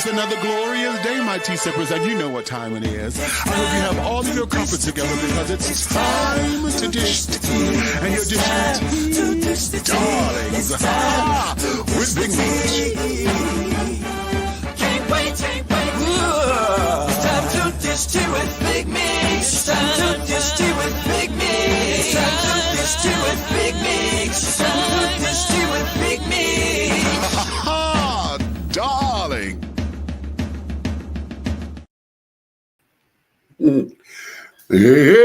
another glorious day, my tea sippers, and you know what time it is. I hope you have all of your crumpets together because it's time to dish tea. And you're dishing tea, darlings, with Big Meat. Can't wait. It's time to dish tea with Big Meat. It's time to dish tea with Big Meat. It's time to dish tea with Big Meat. It's time to dish tea with Big Meat. Darling. Hello.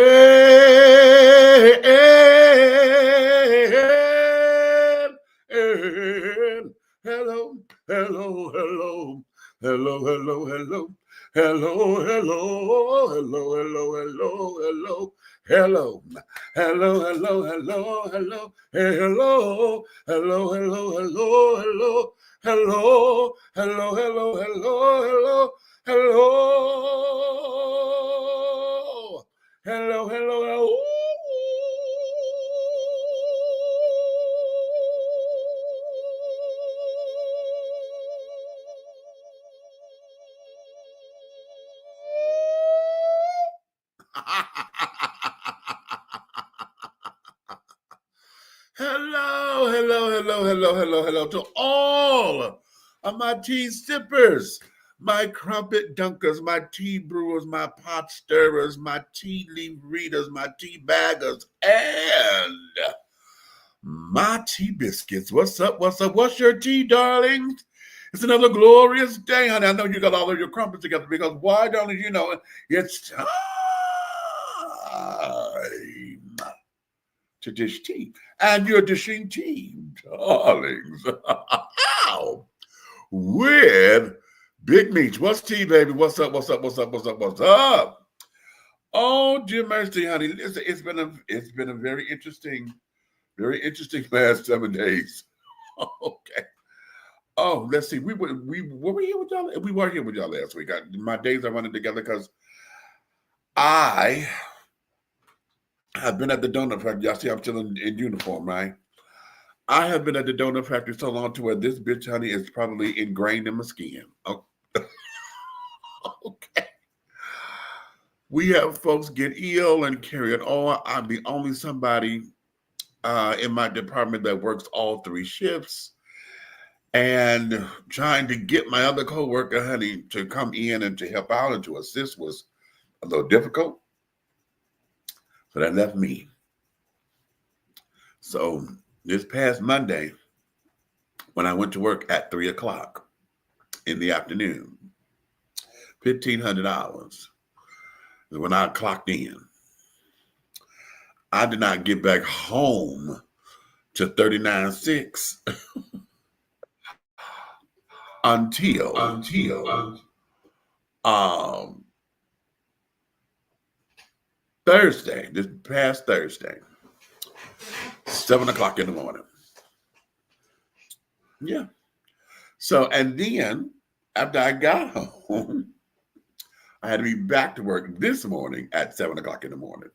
Hello to all of my tea sippers, my crumpet dunkers, my tea brewers, my pot stirrers, my tea leaf readers, my tea baggers, and my tea biscuits. What's up? What's your tea, darlings? It's another glorious day, honey. I know you got all of your crumpets together because why don't you know it's time to dish tea. And you're dishing tea, darlings, with Big Meat. What's tea, baby? What's up? Oh, dear mercy, honey. Listen, it's been a very interesting last 7 days. Okay. Oh, let's see. We were here with y'all. We were here with y'all last week. My days are running together because I have been at the donut factory. Y'all see I'm still in uniform, right? I have been at the donut factory so long to where this bitch, honey, is probably ingrained in my skin. Oh. Okay. We have folks get ill and carry it on. I'm the only somebody in my department that works all 3 shifts. And trying to get my other coworker, honey, to come in and to help out and to assist was a little difficult. So that left me. So this past Monday, when I went to work at 3 o'clock in the afternoon, $1,500 is when I clocked in. I did not get back home to 39.6 until Thursday, this past Thursday, 7 o'clock in the morning. Yeah. So, and then after I got home, I had to be back to work this morning at 7 o'clock in the morning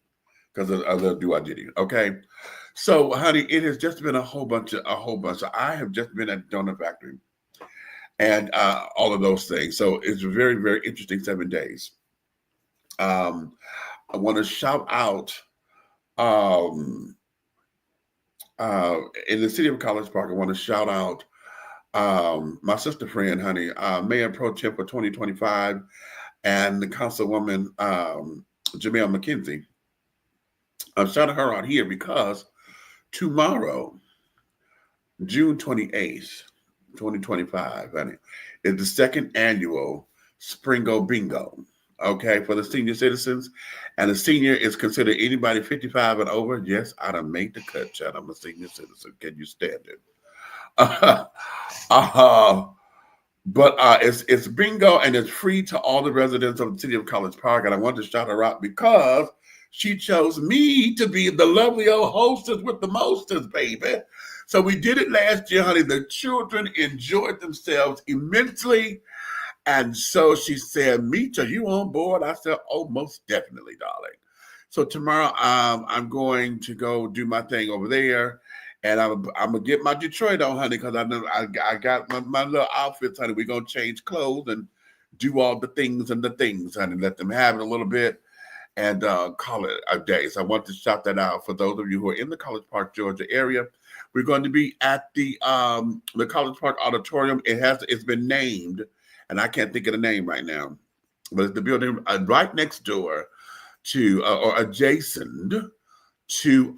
because of a little do-I-diddy. Okay. So, honey, it has just been a whole bunch. I have just been at the donut factory and all of those things. So it's a very, very interesting 7 days. I want to shout out in the city of College Park. I want to shout out my sister friend, honey, Mayor Pro Tem for 2025, and the Councilwoman Jamel McKenzie. I'm shouting her out here because tomorrow, June 28th, 2025, honey, is the 2nd annual Springo Bingo. Okay, for the senior citizens. And a senior is considered anybody 55 and over. Yes, I done made the cut, child. I'm a senior citizen. Can you stand it? But it's bingo, and it's free to all the residents of the city of College Park. And I want to shout her out because she chose me to be the lovely old hostess with the mostest, baby. So we did it last year, honey. The children enjoyed themselves immensely. And so she said, Meech, are you on board? I said, oh, most definitely, darling. So tomorrow I'm going to go do my thing over there. And I'm going to get my Detroit on, honey, because I know I got my little outfits, honey. We're going to change clothes and do all the things, honey. Let them have it a little bit and call it a day. So I want to shout that out for those of you who are in the College Park, Georgia area. We're going to be at the College Park Auditorium. It's been named, and I can't think of the name right now, but it's the building right next door to or adjacent to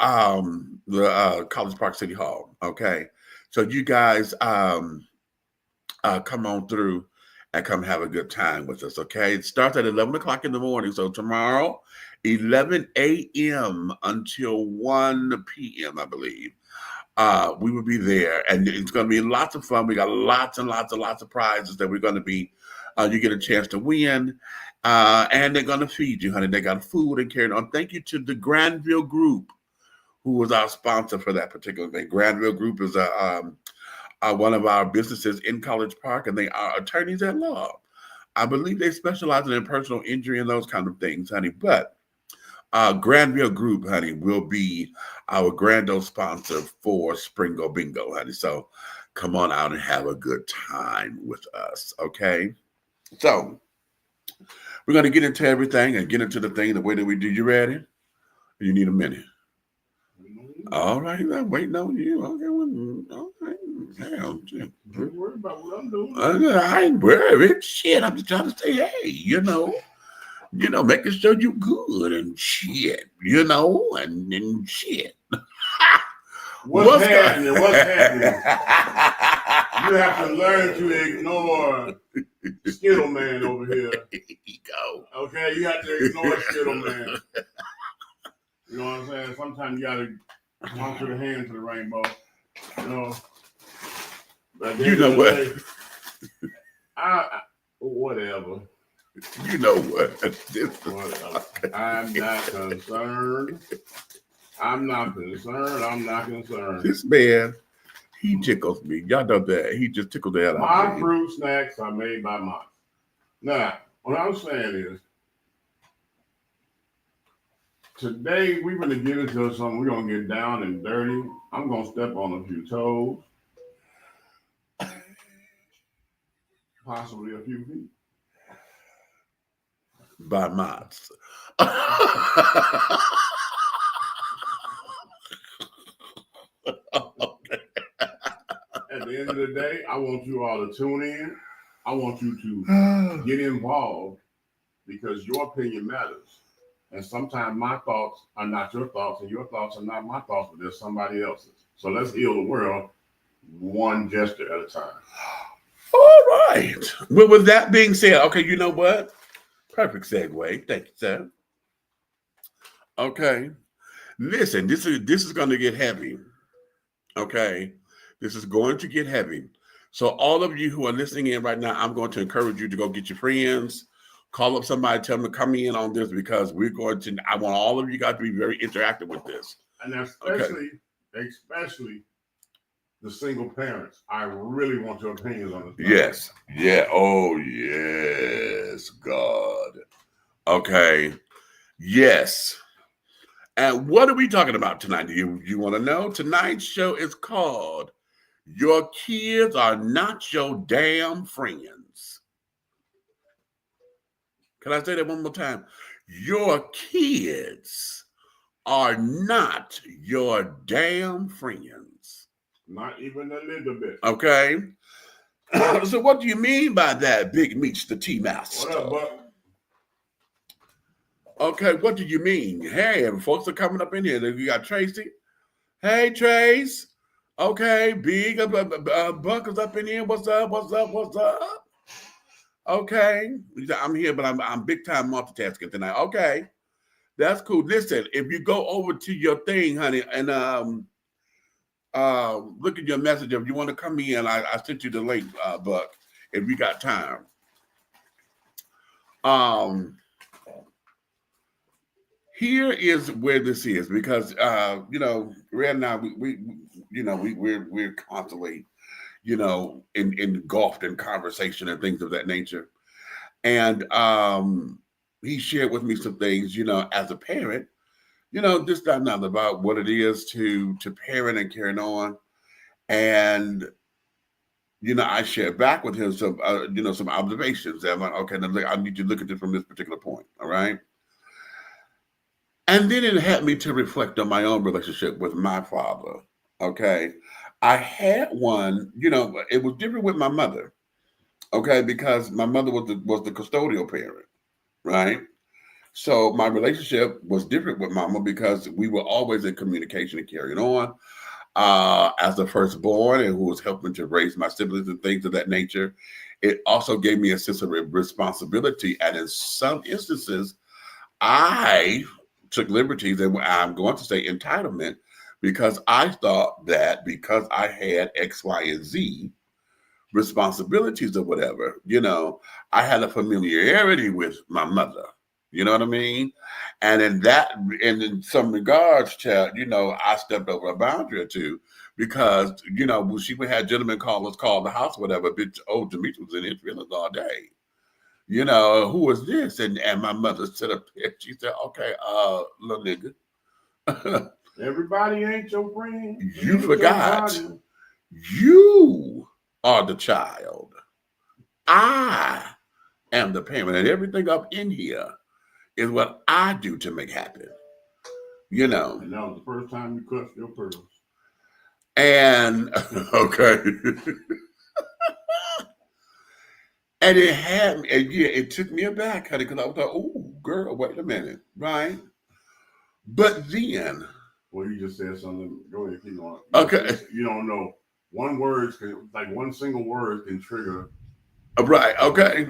the College Park City Hall. Okay, so you guys come on through and come have a good time with us. Okay, it starts at 11 o'clock in the morning. So tomorrow, 11 a.m. until 1 p.m. I believe. We will be there, and it's going to be lots of fun. We got lots and lots and lots of prizes that we're going to be. You get a chance to win, and they're going to feed you, honey. They got food and carrying on. Thank you to the Granville Group, who was our sponsor for that particular thing. Granville Group is one of our businesses in College Park, and they are attorneys at law. I believe they specialize in personal injury and those kind of things, honey. But Granville Group, honey, will be our grand old sponsor for Springo Bingo, honey. So come on out and have a good time with us, okay? So we're going to get into everything and get into the thing the way that we do. You ready? You need a minute. All right, I'm waiting on you. Okay, well, all right. Damn, Don't worry about what I'm doing. I ain't worried. Shit, I'm just trying to say, hey, making sure you good and shit, and shit. What's happening? What's happening? You have to learn to ignore Skittle Man over here. Here you go. Okay, you have to ignore Skittle Man. You know what I'm saying? Sometimes you gotta come to the hand to the rainbow. But You know what? I whatever. You know what? Whatever. I'm not concerned. I'm not concerned. This man, he tickles me. Y'all know that. He just tickled the hell out My of me. fruit snacks are made by mine. Now, what I'm saying is, today we're going to get into something. We're going to get down and dirty. I'm going to step on a few toes. Possibly a few feet. By mods. At the end of the day, I want you all to tune in. I want you to get involved because your opinion matters. And sometimes my thoughts are not your thoughts, and your thoughts are not my thoughts, but they're somebody else's. So let's heal the world one gesture at a time. All right. Well, with that being said, okay, you know what? Perfect segue. Thank you, sir. Okay. Listen, this is going to get heavy. Okay. This is going to get heavy. So all of you who are listening in right now, I'm going to encourage you to go get your friends, call up somebody, tell them to come in on this because I want all of you guys to be very interactive with this. And especially the single parents. I really want your opinions on this. Yes. Yeah. Oh, yes. God. Okay. Yes. And what are we talking about tonight? Do you want to know? Tonight's show is called Your Kids Are Not Your Damn Friends. Can I say that one more time? Your kids are not your damn friends. Not even a little bit. Okay. So what do you mean by that, Big Meech, the T-Master? What up, Buck? Okay, what do you mean? Hey, folks are coming up in here. You got Tracy. Hey, Trace. Okay, Big Buck is up in here. What's up? Okay, I'm here, but I'm big time multitasking tonight. Okay, that's cool. Listen, if you go over to your thing, honey, and look at your message. If you want to come in, I sent you the link, Buck, if you got time. Here is where this is because right now we're constantly engulfed in conversation and things of that nature. And he shared with me some things, as a parent, just not about what it is to parent and carrying on. And I shared back with him some, some observations. And I'm like, okay, now I need you to look at it from this particular point. All right. And then it had me to reflect on my own relationship with my father. Okay. I had one, it was different with my mother. Okay. Because my mother was the custodial parent. Right. So my relationship was different with mama because we were always in communication and carrying on. As the firstborn and who was helping to raise my siblings and things of that nature, it also gave me a sense of responsibility. And in some instances, I took liberties, and I'm going to say entitlement, because I thought that because I had X, Y, and Z responsibilities or whatever, I had a familiarity with my mother. You know what I mean? And in some regards, child, I stepped over a boundary or two because, when she would have gentlemen callers call the house, whatever, bitch, old Demetrius was in his feelings all day. Who was this? And my mother stood up there. She said, okay, little nigga. Everybody ain't your friend. You forgot. You are the child. I am the parent, and everything up in here is what I do to make happen. And that was the first time you clutched your pearls. And okay. And it had me, and yeah, it took me aback, honey, because I was like, oh, girl, wait a minute, right? But then. Well, you just said something. Go ahead, keep going. Okay. You don't know. One single word can trigger. Right, okay.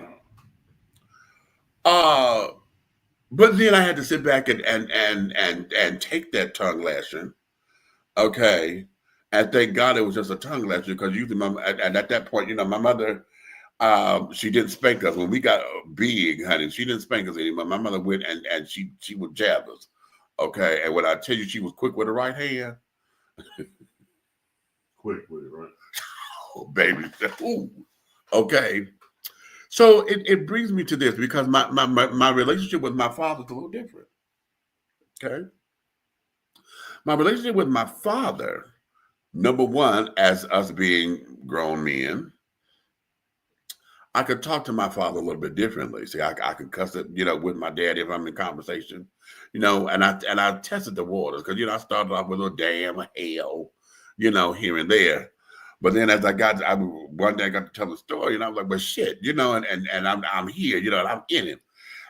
But then I had to sit back and take that tongue lashing, okay, and thank God it was just a tongue lashing, because usually at that point, my mother, she didn't spank us when we got big, honey. She didn't spank us anymore. My mother went and she would jab us, okay. And when I tell you she was quick with the right hand, quick with it, right? Oh, baby, ooh, okay. So it brings me to this, because my relationship with my father is a little different. Okay. My relationship with my father, number one, as us being grown men, I could talk to my father a little bit differently. See, I could cuss it, with my dad if I'm in conversation, and I tested the waters, because I started off with a damn hell, here and there. But then as one day I got to tell the story, and I was like, but shit, and I'm here, and I'm in it.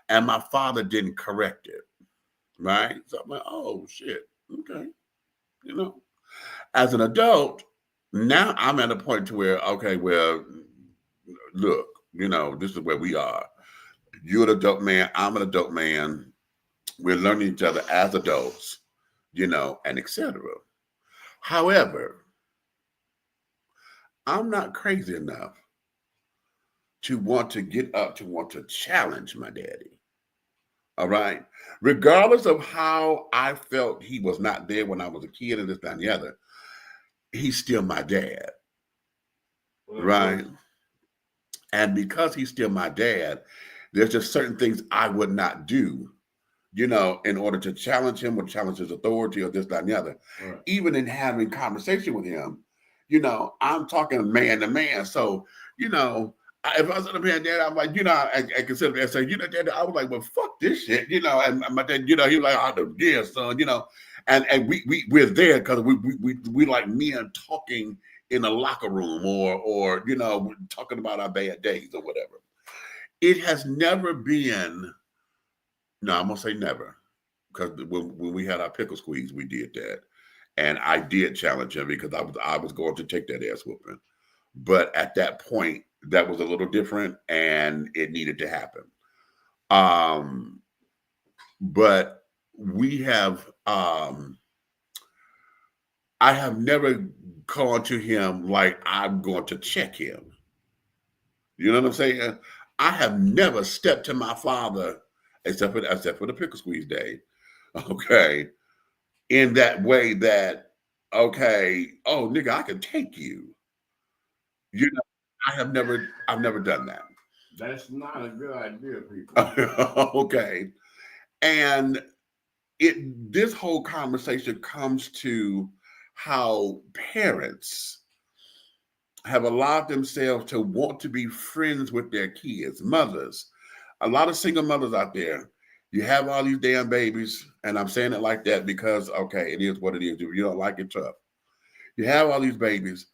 And my father didn't correct it. Right. So I'm like, oh shit. Okay. As an adult, now I'm at a point to where, okay, well, look, this is where we are. You're an adult man, I'm an adult man. We're learning each other as adults, and etc. However, I'm not crazy enough to want to get up, to want to challenge my daddy. All right. Regardless of how I felt he was not there when I was a kid and this, that, and the other, he's still my dad. Right. And because he's still my dad, there's just certain things I would not do, in order to challenge him or challenge his authority or this, that, and the other. Right. Even in having conversation with him, I'm talking man to man. So, if I was on the man, dad, I'm like, I consider that, say, dad, I was like, well, fuck this shit, and my dad, he was like, oh, yeah, son, and we're there because we like men talking in a locker room or talking about our bad days or whatever. It has never been. No, I'm gonna say never, because when we had our pickle squeeze, we did that, and I did challenge him because I was going to take that ass whooping, but at that point, that was a little different, and it needed to happen. But we have, I have never gone to him like I'm going to check him. You know what I'm saying? I have never stepped to my father, except for the pickle squeeze day, okay, in that way that, okay, oh nigga, I can take you. I've never done that. That's not a good idea, people. Okay. And this whole conversation comes to how parents have allowed themselves to want to be friends with their kids. Mothers, a lot of single mothers out there, you have all these damn babies, and I'm saying it like that because, okay, it is what it is. If you don't like it, tough. You have all these babies.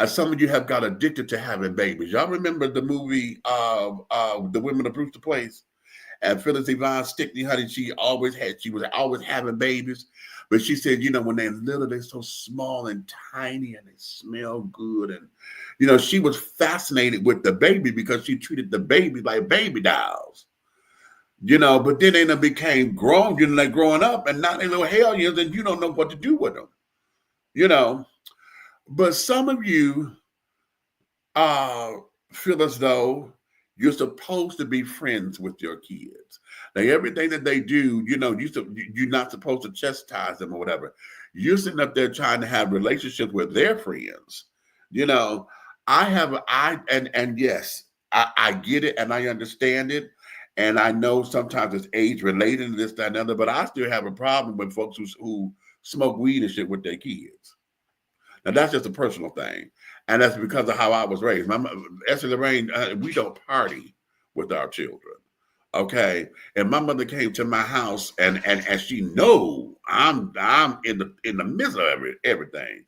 Some of you have got addicted to having babies. Y'all remember the movie, The Women of Brewster Place? And Phyllis Yvonne Stickney, honey, she was always having babies. But she said, when they're little, they're so small and tiny and they smell good. And, she was fascinated with the baby because she treated the baby like baby dolls. But then they became grown, they're growing up and now they're little hellions and you don't know what to do with them, But some of you feel as though you're supposed to be friends with your kids. Like everything that they do, you're not supposed to chastise them or whatever. You're sitting up there trying to have relationships with their friends. Yes, I get it and I understand it. And I know sometimes it's age related and this, that, and other, but I still have a problem with folks who smoke weed and shit with their kids. Now that's just a personal thing. And that's because of how I was raised. My Esther Lorraine, we don't party with our children. Okay. And my mother came to my house and she know I'm in the midst of everything.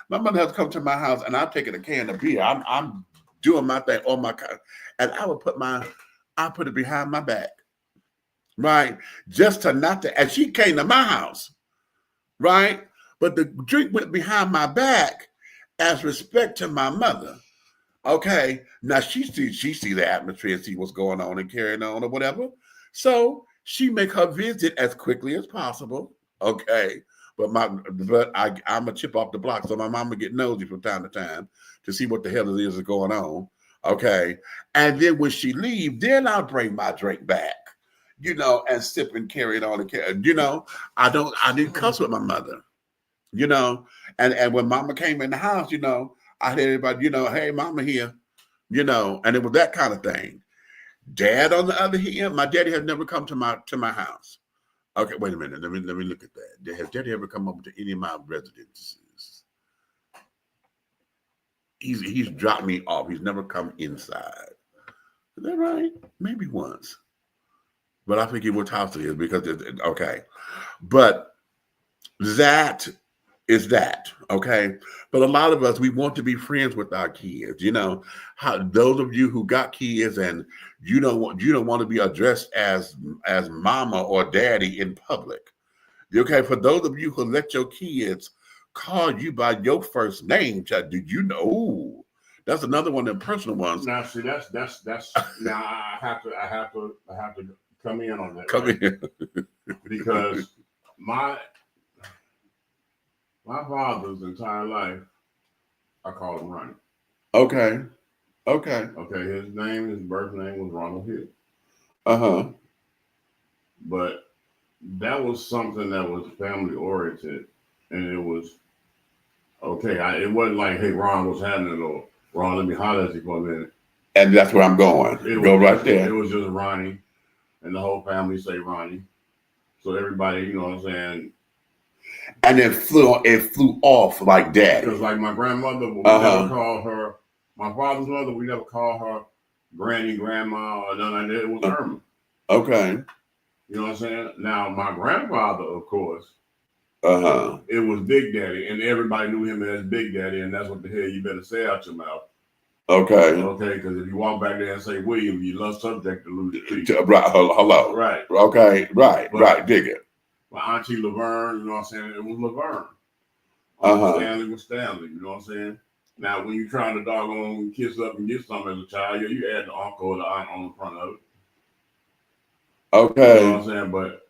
My mother has come to my house and I've taken a can of beer. I'm doing my thing on my car. And I put it behind my back. Right. Just to and she came to my house. Right. But the drink went behind my back as respect to my mother. Okay. Now she see the atmosphere and see what's going on and carrying on or whatever. So she make her visit as quickly as possible. Okay. But I'm a chip off the block. So my mama get nosy from time to time to see what the hell it is going on. Okay. And then when she leave, then I'll bring my drink back, and sip and carry it on. I didn't cuss with my mother. And when mama came in the house, I had everybody, hey, mama here, and it was that kind of thing. Dad, on the other hand, my daddy has never come to my house. Okay, wait a minute. Let me look at that. Has daddy ever come up to any of my residences? He's dropped me off. He's never come inside. Is that right? Maybe once. But I forget what house it is because okay. But that is that, okay? But a lot of us, we want to be friends with our kids. How those of you who got kids and you don't want to be addressed as mama or daddy in public. Okay, for those of you who let your kids call you by your first name, did you know? Ooh, that's another one of the personal ones. Now, see, that's now I have to come in on that. Come in. Because my father's entire life, I called him Ronnie. Okay. His birth name was Ronald Hill. Uh-huh. But that was something that was family oriented, and it was okay. It wasn't like, hey, Ron, what's happening? Or Ron, let me holler at you for a minute. And that's where I'm going. Go right there. It was just Ronnie, and the whole family say Ronnie. So everybody, you know what I'm saying. And it flew off like that. Because like my grandmother, we never called her. My father's mother, we never called her granny, grandma, or nothing like that. It was Irma. Okay. You know what I'm saying? Now my grandfather, of course, it was Big Daddy, and everybody knew him as Big Daddy, and that's what the hell you better say out your mouth. Okay. Okay, because if you walk back there and say William, you love subject to lose your feet. Right. Hello. Right. Okay. Right. Right. Dig it. My auntie Laverne, you know what I'm saying? It was Laverne. Stanley was Stanley, you know what I'm saying? Now, when you're trying to doggone kiss up and get something as a child, you add the uncle or the aunt on the front of it. Okay. You know what I'm saying? But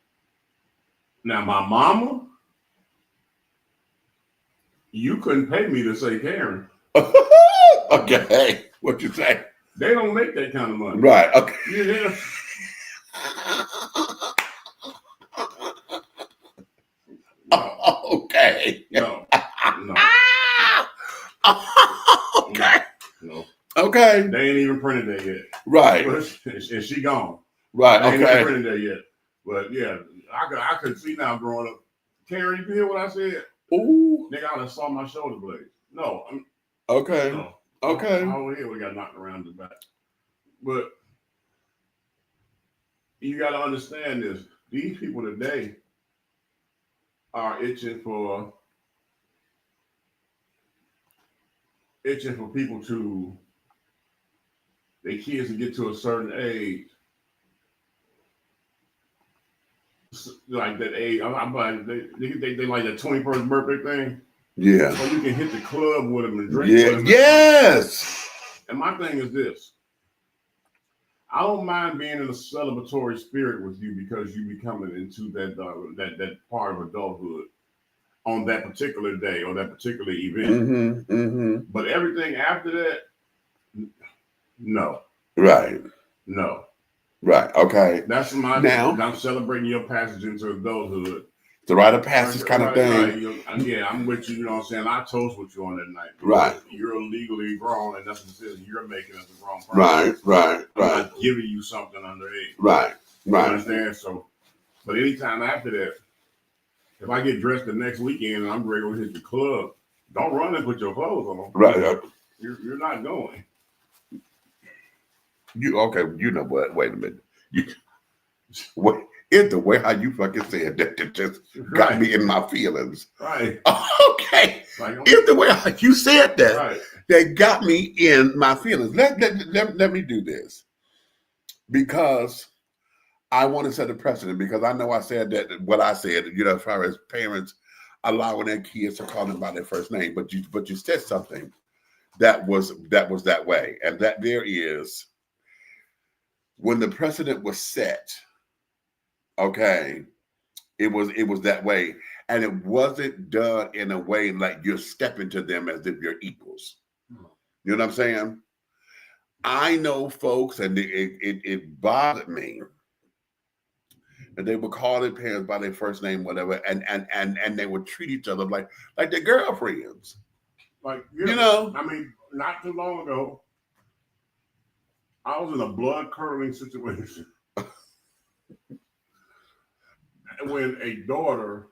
now my mama, you couldn't pay me to say Karen. Okay. What you say? They don't make that kind of money. Right. Okay. Yeah. Okay. No. Okay. No. Okay. They ain't even printed that yet. Right. And she gone. Right. They ain't Okay. even printed that yet. But yeah, I could see now growing up. Karen, you hear what I said? Ooh. Nigga, I done saw my shoulder blades. No. Okay. No. Okay. Oh, yeah, we got knocked around the back. But you got to understand this. These people today are itching for people to, their kids to get to a certain age. Like that age. I'm like, they like that 21st birthday thing. Yeah. So you can hit the club with them and drink Yeah. with them. Yes. And my thing is this. I don't mind being in a celebratory spirit with you because you becoming into that part of adulthood on that particular day or that particular event. But everything after that, no. Right. No. Right. Okay. That's my now. I'm celebrating your passage into adulthood. The rite of passage kind of thing. Right. Yeah, I'm with you. You know what I'm saying? I toast with you on that night. Right. You're legally grown, and that's the decision you're making as a grown person. Right. I'm not giving you something underage. Right. You understand? So, but anytime after that, if I get dressed the next weekend and I'm ready to hit the club, don't run and put your clothes on. Right. You're not going. You know what? Wait a minute. What is the way how you fucking said that just got me in my feelings? Right. Okay. It's the way how you said that that got me in my feelings. Let me do this because I want to set a precedent because I know I said that what I said, as far as parents allowing their kids to call them by their first name, but you said something that was that way, and that there is. When the precedent was set, okay, it was that way. And it wasn't done in a way like you're stepping to them as if you're equals. You know what I'm saying? I know folks, and it bothered me that they would call their parents by their first name, whatever, and they would treat each other like their girlfriends. Like, I mean, not too long ago, I was in a blood-curdling situation when a daughter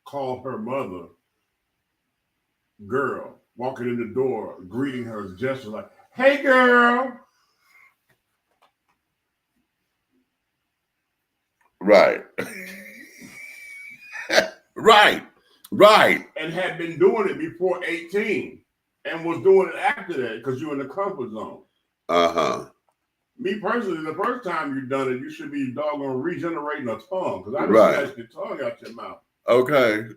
called her mother girl, walking in the door, greeting her as gesture like, "Hey, girl." Right. Right. And had been doing it before 18 and was doing it after that because you're in the comfort zone. Me personally, the first time you've done it, you should be doggone regenerating a tongue because I just snatched your tongue out your mouth. Okay.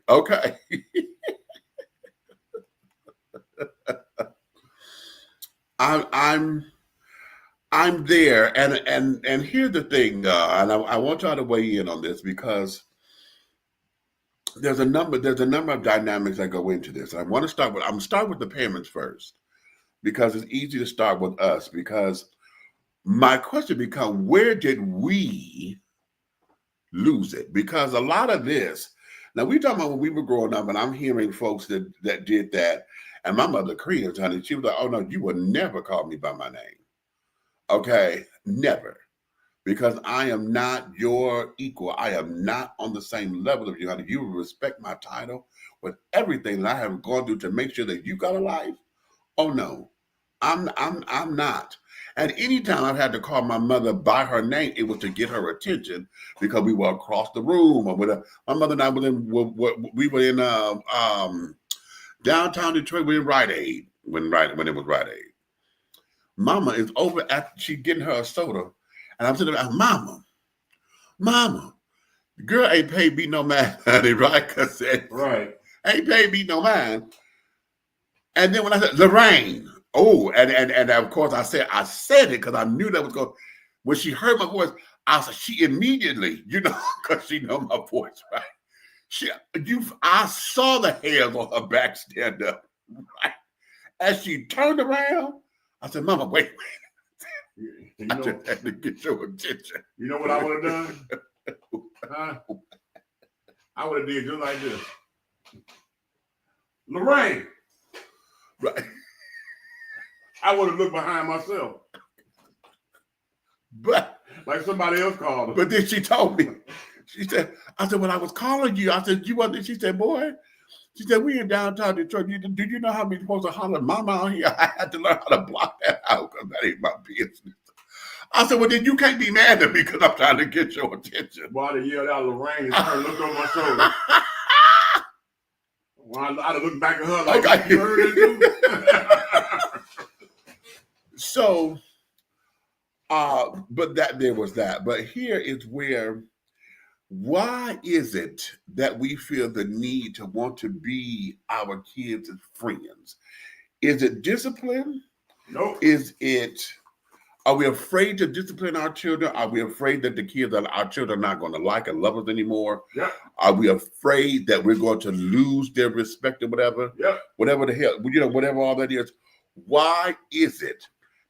I'm there, and here's the thing, and I want y'all to weigh in on this because there's a number of dynamics that go into this. And I'm gonna start with the parents first because it's easy to start with us because my question becomes, where did we lose it? Because a lot of this, now we talking about when we were growing up, and I'm hearing folks that did that, and my mother cringed, honey. She was like, "Oh no, you would never call me by my name." Okay, never. Because I am not your equal. I am not on the same level of you, honey. You respect my title with everything that I have gone through to make sure that you got a life. Oh no, I'm not. And anytime I've had to call my mother by her name, it was to get her attention because we were across the room. Or my mother and I we were in downtown Detroit. We were in Rite Aid when it was Rite Aid. Mama is over after she getting her a soda, and I'm sitting there, Mama, the girl ain't paid me no mind, honey, right? Right. Ain't paid me no mind. And then when I said Lorraine, and of course I said it because I knew that was going. When she heard my voice, she immediately, because she know my voice, right? I saw the hairs on her back stand up, right? As she turned around, I said, "Mama, wait. I just had to get your attention." You know what I would have done? Huh? I would have did just like this. Lorraine. Right. I would have looked behind myself. But like somebody else called her. But then she told me. I said, "When I was calling you," I said, "You wasn't." She said, "Boy, She said, we in downtown Detroit. Did you know how we supposed to holler mama out here? I had to learn how to block that out because that ain't my business. I said, well, then you can't be mad at me because I'm trying to get your attention. While they yelled out Lorraine and turned looked over my shoulder. Well, I looked back at her like, okay. You heard it too? So, but there was that. But here is where, why is it that we feel the need to want to be our kids' friends? Is it discipline? No. Are we afraid to discipline our children? Are we afraid that our children are not going to like and love us anymore? Yeah. Are we afraid that we're going to lose their respect or whatever? Yeah. Whatever the hell, whatever all that is. Why is it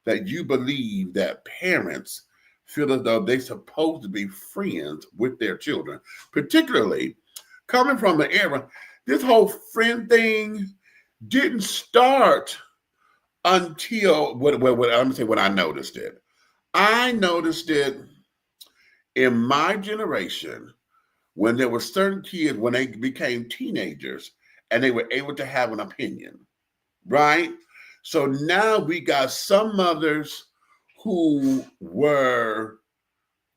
that you believe that parents feel as though they're supposed to be friends with their children? Particularly coming from an era, this whole friend thing didn't start until I'm gonna say when I noticed it. I noticed it in my generation when there were certain kids when they became teenagers and they were able to have an opinion, right? So now we got some mothers who were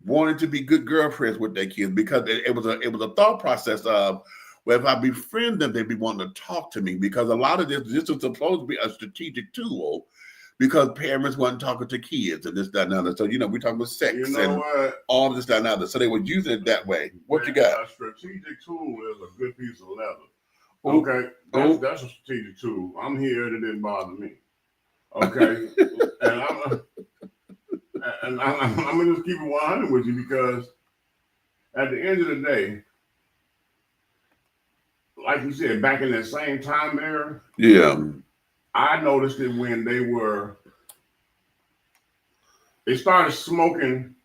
wanting to be good girlfriends with their kids because it was a thought process of, well, if I befriend them, they'd be wanting to talk to me, because a lot of this was supposed to be a strategic tool because parents weren't talking to kids and this, that, and other. So, we're talking about sex and all this, that, and other. So they were using it that way. What you got? A strategic tool is a good piece of leather. Okay, that's a strategic tool. I'm here and it didn't bother me. Okay, and I'm gonna just keep it 100 with you, because at the end of the day, like you said, back in that same time era, yeah, I noticed it when they started smoking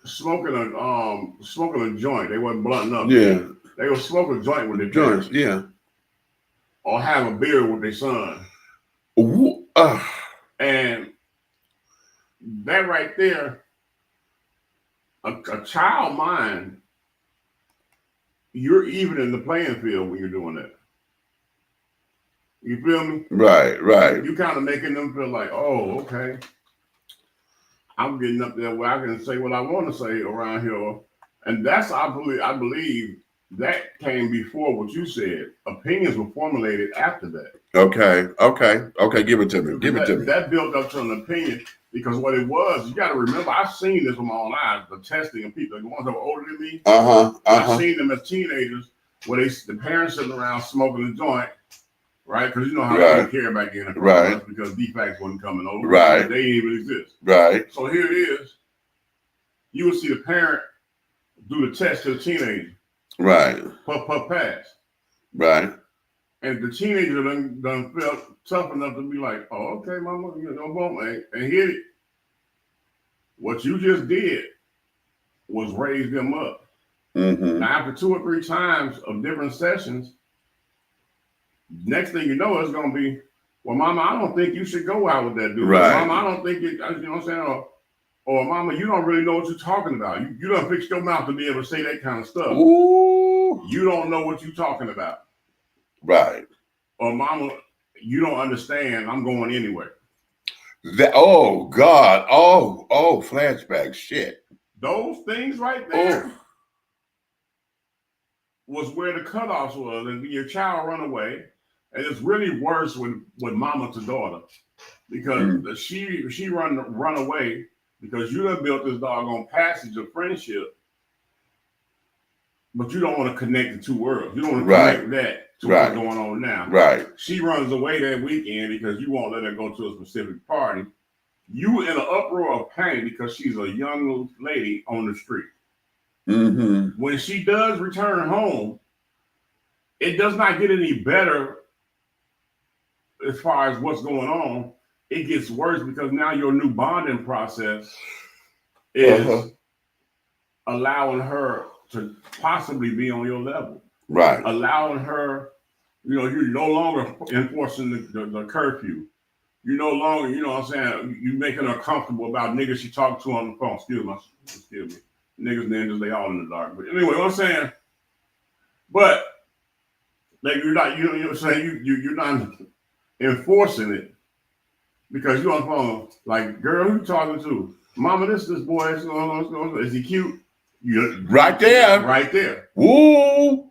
a joint. They wasn't blunting up. Yeah, they were smoking a joint with their joints. parents. Yeah, or have a beer with their son. Ooh, and that right there, a child mind, you're even in the playing field when you're doing that. You feel me? Right. You kind of making them feel like, oh, okay, I'm getting up there where I can say what I want to say around here. And that's, I believe that came before what you said. Opinions were formulated after that. Okay. Give it to me. That built up to an opinion, because what it was, you got to remember, I've seen this with my own eyes, the testing of people, the ones that were older than me. I've seen them as teenagers where the parents sitting around smoking a joint, right? Because you know how they didn't care back then, right? Because DFACs wasn't coming over, right? They didn't even exist, right? So here it is. You would see the parent do the test to the teenager, right? Puff pass, right? And the teenager done felt tough enough to be like, oh, okay, mama, and hit it. What you just did was raise them up. Mm-hmm. Now, after 2 or 3 times of different sessions, next thing you know, it's going to be, well, mama, I don't think you should go out with that dude. Right. Mama, I don't think you know what I'm saying? Or mama, you don't really know what you're talking about. You don't fix your mouth to be able to say that kind of stuff. Ooh. You don't know what you're talking about. Right. Or mama, you don't understand. I'm going anywhere. Oh God. Oh, flashback shit. Those things right there was where the cutoffs was, and your child run away. And it's really worse with mama to daughter, because she run away because you done built this doggone passage of friendship, but you don't want to connect the two worlds. You don't want to connect that to what's going on now. Right. She runs away that weekend because you won't let her go to a specific party. You in an uproar of pain because she's a young lady on the street. Mm-hmm. When she does return home, it does not get any better as far as what's going on. It gets worse because now your new bonding process is allowing her to possibly be on your level. Right. Allowing her, you're no longer enforcing the curfew. You no longer, what I'm saying, you making her comfortable about niggas she talked to on the phone. Excuse me. Niggas, ninjas, they all in the dark. But anyway, what I'm saying, But like you're not, you know what I'm saying? You're not enforcing it because you're on the phone. Like, girl, who you talking to? Mama, this boy. Is he cute? You Right there. Right there. Woo.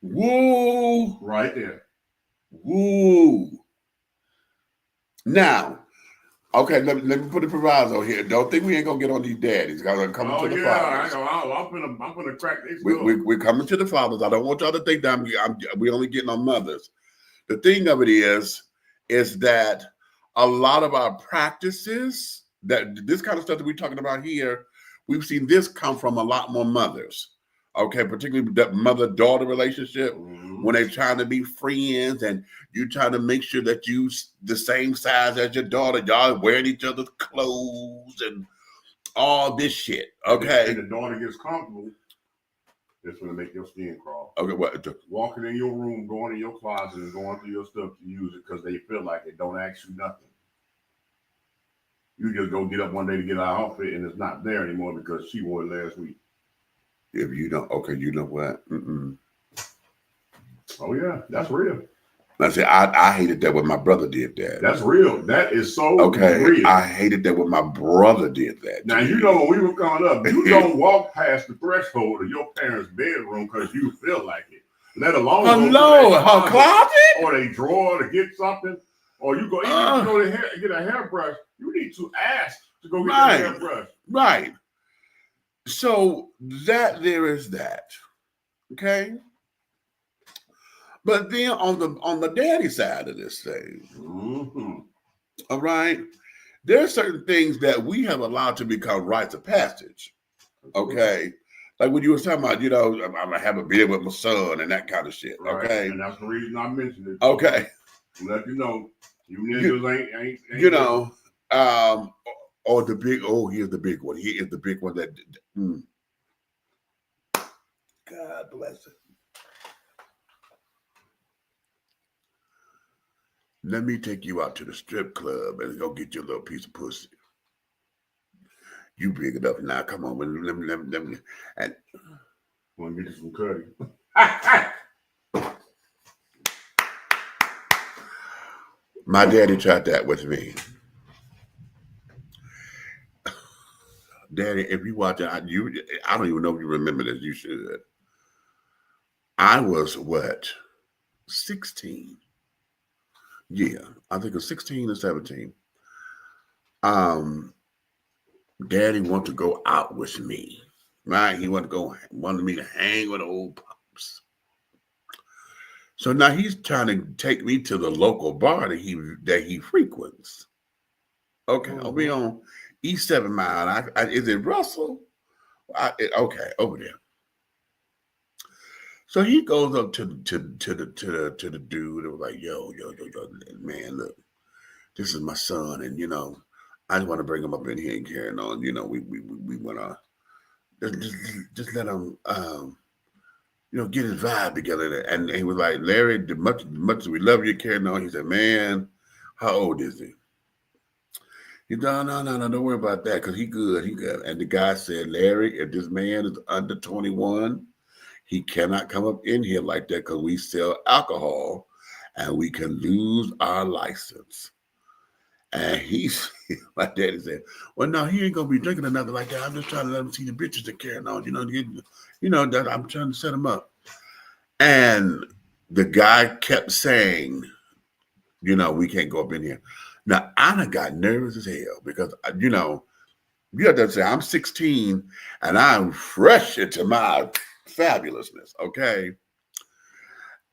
Woo. Right there. Woo. Now, okay, let me put the proviso here. Don't think we ain't gonna get on these daddies. I'm coming to the fathers. I'm gonna crack this. We're coming to the fathers. I don't want y'all to think that we're only getting on mothers. The thing of it is that a lot of our practices, that this kind of stuff that we're talking about here, we've seen this come from a lot more mothers. Okay, particularly the mother-daughter relationship, when they're trying to be friends and you trying to make sure that you the same size as your daughter, y'all wearing each other's clothes and all this shit. Okay, and the daughter gets comfortable. It's gonna make your skin crawl. Okay, what? Walking in your room, going in your closet, and going through your stuff to use it because they feel like it. Don't ask you nothing. You just go get up one day to get our outfit, and it's not there anymore because she wore it last week. If you don't, okay, you know what? Oh yeah, that's real. I said I hated that when my brother did that. That's real. That is so real. I hated that when my brother did that. Now you know when we were coming up, you don't walk past the threshold of your parents' bedroom because you feel like it. Let alone her closet or a drawer to get something, or you go even go to get a hairbrush. You need to ask to go get a hairbrush. Right. So that there is that. Okay. But then on the daddy side of this thing, all right, there are certain things that we have allowed to become rites of passage. Okay. Like when you were talking about, I'm gonna have a beer with my son and that kind of shit. Right. Okay. And that's the reason I mentioned it. Okay. To let you know, you niggas ain't or the big, here's the big one. He is the big one that God bless it. Let me take you out to the strip club and go get you a little piece of pussy. You big enough now. Come on, let me. And want to get you some cutty. My daddy tried that with me. Daddy, if you watch it, I don't even know if you remember this. You should. I was 16. Yeah, I think it was 16 or 17. Daddy wanted to go out with me, right? He wanted me to hang with old pops. So now he's trying to take me to the local bar that he frequents. Okay, I'll be on East 7 Mile. Is it Russell? Okay, over there. So he goes up to the dude and was like, yo, man, look, this is my son, and I just want to bring him up in here and carry on. We want to just let him get his vibe together. And he was like, Larry, much as we love you carrying on, he said, man, how old is he? He said, no, don't worry about that, because he good. And the guy said, Larry, if this man is under 21, he cannot come up in here like that because we sell alcohol and we can lose our license. And my daddy said, well, no, he ain't going to be drinking or nothing like that. I'm just trying to let him see the bitches that carrying on, that I'm trying to set him up. And the guy kept saying, we can't go up in here. Now, I done got nervous as hell because, you have to say, I'm 16 and I'm fresh into my fabulousness, okay?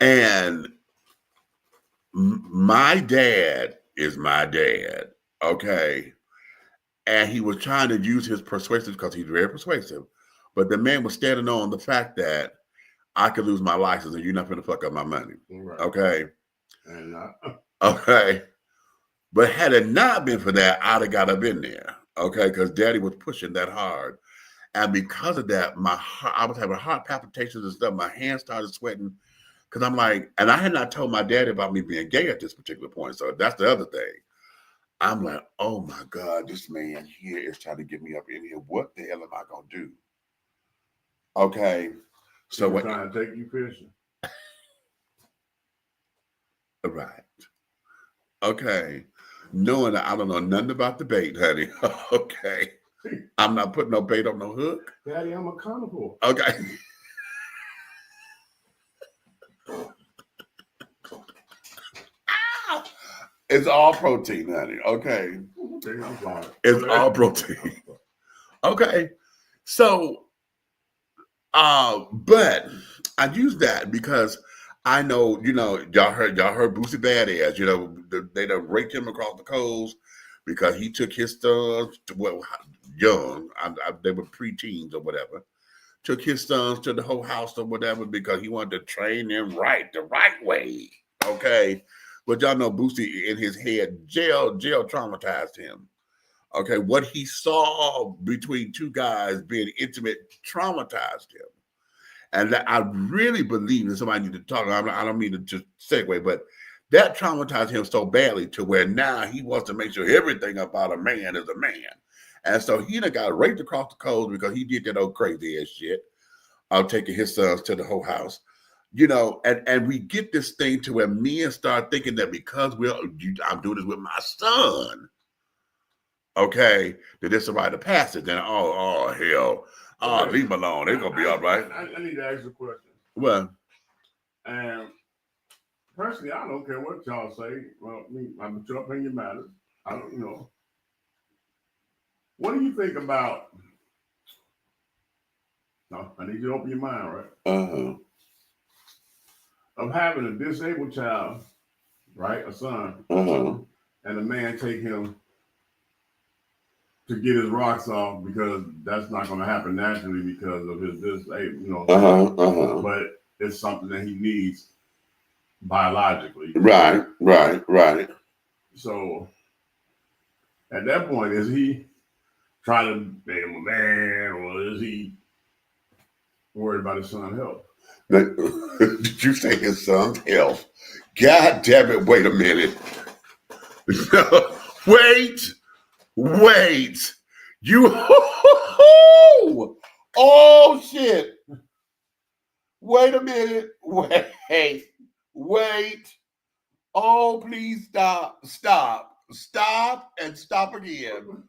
And my dad is my dad, okay? And he was trying to use his persuasive because he's very persuasive. But the man was standing on the fact that I could lose my license and you're not going to fuck up my money, okay? And okay. But had it not been for that, I'd have got up in there, okay? Because daddy was pushing that hard. And because of that, I was having heart palpitations and stuff. My hands started sweating because I'm like, and I had not told my daddy about me being gay at this particular point. So that's the other thing. I'm like, oh my God, this man here is trying to get me up in here. What the hell am I going to do? Okay. So what? Trying to take you fishing. Right. Okay. Knowing that I don't know nothing about the bait, honey. Okay. I'm not putting no bait on no hook. Daddy, I'm a carnivore. Okay. It's all protein, honey. Okay. Okay, I'm sorry. It's all protein. Okay. So, but I use that because I know, y'all heard Boosie Badass, they done raked him across the coals because he took his sons young, they were preteens or whatever, took his sons to the whole house or whatever because he wanted to train them the right way. Okay. But y'all know Boosie in his head, jail traumatized him. Okay. What he saw between two guys being intimate traumatized him. And that I really believe that somebody needs to talk. I don't mean to just segue, but that traumatized him so badly to where now he wants to make sure everything about a man is a man. And so he done got raped across the coals because he did that old crazy ass shit. Taking his sons to the whole house. And we get this thing to where men start thinking that because I'm doing this with my son, okay, that it's a rite of passage. Then hell, leave him alone. They're gonna be all right. I need to ask you a question. Well, and personally, I don't care what y'all say. Well, I'm your opinion matters. I don't, What do you think about? No, I need you to open your mind, right? Of having a disabled child, right, a son, and a man take him to get his rocks off because that's not going to happen naturally because of his disabled, but it's something that he needs biologically. Right. So at that point, is he trying to make him a man, or is he worried about his son's health? Did you say his son's health? God damn it! Wait a minute. Wait. You. Oh shit! Wait a minute. Wait. Oh, please stop, and stop again.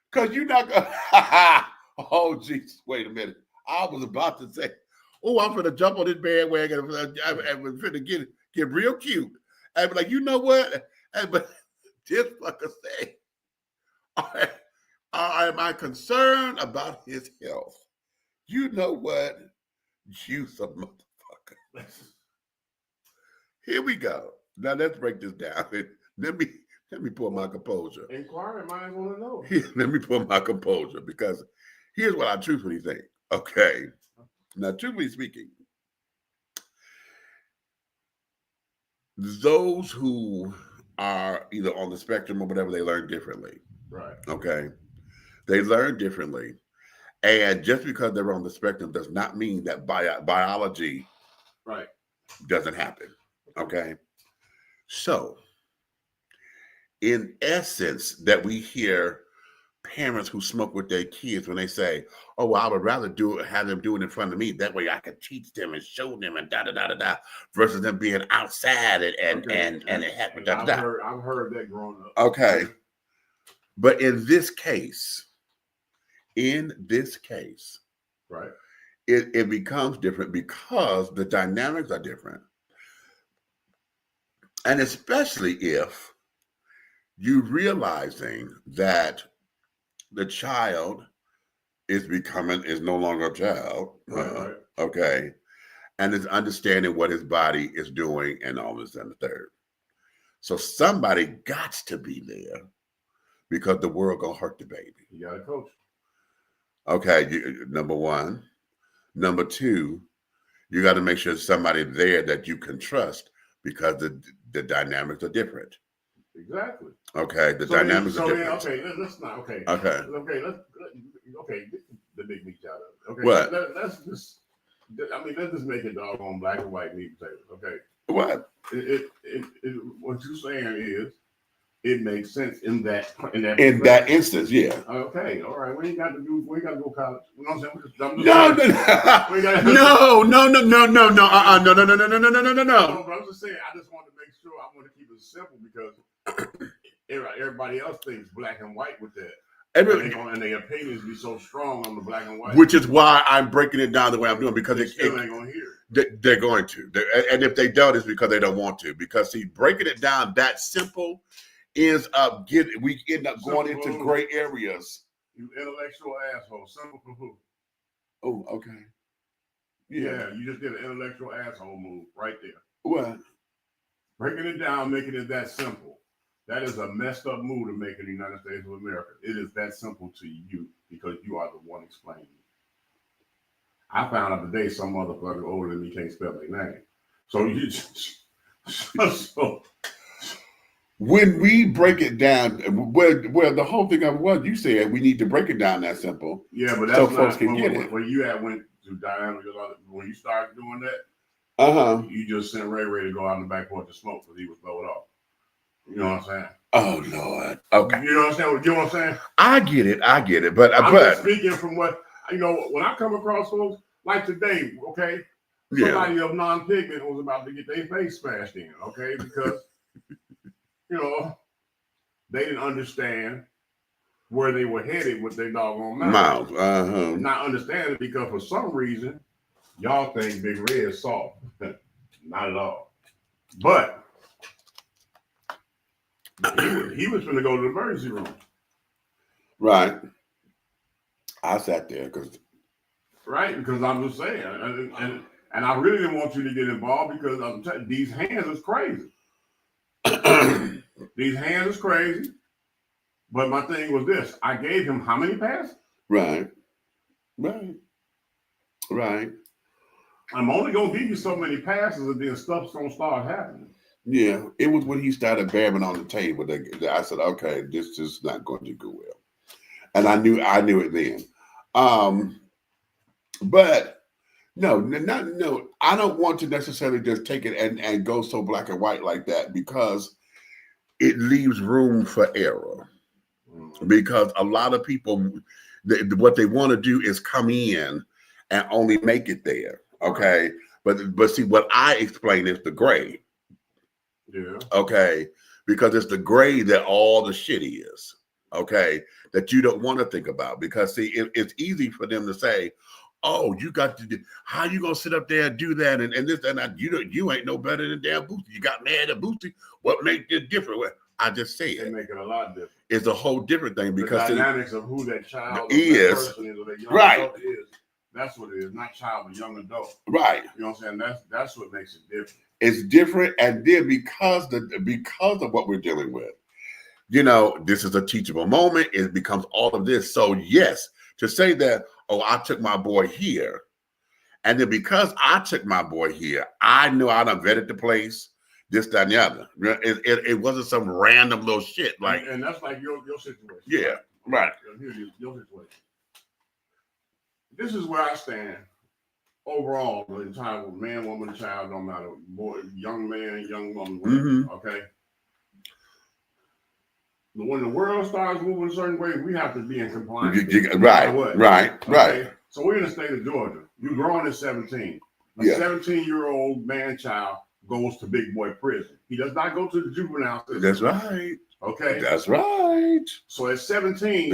Because you're not gonna. Oh, jeez. Wait a minute. I was about to say, I'm gonna jump on this bandwagon and we're gonna get real cute. And be like, you know what? But this fucker say, am I concerned about his health? You know what? You some motherfucker. Here we go. Now let's break this down. Let me pull my composure. Inquiring minds want to know. Let me pull my composure because here's what I truthfully think. Okay. Now, truthfully speaking, those who are either on the spectrum or whatever, they learn differently. Right. Okay. They learn differently. And just because they're on the spectrum does not mean that biology doesn't happen. Okay. So, in essence, that we hear parents who smoke with their kids when they say, "Oh, well, I would rather have them do it in front of me. That way, I can teach them and show them and da da da da da," versus them being outside and I've heard that growing up. Okay, but in this case, right, it becomes different because the dynamics are different, and especially if you realizing that the child is no longer a child. Right. Okay. And is understanding what his body is doing and all this and the third. So somebody got to be there because the world gonna hurt the baby. You got a coach. Okay, number one. Number two, you got to make sure there's somebody there that you can trust because the dynamics are different. Exactly. Okay, the dynamics are different. Let's not. Okay. Get the big meat out of it. Okay. What? Let's just make it doggone black and white meat potatoes. Okay. What? What you're saying is it makes sense in that instance. Yeah. Okay, all right. We ain't got to go college. You know what I'm saying? No. No. No. But I'm just saying. I just want to make sure. I want to keep it simple because everybody else thinks black and white with that. And their opinions be so strong on the black and white. Which is why I'm breaking it down the way I'm doing, because they still ain't going to hear it. They're going to. And if they don't, it's because they don't want to. Because, see, breaking it down that simple ends up we end up going into gray areas. You intellectual asshole. Simple for who? Oh, okay. Yeah, you just did an intellectual asshole move right there. What? Breaking it down, making it that simple. That is a messed up move to make in the United States of America. It is that simple to you because you are the one explaining it. I found out today some motherfucker older than me can't spell their name. So you just when we break it down, where the whole thing of what you said, we need to break it down that simple. Yeah, but that's so not folks can get it. Where you went to Diana, when you started doing that, you just sent Ray to go out in the back porch to smoke because he was blowed off. You know what I'm saying? Oh Lord. Okay. You know what I'm saying? You know what I'm saying? I get it. But I'm just speaking from what when I come across folks like today, okay, somebody of non-pigment was about to get their face smashed in, okay, because they didn't understand where they were headed with their doggone mouth. Not understanding it because for some reason y'all think Big Red is soft. Not at all. But he was going to go to the emergency room. Right. I sat there because I'm just saying, and I really didn't want you to get involved because I'm telling you, these hands is crazy. These hands is crazy. But my thing was this: I gave him how many passes? Right. I'm only gonna give you so many passes, and then stuff's gonna start happening. Yeah, it was when he started babbing on the table that I said, okay, this is not going to go well. And I knew it then. But no, I don't want to necessarily just take it and go so black and white like that because it leaves room for error. Because a lot of people, what they want to do is come in and only make it there. Okay. But see, what I explain is the gray. Yeah. Okay. Because it's the gray that all the shit is. Okay. That you don't want to think about. Because see, it's easy for them to say, oh, you got to do, how you gonna sit up there and do that and this and that? You ain't no better than damn Boosie. You got mad at Boosie. What makes it different? Well, I just say they make it a lot different. It's a whole different thing because the dynamics of who that child is, that person is, or that young adult is. That's what it is, not child, but young adult. Right. You know what I'm saying? That's what makes it different. It's different, and then because of what we're dealing with, this is a teachable moment. It becomes all of this. So yes, to say that, oh, I took my boy here, and then because I took my boy here, I know I done vetted the place, this, that, and the other. It wasn't some random little shit like. And that's like your situation. Yeah. Right. Here's your situation. This is where I stand overall. The entire man, woman, child, don't matter. Boy, young man, young woman, whatever, okay? But when the world starts moving a certain way, we have to be in compliance. Right. So we're in the state of Georgia. You're growing at 17. A 17-year-old man child goes to big boy prison. He does not go to the juvenile system. That's right. Okay. That's right. So at 17,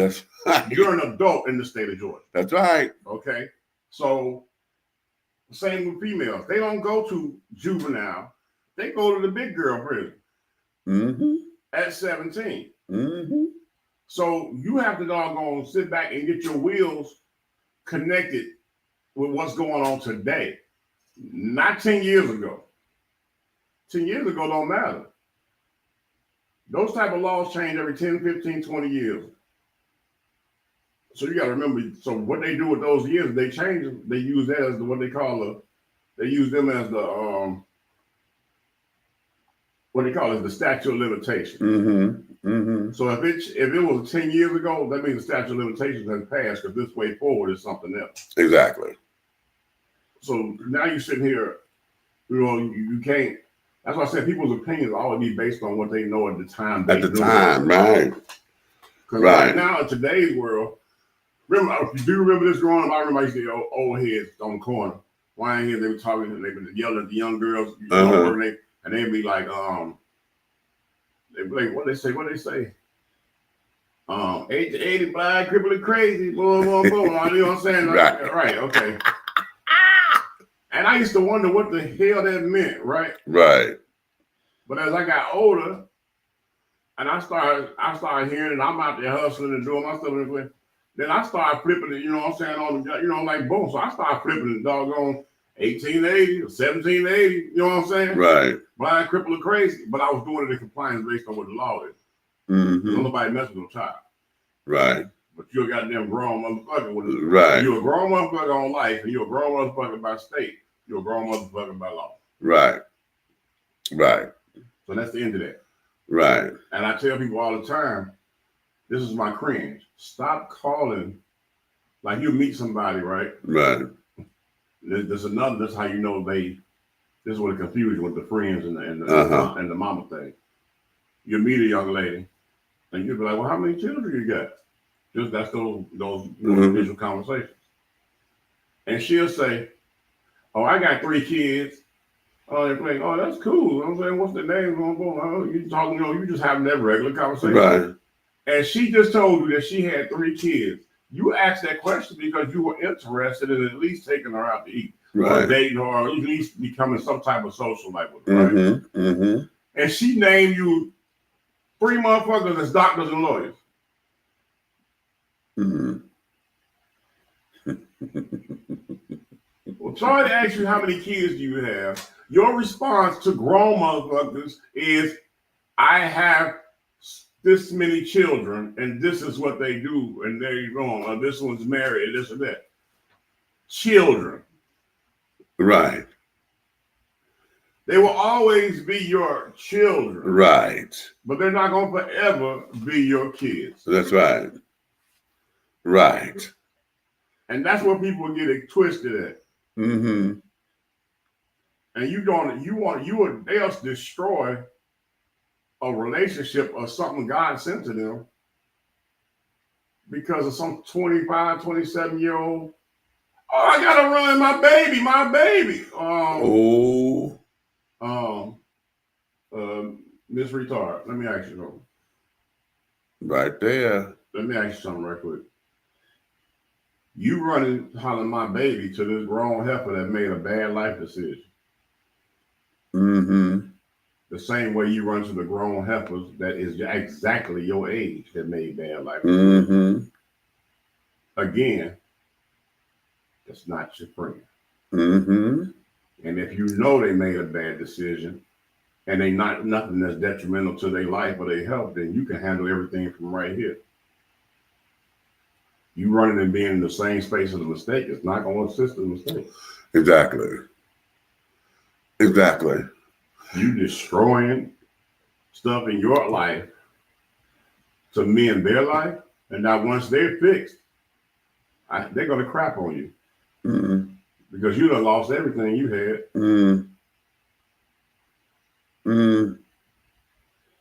you're an adult in the state of Georgia. That's right. Okay. So same with females. They don't go to juvenile. They go to the big girl prison at 17. So you have to doggone sit back and get your wheels connected with what's going on today. Not 10 years ago. 10 years ago don't matter. Those type of laws change every 10, 15, 20 years. So you got to remember, so what they do with those years, they change them. They use that as what they call they use them as the, what they call it, the statute of limitations. So if it was 10 years ago, that means the statute of limitations has passed because this way forward is something else. Exactly. So now you're sitting here, you can't, That's why I said people's opinions always be based on what they know at the time. At the time, right? Because right now, in today's world, remember, if you do remember this growing up, I remember I used to hear old heads on the corner. Wine heads, they were talking, they were yelling at the young girls, and they'd be like, they'd be like, what they say? 80 blind, crippling, crazy, boom, boom, boom. You know what I'm saying? Right, okay. And I used to wonder what the hell that meant, right? Right. But as I got older, and I started hearing it, I'm out there hustling and doing my stuff. Then I started flipping it, you know what I'm saying, on the, like boom. So I started flipping the doggone 1880 or 1780, you know what I'm saying? Right. Blind, crippled, crazy. But I was doing it in compliance based on what the law is. Mm-hmm. Nobody messes with no child. Right. But you're a goddamn grown motherfucker. Right. You're a grown motherfucker on life, and you're a grown motherfucker by state. You're a grown motherfucker by law. Right. Right. So that's the end of that. Right. And I tell people all the time, this is my cringe. Stop calling, like you meet somebody, right? Right. There's another, this is how you know this is what the confusion with the friends and the mama thing. You meet a young lady, and you'll be like, well, how many children you got? Just that's those initial conversations. And she'll say, oh, I got 3 kids. Oh, they're playing, oh, that's cool. I'm saying, what's the name? Oh, you talking, you just having that regular conversation. Right. And she just told you that she had 3 kids. You asked that question because you were interested in at least taking her out to eat. Right. Or dating her, or at least becoming some type of social life with her, right? Mm-hmm. Mm-hmm. And she named you 3 motherfuckers as doctors and lawyers. Mm-hmm. Well, sorry to ask you how many kids do you have. Your response to grown motherfuckers is, I have this many children, and this is what they do, and they're wrong, or this one's married, and this and that. Children. Right. They will always be your children. Right. But they're not going to forever be your kids. That's right. Right. And that's where people get it twisted at. Mm-hmm. And they'll destroy a relationship or something God sent to them because of some 25, 27-year-old. Oh, I gotta run my baby. Miss Retard, let me ask you something. Right there. Let me ask you something right quick. You running hollering my baby to this grown heifer that made a bad life decision. Mm-hmm. The same way you run to the grown heifers that is exactly your age that made bad life decisions. Mm-hmm. Again, that's not your friend. Mm-hmm. And if you know they made a bad decision and they not nothing that's detrimental to their life or their health, then you can handle everything from right here. You running and being in the same space of the mistake is not going to assist the mistake. Exactly. Exactly. You destroying stuff in your life to mend their life, and now once they're fixed, they're going to crap on you. Mm-hmm. Because you done lost everything you had. Mm-hmm. Mm-hmm.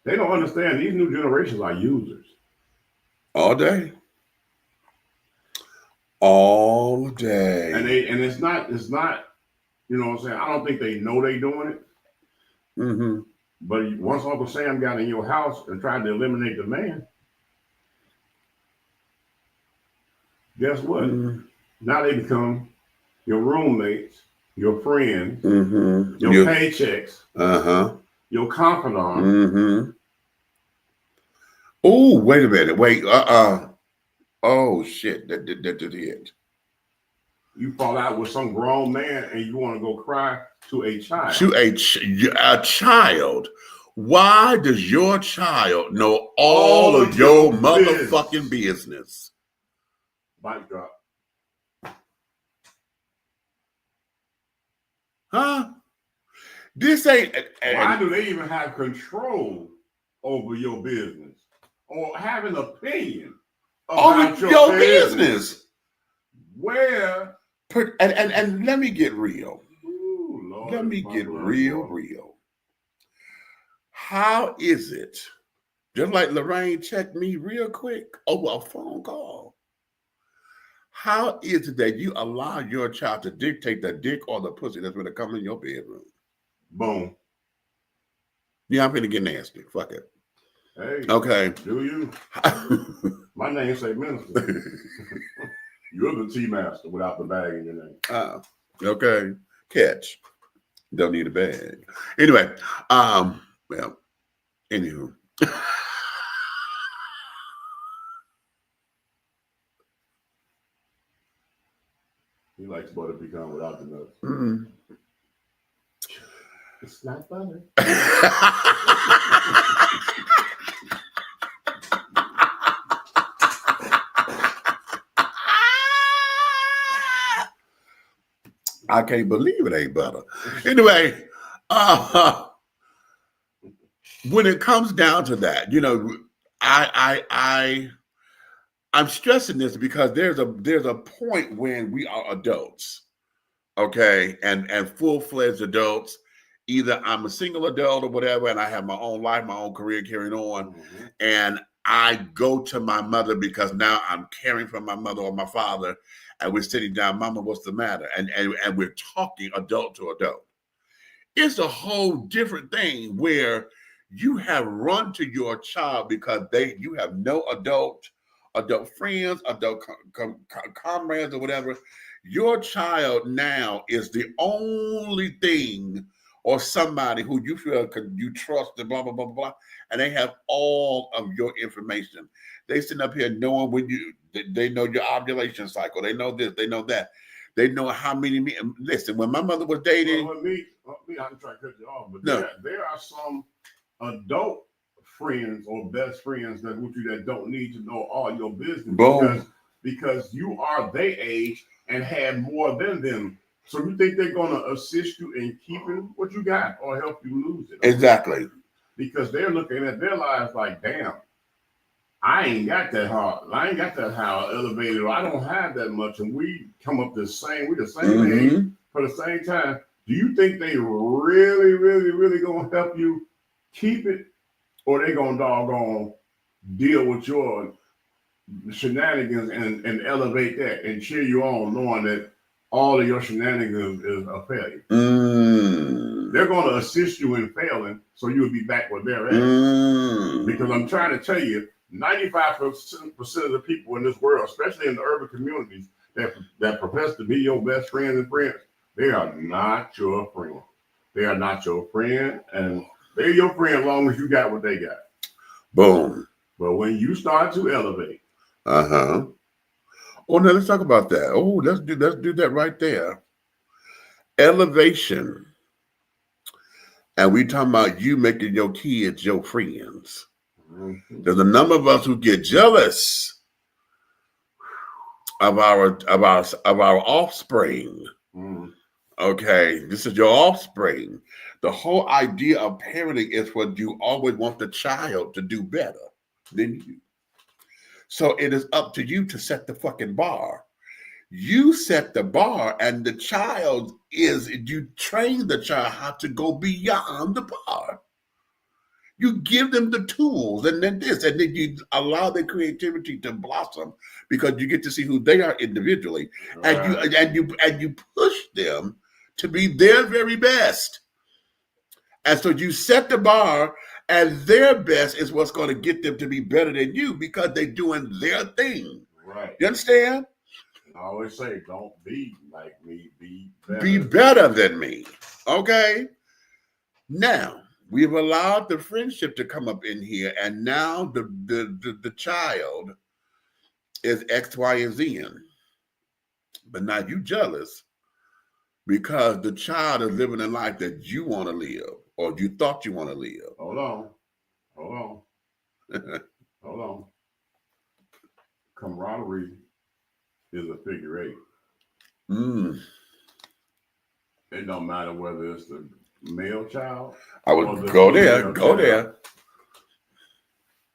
They don't understand these new generations are users. All day. All day. And it's not, you know what I'm saying? I don't think they know they doing it. Mm-hmm. But once Uncle Sam got in your house and tried to eliminate the man, guess what? Mm-hmm. Now they become your roommates, your friends, mm-hmm. your paychecks, your confidant. Mm-hmm. Oh, wait a minute. Wait. Oh, shit. That did it. You fall out with some grown man and you want to go cry to a child. To a child. Why does your child know all of your motherfucking business? Mic drop. Huh? This ain't. Why do they even have control over your business or have an opinion about your business? Where? And let me get real. Ooh, Lord, let me get real. How is it, just like Lorraine checked me real quick over a phone call, how is it that you allow your child to dictate the dick or the pussy that's going to come in your bedroom? Boom. Yeah, I'm going to get nasty. Fuck it. Hey. Okay. Do you? My name say Minister. You're the tea master without the bag in your name. Okay. Catch. Don't need a bag. Anyway, well, anywho. He likes butter pecan without the nuts. Mm. It's not butter. I can't believe it ain't butter. Anyway, when it comes down to that, you know, I'm stressing this because there's a point when we are adults, okay, and full-fledged adults. Either I'm a single adult or whatever, and I have my own life, my own career carrying on, and I go to my mother because now I'm caring for my mother or my father, and we're sitting down, Mama, what's the matter? And we're talking adult to adult. It's a whole different thing where you have run to your child because you have no adult friends, adult comrades or whatever. Your child now is the only thing or somebody who you feel you trust and blah, blah, blah, blah, and they have all of your information. They sit up here knowing when they know your ovulation cycle. They know this, they know that. They know how many, listen, when my mother was dating. Well, me, I'm trying to cut you off, but there are some adult friends or best friends that don't need to know all your business because you are their age and have more than them. So you think they're going to assist you in keeping what you got or help you lose it? Exactly. Because they're looking at their lives like, damn, I ain't got that hard. I ain't got that high elevated. Or I don't have that much. And we come up we're the same age for the same time. Do you think they really, really, really going to help you keep it? Or they going to doggone deal with your shenanigans and elevate that and cheer you on knowing that all of your shenanigans is a failure. They're going to assist you in failing so you'll be back where they're at. Because I'm trying to tell you, 95% of the people in this world, especially in the urban communities that profess to be your best friends and friends, they are not your friend. They are not your friend, and they're your friend as long as you got what they got. Boom. But when you start to elevate. Oh, now let's talk about that. Oh, let's do that right there. Elevation. And we talking about you making your kids your friends. There's a number of us who get jealous of our offspring. Okay, this is your offspring. The whole idea of parenting is what you always want the child to do better than you. So it is up to you to set the fucking bar. You set the bar, and the child you train the child how to go beyond the bar. You give them the tools and then you allow their creativity to blossom because you get to see who they are individually. Right. And you push them to be their very best. And so you set the bar, and their best is what's going to get them to be better than you because they're doing their thing. Right. You understand? I always say, don't be like me, be better. Be better than me. Okay? Now, we've allowed the friendship to come up in here, and now the child is X, Y, and Z. But now you jealous because the child is living a life that you want to live or you thought you want to live. Hold on. Camaraderie is a figure eight. It don't matter whether it's the male child. I would go there.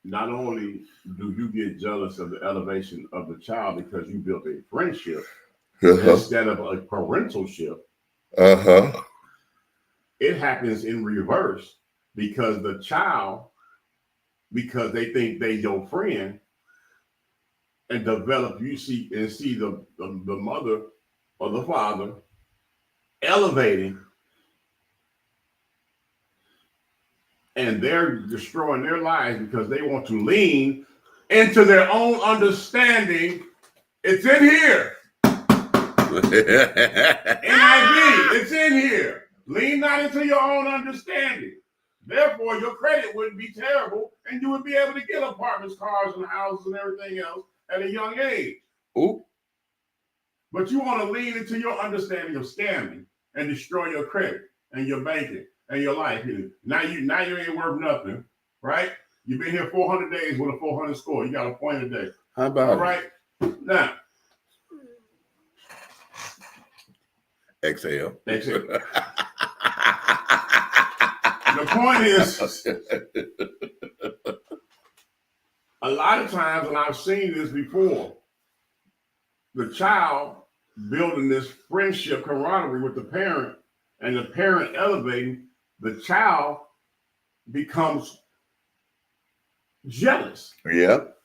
Not only do you get jealous of the elevation of the child because you built a friendship instead of a parentalship. It happens in reverse because the child, because they think they your friend, and develop, you see the mother or the father elevating, and they're destroying their lives because they want to lean into their own understanding. It's in here. NIV, it's in here. Lean not into your own understanding. Therefore, your credit wouldn't be terrible, and you would be able to get apartments, cars, and houses, and everything else at a young age. Ooh. But you want to lean into your understanding of scamming and destroy your credit and your banking and your life. Now you ain't worth nothing, right? You've been here 400 days with a 400 score. You got a point a day. How about all right? Now, exhale. Exhale. The point is, a lot of times, and I've seen this before, the child building this friendship camaraderie with the parent, and the parent elevating, the child becomes jealous. Yep.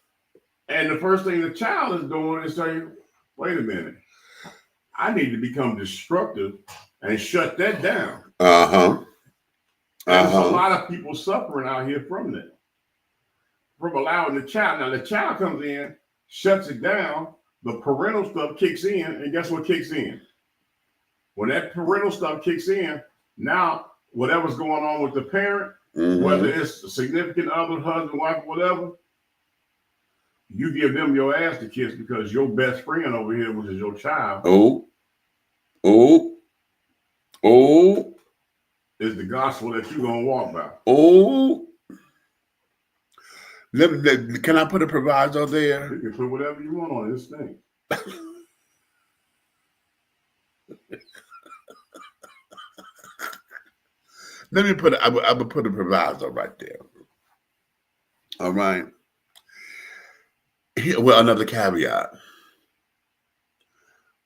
And the first thing the child is doing is saying, wait a minute, I need to become destructive and shut that down. There's a lot of people suffering out here from that, from allowing the child. Now the child comes in, shuts it down, the parental stuff kicks in, and guess what kicks in? When that parental stuff kicks in, now whatever's going on with the parent, whether it's a significant other, husband, wife, whatever, you give them your ass to kiss because your best friend over here, which is your child, is the gospel that you're gonna walk by. Can I put a proviso there? You can put whatever you want on this thing. Let me put. I would put a proviso right there. All right. Well, another caveat.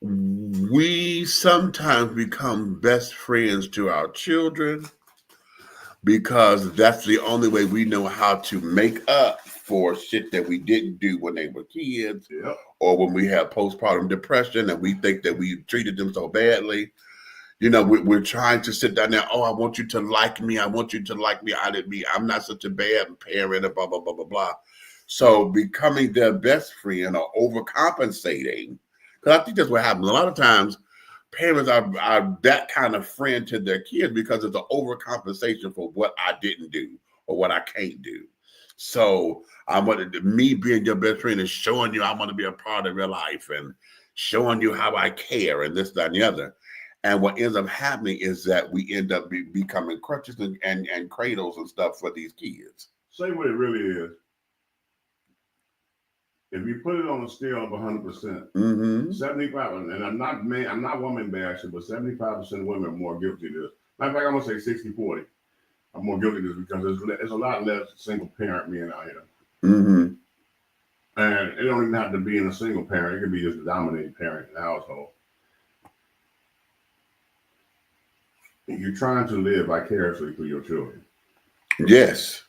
We sometimes become best friends to our children because that's the only way we know how to make up for shit that we didn't do when they were kids, or when we have postpartum depression and we think that we treated them so badly. You know, we're trying to sit down there. Oh, I want you to like me. I want you to like me. I'm not such a bad parent, and blah, blah, blah, blah, blah. So becoming their best friend or overcompensating, because I think that's what happens. A lot of times parents are that kind of friend to their kids because it's an overcompensation for what I didn't do or what I can't do. So I wanted me being your best friend is showing you I want to be a part of your life and showing you how I care and this, that, and the other. And what ends up happening is that we end up becoming crutches and cradles and stuff for these kids. Say what it really is. If you put it on a scale of 100%, 75, and I'm not woman bashing, but 75% of women are more guilty of this. Matter of fact, I'm gonna say 60-40. I'm more guilty of this because there's a lot less single parent men out here. And it don't even have to be in a single parent. It could be just a dominating parent in the household. You're trying to live vicariously through your children. Yes.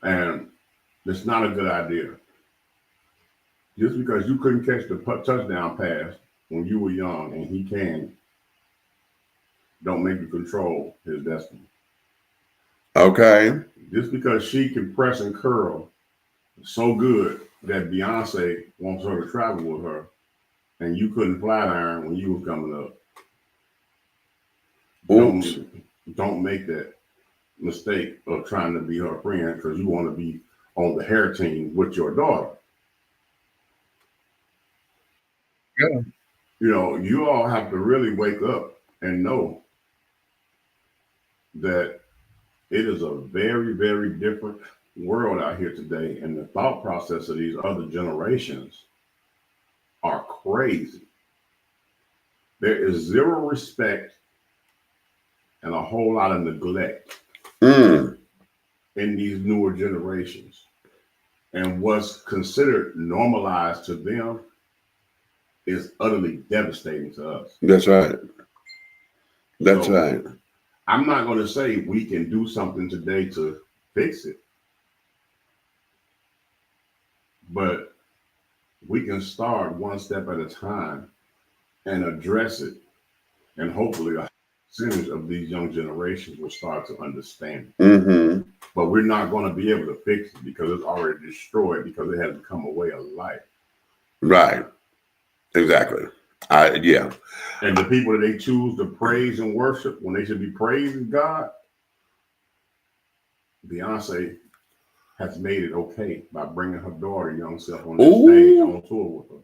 And it's not a good idea. Just because you couldn't catch the touchdown pass when you were young and he can, don't make you control his destiny. Okay. Just because she can press and curl so good that Beyonce wants her to travel with her and you couldn't flat iron when you were coming up. Don't make that mistake of trying to be her friend because you want to be on the hair team with your daughter. Yeah. You know, you all have to really wake up and know that it is a very, very different world out here today. And the thought process of these other generations are crazy. There is zero respect and a whole lot of neglect in these newer generations. And what's considered normalized to them is utterly devastating to us. That's right. That's right. I'm not going to say we can do something today to fix it, but we can start one step at a time and address it, and hopefully a percentage of these young generations will start to understand it. Mm-hmm. But we're not going to be able to fix it because it's already destroyed, because it has become a way of life. Right. Exactly. Yeah. And the people that they choose to praise and worship when they should be praising God, Beyonce has made it okay by bringing her daughter, young self, on this stage on tour with her.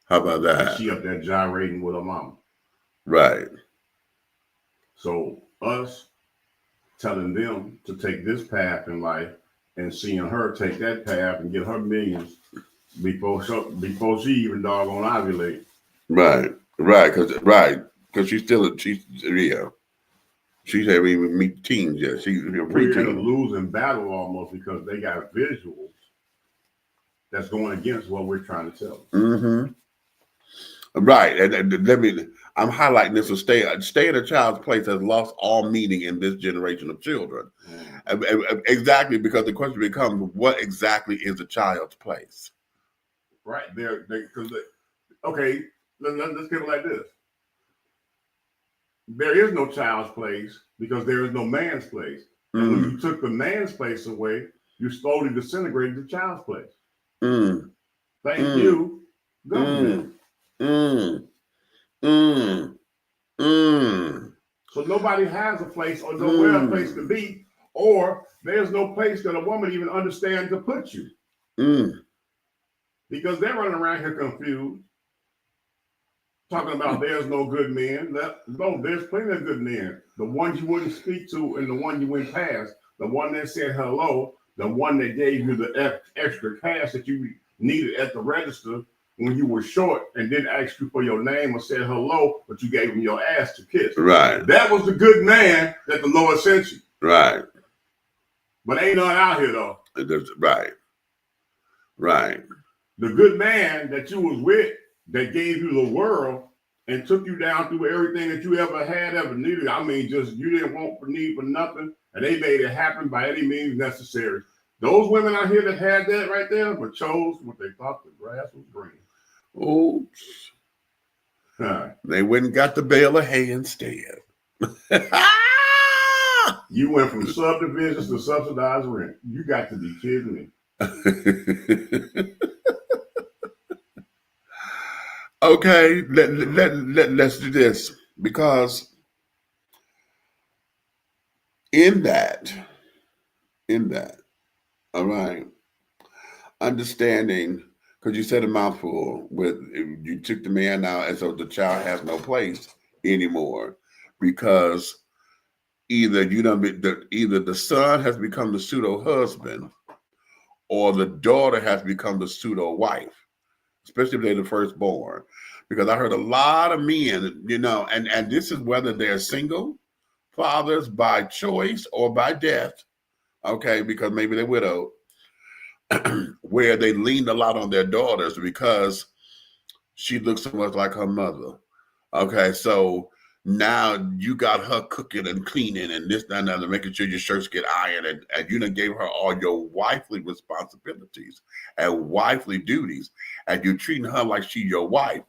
How about that? And she up there gyrating with her mama. Right. So us telling them to take this path in life and seeing her take that path and get her millions before she even doggone ovulate. Right. Because she's haven't even meet teens yet. She's a We're in a preteen. losing battle almost, because they got visuals that's going against what we're trying to tell them. Mm-hmm. Right. And I'm highlighting this. So stay in a child's place has lost all meaning in this generation of children. Exactly, because the question becomes, what exactly is a child's place? Right. Okay, let's get it like this. There is no child's place because there is no man's place. And when you took the man's place away, you slowly disintegrated the child's place. Thank you, government. So nobody has a place or nowhere a place to be, or there's no place that a woman even understands to put you. Because they're running around here confused, talking about there's no good men. No, there's plenty of good men. The ones you wouldn't speak to and the one you went past, the one that said hello, the one that gave you the extra cash that you needed at the register when you were short and didn't ask you for your name or said hello, but you gave him your ass to kiss. Right. That was the good man that the Lord sent you. Right. But ain't none out here though. Right. Right. The good man that you was with that gave you the world and took you down through everything that you ever had, ever needed. I mean, just you didn't want for need for nothing, and they made it happen by any means necessary. Those women out here that had that right there, but chose what they thought the grass was green. Oops. They went and got the bale of hay instead. You went from subdivisions to subsidized rent. You got to be kidding me. Okay, let's do this, because in that, all right, understanding, because you said a mouthful with, you took the man out, and so the child has no place anymore, because either the son has become the pseudo husband, or the daughter has become the pseudo wife, especially if they're the firstborn. Because I heard a lot of men, and this is whether they're single fathers by choice or by death, okay, because maybe they're widowed, where they leaned a lot on their daughters because she looks so much like her mother. Okay, so now you got her cooking and cleaning and this, that, and other, making sure your shirts get ironed, and you done gave her all your wifely responsibilities and wifely duties, and you're treating her like she's your wife.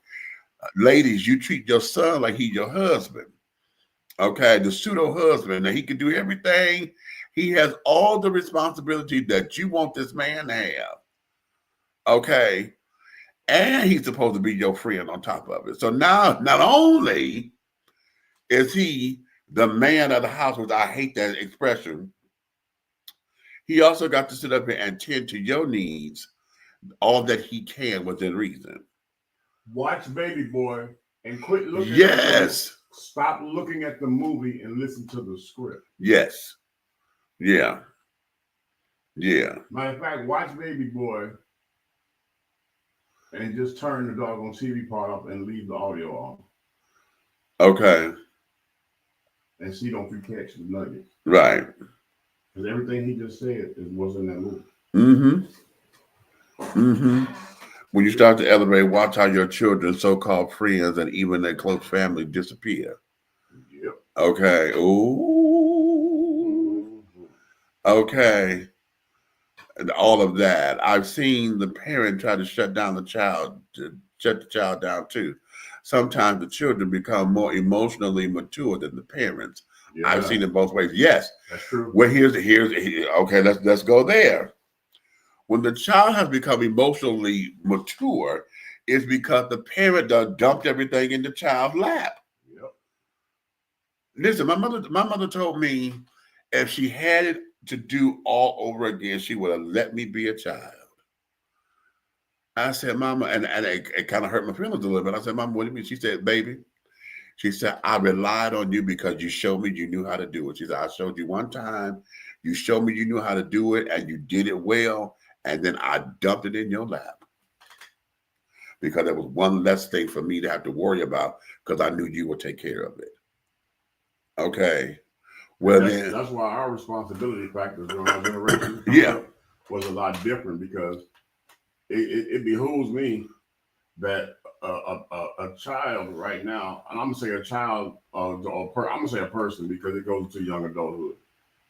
Ladies, you treat your son like he's your husband. Okay, the pseudo husband. Now he can do everything. He has all the responsibility that you want this man to have. Okay, and he's supposed to be your friend on top of it. So now, not only is he the man of the house, which I hate that expression, he also got to sit up here and tend to your needs, all that he can within reason. Watch Baby Boy and quit looking. Yes. Stop looking at the movie and listen to the script. Yes. Yeah. Yeah. Matter of fact, watch Baby Boy and just turn the doggone TV part off and leave the audio on. Okay. And see, don't you catch the nuggets. Right. Because everything he just said was in that movie. When you start to elevate, watch how your children, so-called friends, and even their close family disappear. Yeah. Okay. Ooh. Okay. And all of that. I've seen the parent try to shut down the child, to shut the child down too. Sometimes the children become more emotionally mature than the parents. I've Yeah, seen it both ways. Yes. that's true. Well, okay, let's go there. When the child has become emotionally mature, it's because the parent done dumped everything in the child's lap. Yep. Listen, my mother told me if she had it to do all over again, she would have let me be a child. I said, Mama, and it kind of hurt my feelings a little bit. I said, Mama, what do you mean? She said, baby, she said, I relied on you because you showed me you knew how to do it. She said, I showed you one time, you showed me you knew how to do it, and you did it well, and then I dumped it in your lap because there was one less thing for me to have to worry about because I knew you would take care of it. Okay. Well, then, That's why our responsibility factors during our generation yeah, was a lot different because it behooves me that a child right now, and I'm gonna say a child, I'm gonna say a person because it goes to young adulthood,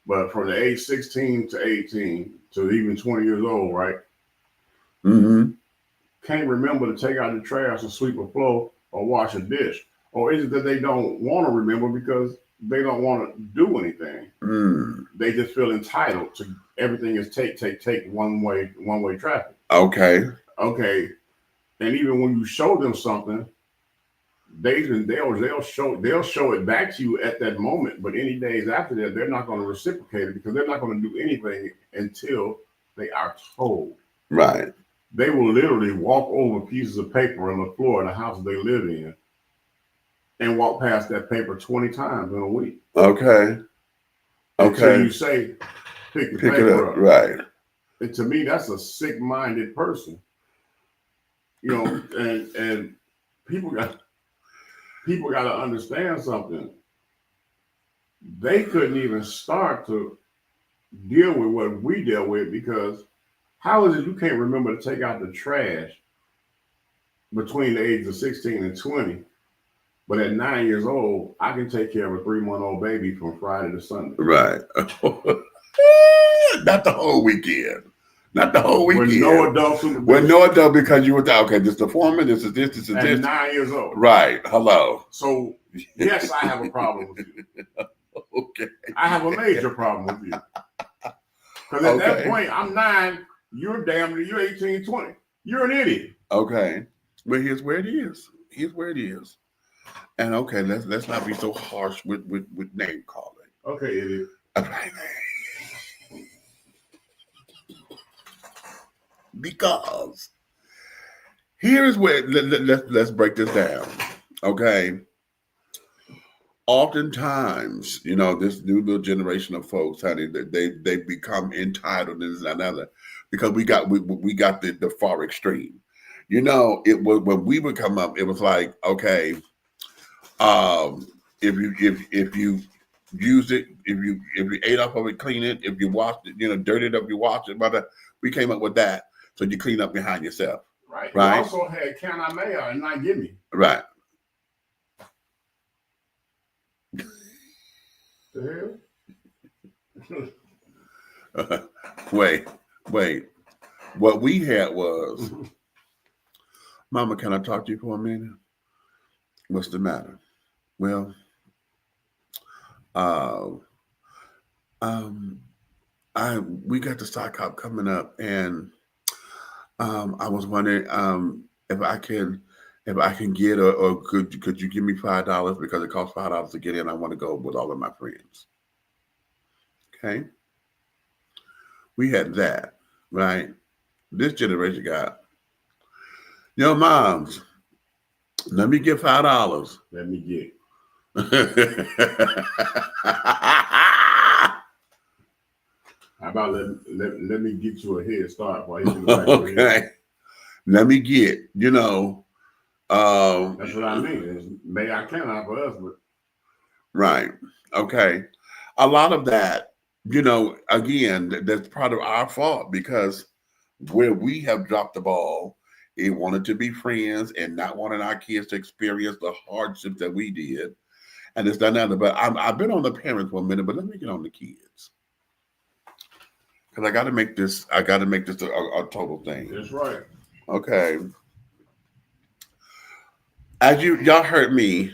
but from the age 16 to 18 to even 20 years old, right? mm-hmm, Can't remember to take out the trash or sweep a floor or wash a dish, or is it that they don't want to remember because they don't want to do anything? They just feel entitled to everything is take one way traffic. okay, Okay, and even when you show them something, they'll show it back to you at that moment. But any days after that, they're not going to reciprocate it because they're not going to do anything until they are told. right, They will literally walk over pieces of paper on the floor in the house they live in and walk past that paper 20 times in a week. okay, Until okay. you say, pick the Pick it paper up, up. right. And to me, that's a sick-minded person. You know, and people got to understand something. They couldn't even start to deal with what we dealt with because how is it you can't remember to take out the trash between the ages of 16 and 20, but at 9 years old, I can take care of a 3-month-old baby from Friday to Sunday. Right. Not the whole weekend. Not the whole weekend. With no adult supervision. With no adult because you were okay, this is the foreman, this is this is at this. 9 years old. Right. Hello. So yes, I have a problem with you. Okay. I have a major problem with you. Because at that point, I'm 9, you're 18, 20. You're an idiot. Okay. But here's where it is. Here's where it is. And okay, let's not be so harsh with name calling. Okay, idiot. Because here is where let's break this down. Okay. Oftentimes, you know, this new little generation of folks, honey, they become entitled and this and another because we got the far extreme. You know, it was when we would come up, it was like, okay, if you use it, if you ate off of it, clean it, if you washed it, you know, dirty it up, you wash it, but we came up with that. So you clean up behind yourself. Right. Right. You also had can I may I and not give me. Right. The hell? Wait. What we had was, Mama, can I talk to you for a minute? What's the matter? Well, we got the stock hop coming up, and I was wondering if I can get or could you give me $5 because it costs $5 to get in. I want to go with all of my friends. Okay. We had that, right? This generation got, moms, let me get $5. Let me get. How about let me get you a head start while you do the okay. Let me get, that's what I mean. May I cannot for us, but right. Okay. A lot of that, again, that's part of our fault because where we have dropped the ball, it wanted to be friends and not wanting our kids to experience the hardships that we did. and it's dynamic. But I've been on the parents for a minute, but let me get on the kids because I got to make this. I got to make this a total thing. That's right. Okay. As y'all heard me,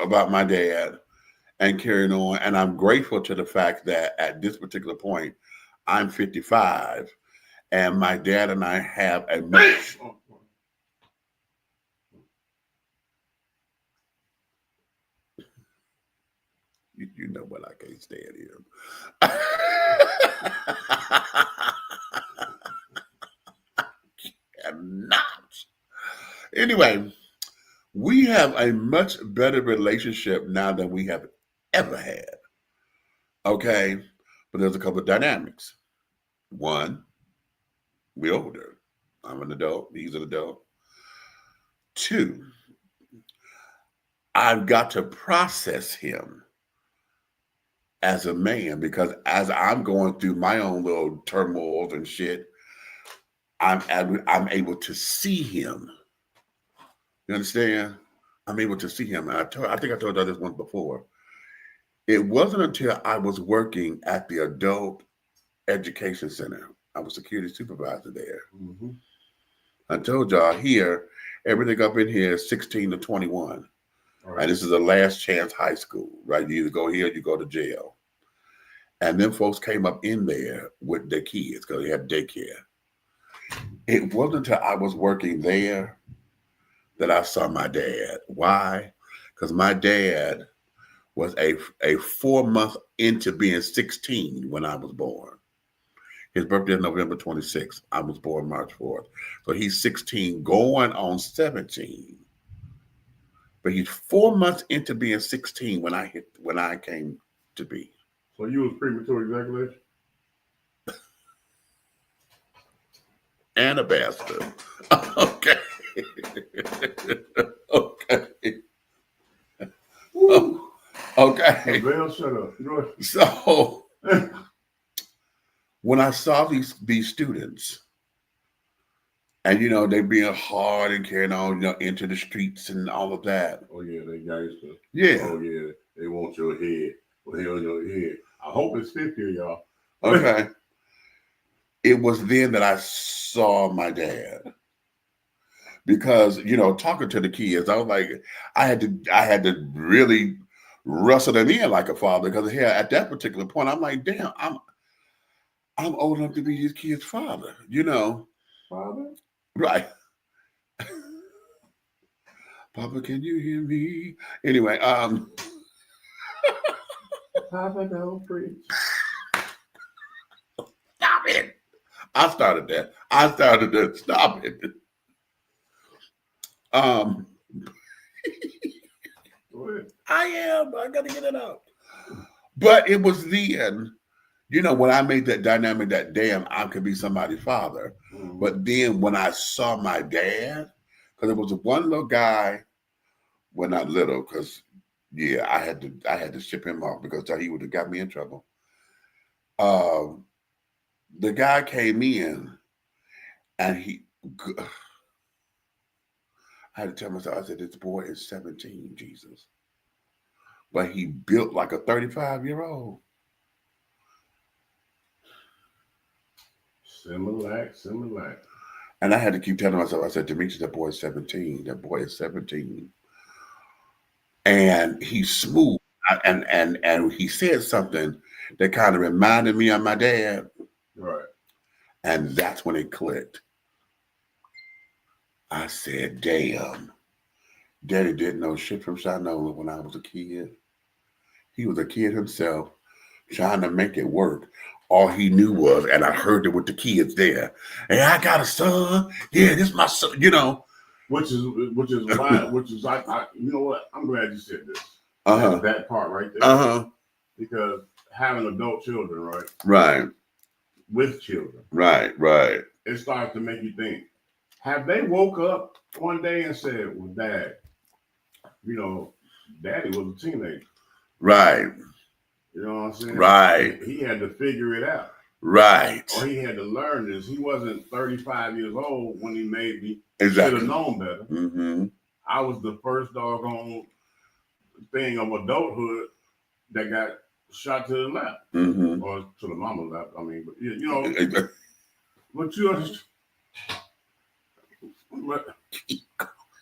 about my dad and carrying on, and I'm grateful to the fact that at this particular point, I'm 55, and my dad and I have a much. You know what? I can't stand him. Cannot. Anyway, we have a much better relationship now than we have ever had. Okay, but there's a couple of dynamics. One, we're older. I'm an adult. He's an adult. Two, I've got to process him as a man because as I'm going through my own little turmoils and shit, I'm able to see him. You understand? I'm able to see him. And I think I told you this once before. It wasn't until I was working at the Adult Education Center. I was security supervisor there. Mm-hmm. I told y'all here, everything up in here is 16 to 21. Right. And this is a last chance high school, right? You either go here or you go to jail. And then folks came up in there with their kids because they had daycare. It wasn't until I was working there that I saw my dad. Why? Because my dad was a 4 month into being 16 when I was born. His birthday is November 26th. I was born March 4th. So he's 16 going on 17. But he's 4 months into being 16 when I came to be. So you was premature ejaculation? And a bastard. Okay. Okay. Woo. Okay. Bell, shut up. So when I saw these students, and they being hard and carrying on, into the streets and all of that. Oh yeah, they gangster. Yeah. Oh yeah, they want your head. Well, hell on your head. I hope it's 50, y'all. Okay. It was then that I saw my dad. Because, talking to the kids, I was like, I had to really wrestle them in like a father. Because here at that particular point, I'm like, damn, I'm old enough to be these kids' father, Father? Right. Papa, can you hear me? Anyway, Papa, don't preach. Stop it. I started that. Stop it. I am. I got to get it out. But it was then, when I made that dynamic that damn, I could be somebody's father. Mm-hmm. But then when I saw my dad, because there was one little guy, well, not little, because yeah, I had to ship him off because he would have got me in trouble. The guy came in, and I had to tell myself, I said, this boy is 17, Jesus. But he built like a 35-year-old. Similar. And I had to keep telling myself, I said, Demetrius, that boy is 17. That boy is 17. And he's smooth. And he said something that kind of reminded me of my dad. Right. And that's when it clicked. I said, damn, Daddy didn't know shit from Shinola when I was a kid. He was a kid himself trying to make it work. All he knew was, and I heard it with the kids there, hey, I got a son. Yeah, this is my son, Which is why, I you know what? I'm glad you said this. Uh-huh. That part right there. Uh-huh. Because having adult children, right? Right. With children. Right. It starts to make you think, have they woke up one day and said, well, Dad, Daddy was a teenager. Right. You know what I'm saying? Right. He had to figure it out. Right. Or he had to learn this. He wasn't 35 years old when he made me. Exactly. Should have known better. Mm-hmm. I was the first doggone thing of adulthood that got shot to the left or to the mama left. I mean, but you know, but you understand.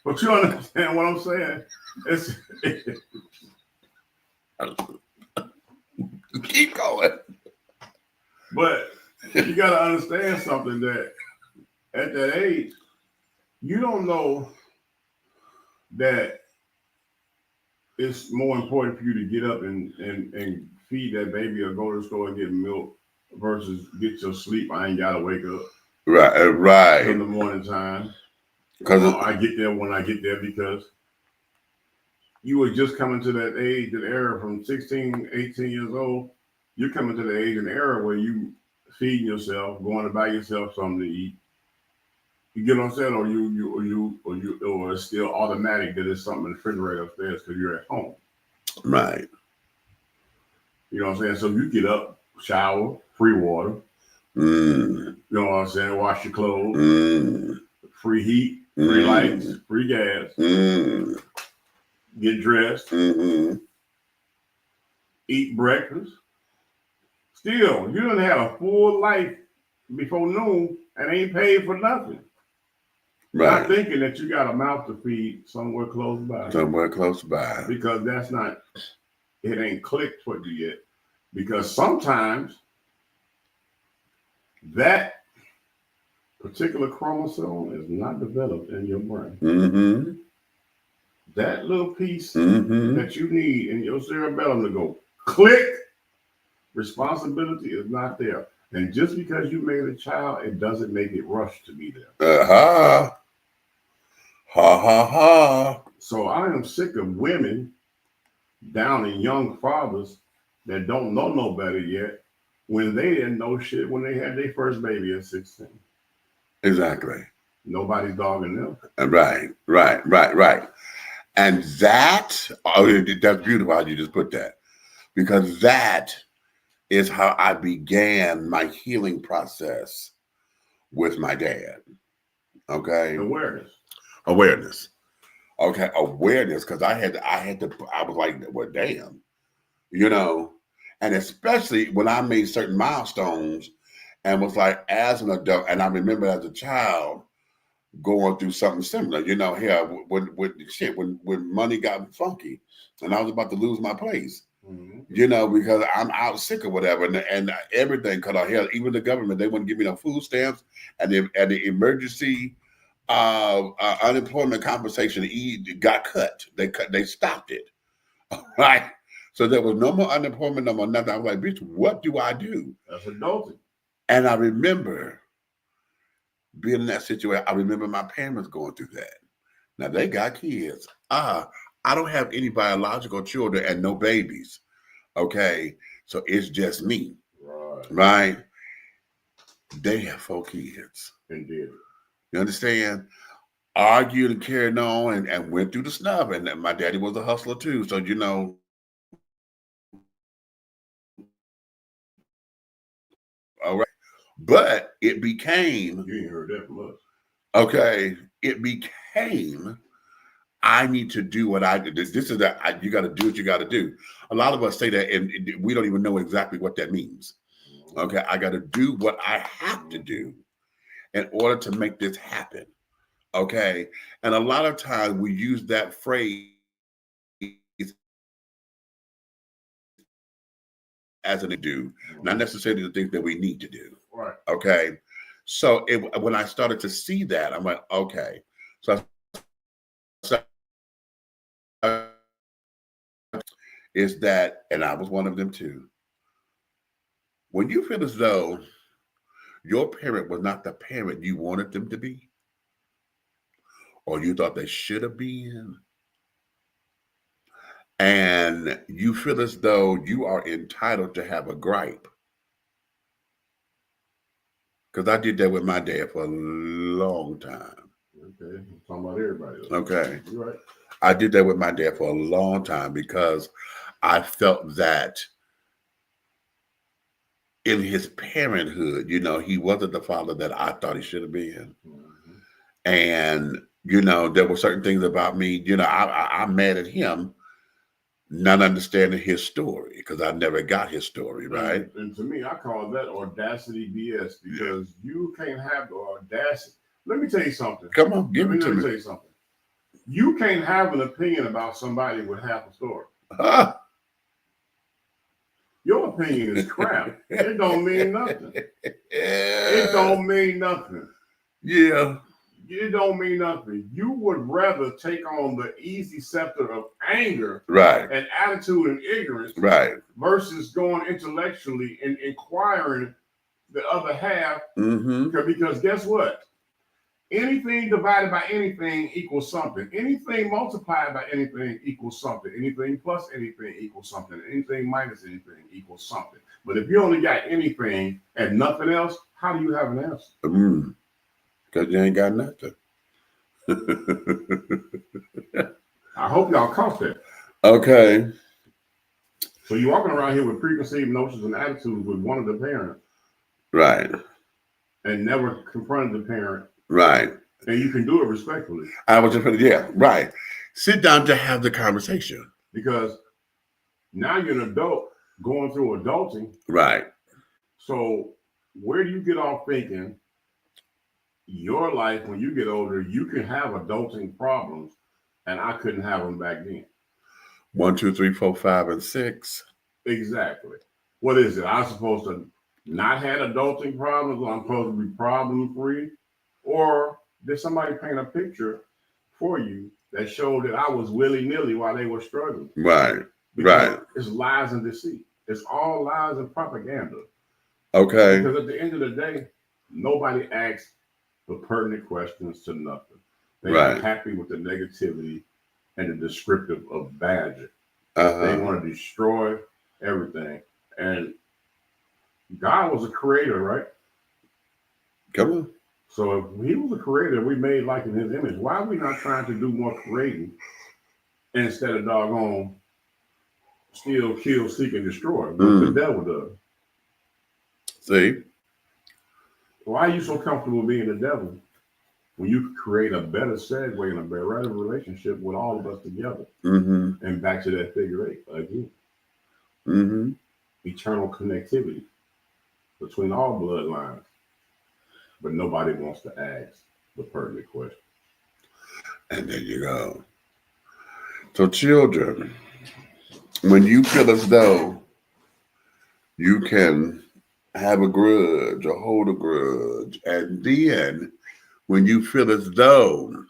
But you understand what I'm saying? It's keep going. But you got to understand something, that at that age, you don't know that it's more important for you to get up and feed that baby or go to the store and get milk versus get your sleep. I ain't got to wake up. Right. In the morning time. Because I get there when I get there, because you were just coming to that age and era from 16, 18 years old. You're coming to the age and era where you feeding yourself, going to buy yourself something to eat. You get what I'm saying? Or it's still automatic that it's something in the refrigerator upstairs because you're at home. Right. You know what I'm saying? So you get up, shower, free water. You know what I'm saying? Wash your clothes. Free heat, free lights, free gas. Get dressed. Eat breakfast. Still, you done had a full life before noon and ain't paid for nothing. Right. Not thinking that you got a mouth to feed somewhere close by. Somewhere close by. Because that's not, it ain't clicked for you yet. Because sometimes that particular chromosome is not developed in your brain. That little piece that you need in your cerebellum to go click, responsibility is not there. And just because you made a child, it doesn't make it rush to be there. Ha ha ha. So I am sick of women downing young fathers that don't know no better yet when they didn't know shit when they had their first baby at 16. Exactly. Nobody's dogging them. Right. And that's beautiful how you just put that. Because that is how I began my healing process with my dad. Okay. Awareness. Okay. Awareness. Because I was like, well, damn, you know, and especially when I made certain milestones and was like, as an adult, and I remember as a child going through something similar, you know, here when money got funky and I was about to lose my place. You know, because I'm out sick or whatever, and everything cut out here. Even the government, they wouldn't give me no food stamps, and the emergency unemployment compensation got cut. They stopped it, right? So there was no more unemployment, no more nothing. I was like, bitch, what do I do? That's adulting. And I remember being in that situation. I remember my parents going through that. Now they got kids. I don't have any biological children and no babies. Okay, so it's just me. Right? They have 4 kids. Indeed. You understand? Argued and carried on and went through the snub. And my daddy was a hustler too. So, you know, all right. But it became. You ain't heard that from us. Okay, it became. I need to do what I did. This is that you got to do what you got to do. A lot of us say that, and we don't even know exactly what that means. Okay, I got to do what I have to do in order to make this happen. Okay, and a lot of times we use that phrase as an do, not necessarily the things that we need to do. Right. Okay, so when I started to see that, I'm like, okay, so is that, and I was one of them too. When you feel as though your parent was not the parent you wanted them to be, or you thought they should have been, and you feel as though you are entitled to have a gripe. Because I did that with my dad for a long time. Okay, I'm talking about everybody. Okay. You're right. I did that with my dad for a long time because I felt that in his parenthood, you know, he wasn't the father that I thought he should have been. And, you know, there were certain things about me, you know, I'm mad at him not understanding his story because I never got his story, right? And to me, I call that audacity BS because you can't have the audacity. Let me tell you something. Come on, give it to Let me me. tell you something. You can't have an opinion about somebody with half a story. Your opinion is crap. It don't mean nothing. It don't mean nothing. Yeah. It don't mean nothing. You would rather take on the easy scepter of anger, Right, and attitude and ignorance, right. versus going intellectually and inquiring the other half. Mm-hmm. Because guess what? Anything divided by anything equals something. Anything multiplied by anything equals something. Anything plus anything equals something. Anything minus anything equals something. But if you only got anything and nothing else, how do you have an answer? Because you ain't got nothing. I hope y'all caught that. Okay. So you're walking around here with preconceived notions and attitudes with one of the parents. Right. And never confronted the parent. Right. And you can do it respectfully. I was just, yeah, right. Sit down to have the conversation. Because now you're an adult going through adulting. Right. So where do you get off thinking your life when you get older, you can have adulting problems and I couldn't have them back then? 1, 2, 3, 4, 5, and 6. Exactly. What is it? I'm supposed to not have adulting problems, or I'm supposed to be problem free? Or did somebody paint a picture for you that showed that I was willy-nilly while they were struggling? Right. Because right. It's lies and deceit. It's all lies and propaganda. Okay. Because at the end of the day, nobody asks the pertinent questions to nothing. They Right. are happy with the negativity and the descriptive of badger. Uh-huh. They want to destroy everything. And God was a creator, right? Come on. So if he was a creator, we made like in his image, why are we not trying to do more creating instead of doggone steal, kill, seek, and destroy? What the devil does. See? Why are you so comfortable being the devil when you could create a better segue and a better relationship with all of us together? Mm-hmm. And back to that figure 8 again. Mm-hmm. Eternal connectivity between all bloodlines. But nobody wants to ask the pertinent question. And there you go. So children, when you feel as though you can have a grudge or hold a grudge, and then when you feel as though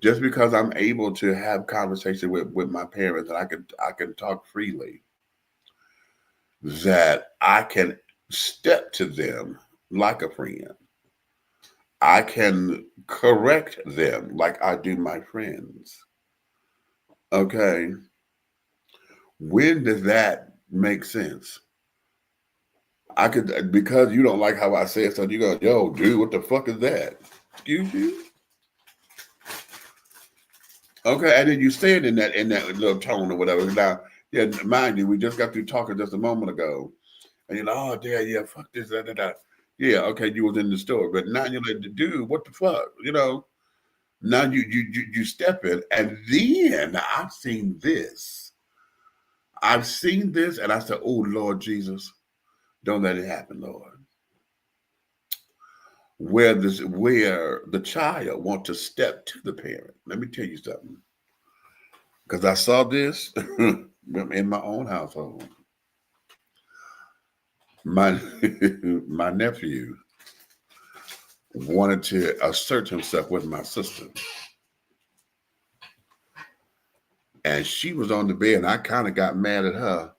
just because I'm able to have conversation with my parents and I can talk freely, that I can step to them like a friend. I can correct them like I do my friends. Okay. When does that make sense? I could, because you don't like how I say it, so you go, yo, dude, what the fuck is that? Excuse you? Okay, and then you say it in that little tone or whatever. Now, yeah, mind you, we just got through talking just a moment ago. And you're like, oh, Dad, yeah, fuck this, that. Yeah, okay, you was in the store. But now you're like, dude, what the fuck? You know, now you step in. And then I've seen this. And I said, oh, Lord Jesus, don't let it happen, Lord. Where the child wants to step to the parent. Let me tell you something. Because I saw this in my own household. My nephew wanted to assert himself with my sister. And she was on the bed and I kind of got mad at her,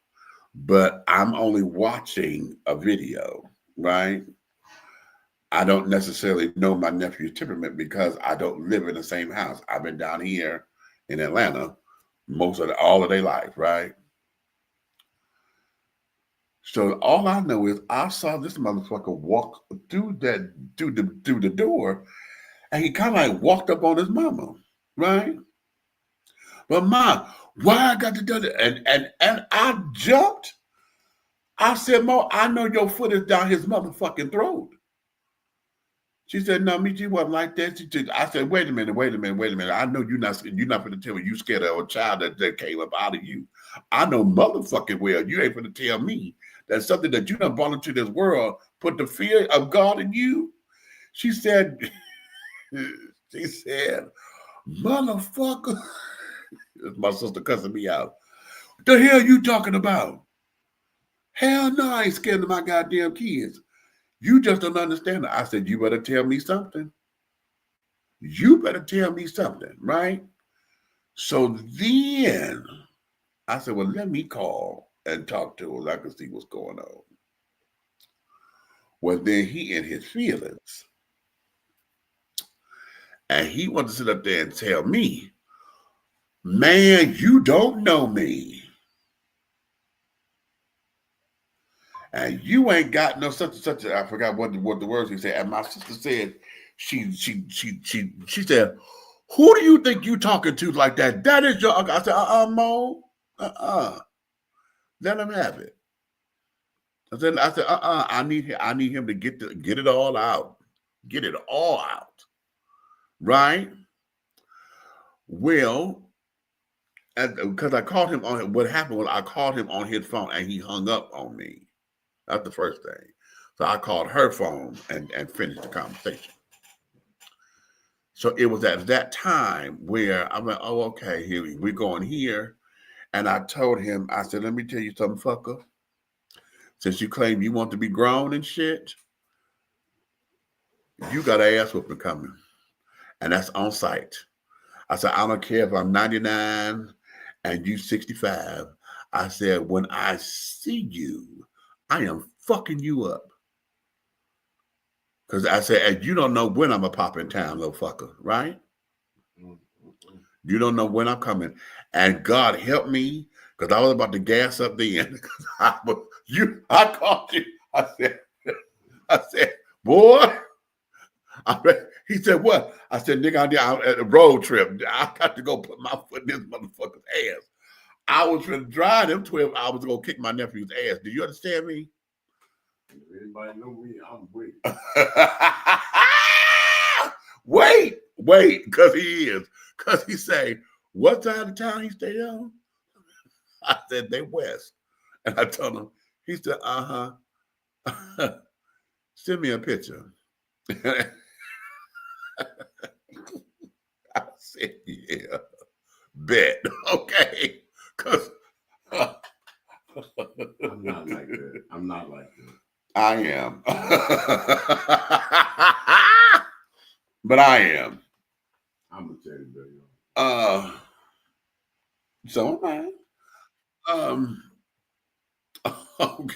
but I'm only watching a video, right? I don't necessarily know my nephew's temperament because I don't live in the same house. I've been down here in Atlanta all of their life, right? So all I know is I saw this motherfucker walk through the door, and he kind of like walked up on his mama, right? But Ma, why I got to do that? And I jumped. I said, Mo, I know your foot is down his motherfucking throat. She said, no, Michi wasn't like that. I said, wait a minute. I know you're not going to tell me you scared of a child that came up out of you. I know motherfucking well you ain't going to tell me that something that you done brought into this world put the fear of God in you. She said, motherfucker. My sister cussing me out. The hell you talking about? Hell no, I ain't scared of my goddamn kids. You just don't understand it. I said, you better tell me something. You better tell me something, right? So then I said, well, let me call and talk to her so I can see what's going on. Well, then he in his feelings. And he wanted to sit up there and tell me, man, you don't know me. And you ain't got no such and such. I forgot what the words he said. And my sister said, she said, who do you think you talking to like that? That is your uncle. I said, Mo, let him have it. I said, I need him to get it all out. Get it all out. Right? Well, because I called him on what happened was I called him on his phone and he hung up on me. That's the first thing. So I called her phone and finished the conversation. So it was at that time where I went, oh, okay, here we're going here. And I told him, I said, let me tell you something, fucker. Since you claim you want to be grown and shit, you got an ass whooping coming. And that's on site. I said, I don't care if I'm 99 and you 65. I said, when I see you, I am fucking you up. Because I said, and you don't know when I'm going to pop in town, little fucker, right? You don't know when I'm coming. And God help me, because I was about to gas up the end. I called you. I said, boy. He said, what? I said, nigga, I'm at a road trip. I got to go put my foot in this motherfucker's ass. I was going to drive them 12 hours to go kick my nephew's ass. Do you understand me? If anybody know me, I'm waiting. Wait, because he is. Because he say, what side of town he stay on? I said, they west. And I told him, he said, send me a picture. I said, yeah, bet. Okay. Because I'm not like that. I'm not like that. I am. But I am. I'm gonna tell you, baby. So am I. Okay.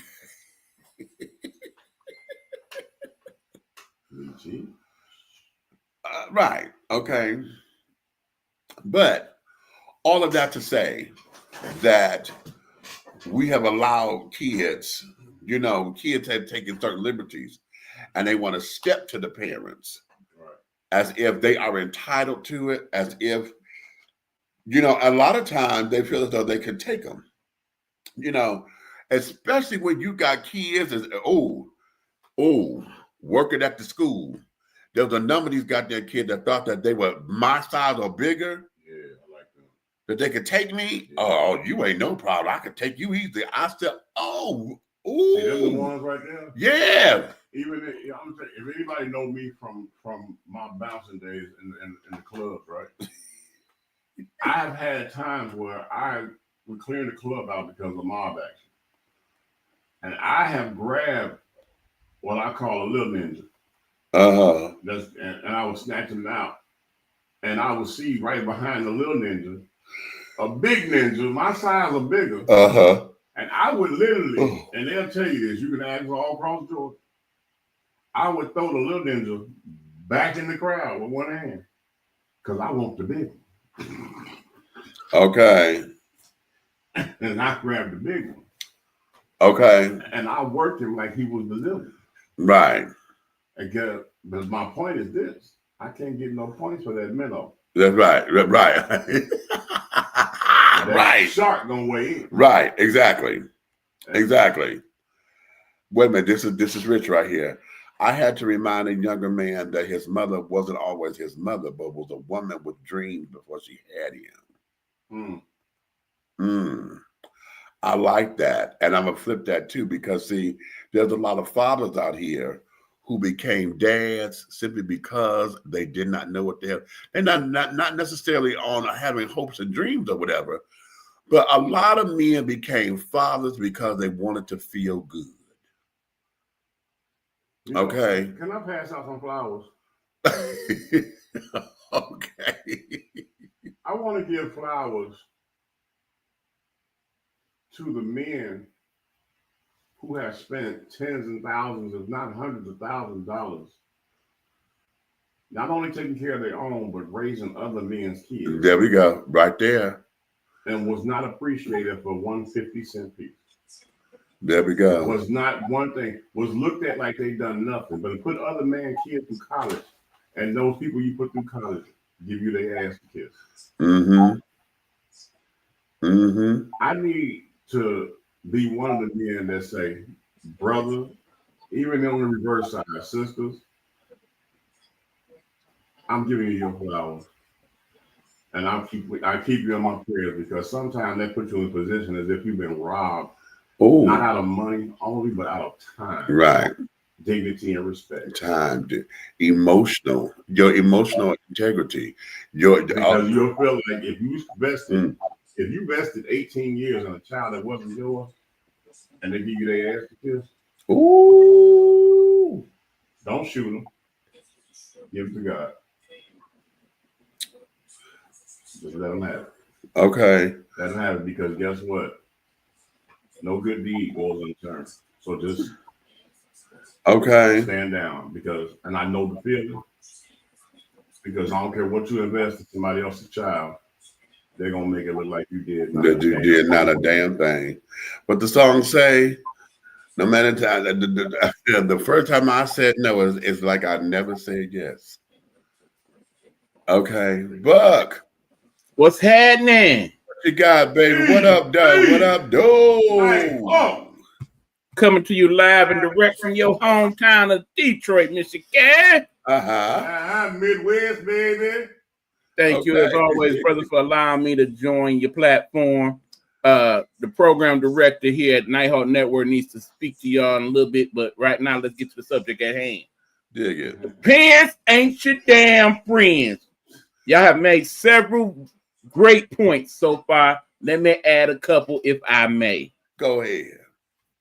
Right. Okay. But all of that to say that we have allowed kids, kids have taken certain liberties and they want to step to the parents as if they are entitled to it, as if, a lot of times they feel as though they can take them, especially when you got kids as, working at the school. There was a number of these goddamn kids that thought that they were my size or bigger. Yeah, I like that. That they could take me. Yeah. Oh, you ain't no problem. I could take you easily. I said, ooh. See, them the ones right there? Yeah. Even I'm saying, if anybody know me from my bouncing days in the clubs, right? I have had times where I would clear the club out because of mob action. And I have grabbed what I call a little ninja. And I would snatch him out. And I would see right behind the little ninja, a big ninja, my size or bigger. And I would literally, and they'll tell you this, you can ask all across Georgia, I would throw the little ninja back in the crowd with one hand because I want the big one. Okay. And I grabbed the big one. Okay. And I worked him like he was the little one. Right. But my point is this. I can't get no points for that minnow. That's right. Right. Right. Shark gonna weigh in. Right. Exactly. Wait a minute. This is Rich right here. I had to remind a younger man that his mother wasn't always his mother, but was a woman with dreams before she had him. I like that. And I'm going to flip that too, because see, there's a lot of fathers out here who became dads simply because they did not know what they're not necessarily on having hopes and dreams or whatever, but a lot of men became fathers because they wanted to feel good. You know, Okay. Can I pass out some flowers? Okay. I want to give flowers to the men who have spent tens and thousands, if not hundreds of thousands of dollars, not only taking care of their own, but raising other men's kids. There we go. Right there. And was not appreciated for 150-cent piece. There we go. Was not one thing, was looked at like they done nothing, but put other man kids through college, and those people you put through college give you their ass to kiss. I need to be one of the men that say, brother, even on the reverse side, sisters, I'm giving you your flowers. And I keep you in my prayers, because sometimes that puts you in a position as if you've been robbed. Oh, not out of money only, but out of time. Right. Dignity and respect. Time, emotional, your emotional integrity. Because you'll feel like if you vested 18 years on a child that wasn't yours, and they give you their ass to kiss, ooh, don't shoot them. Give it to God. Just let them have it. Okay. Let them have it, because guess what? No good deed goes unturned. So just stand down, and I know the feeling, because I don't care what you invest in somebody else's child, they're gonna make it look like you did. That you did not a damn thing. But the song say, no matter the first time I said no, it's like I never said yes. Okay, Buck, what's happening? What you got, baby? What up, Doug? What up, Doug? Coming to you live and direct from your hometown of Detroit, Michigan. Midwest, baby. Thank you, as always, brother, for allowing me to join your platform. The program director here at Nighthawk Network needs to speak to y'all in a little bit, but right now, let's get to the subject at hand. Dig it. Parents ain't your damn friends. Y'all have made several great points so far. Let me add a couple, if I may. Go ahead.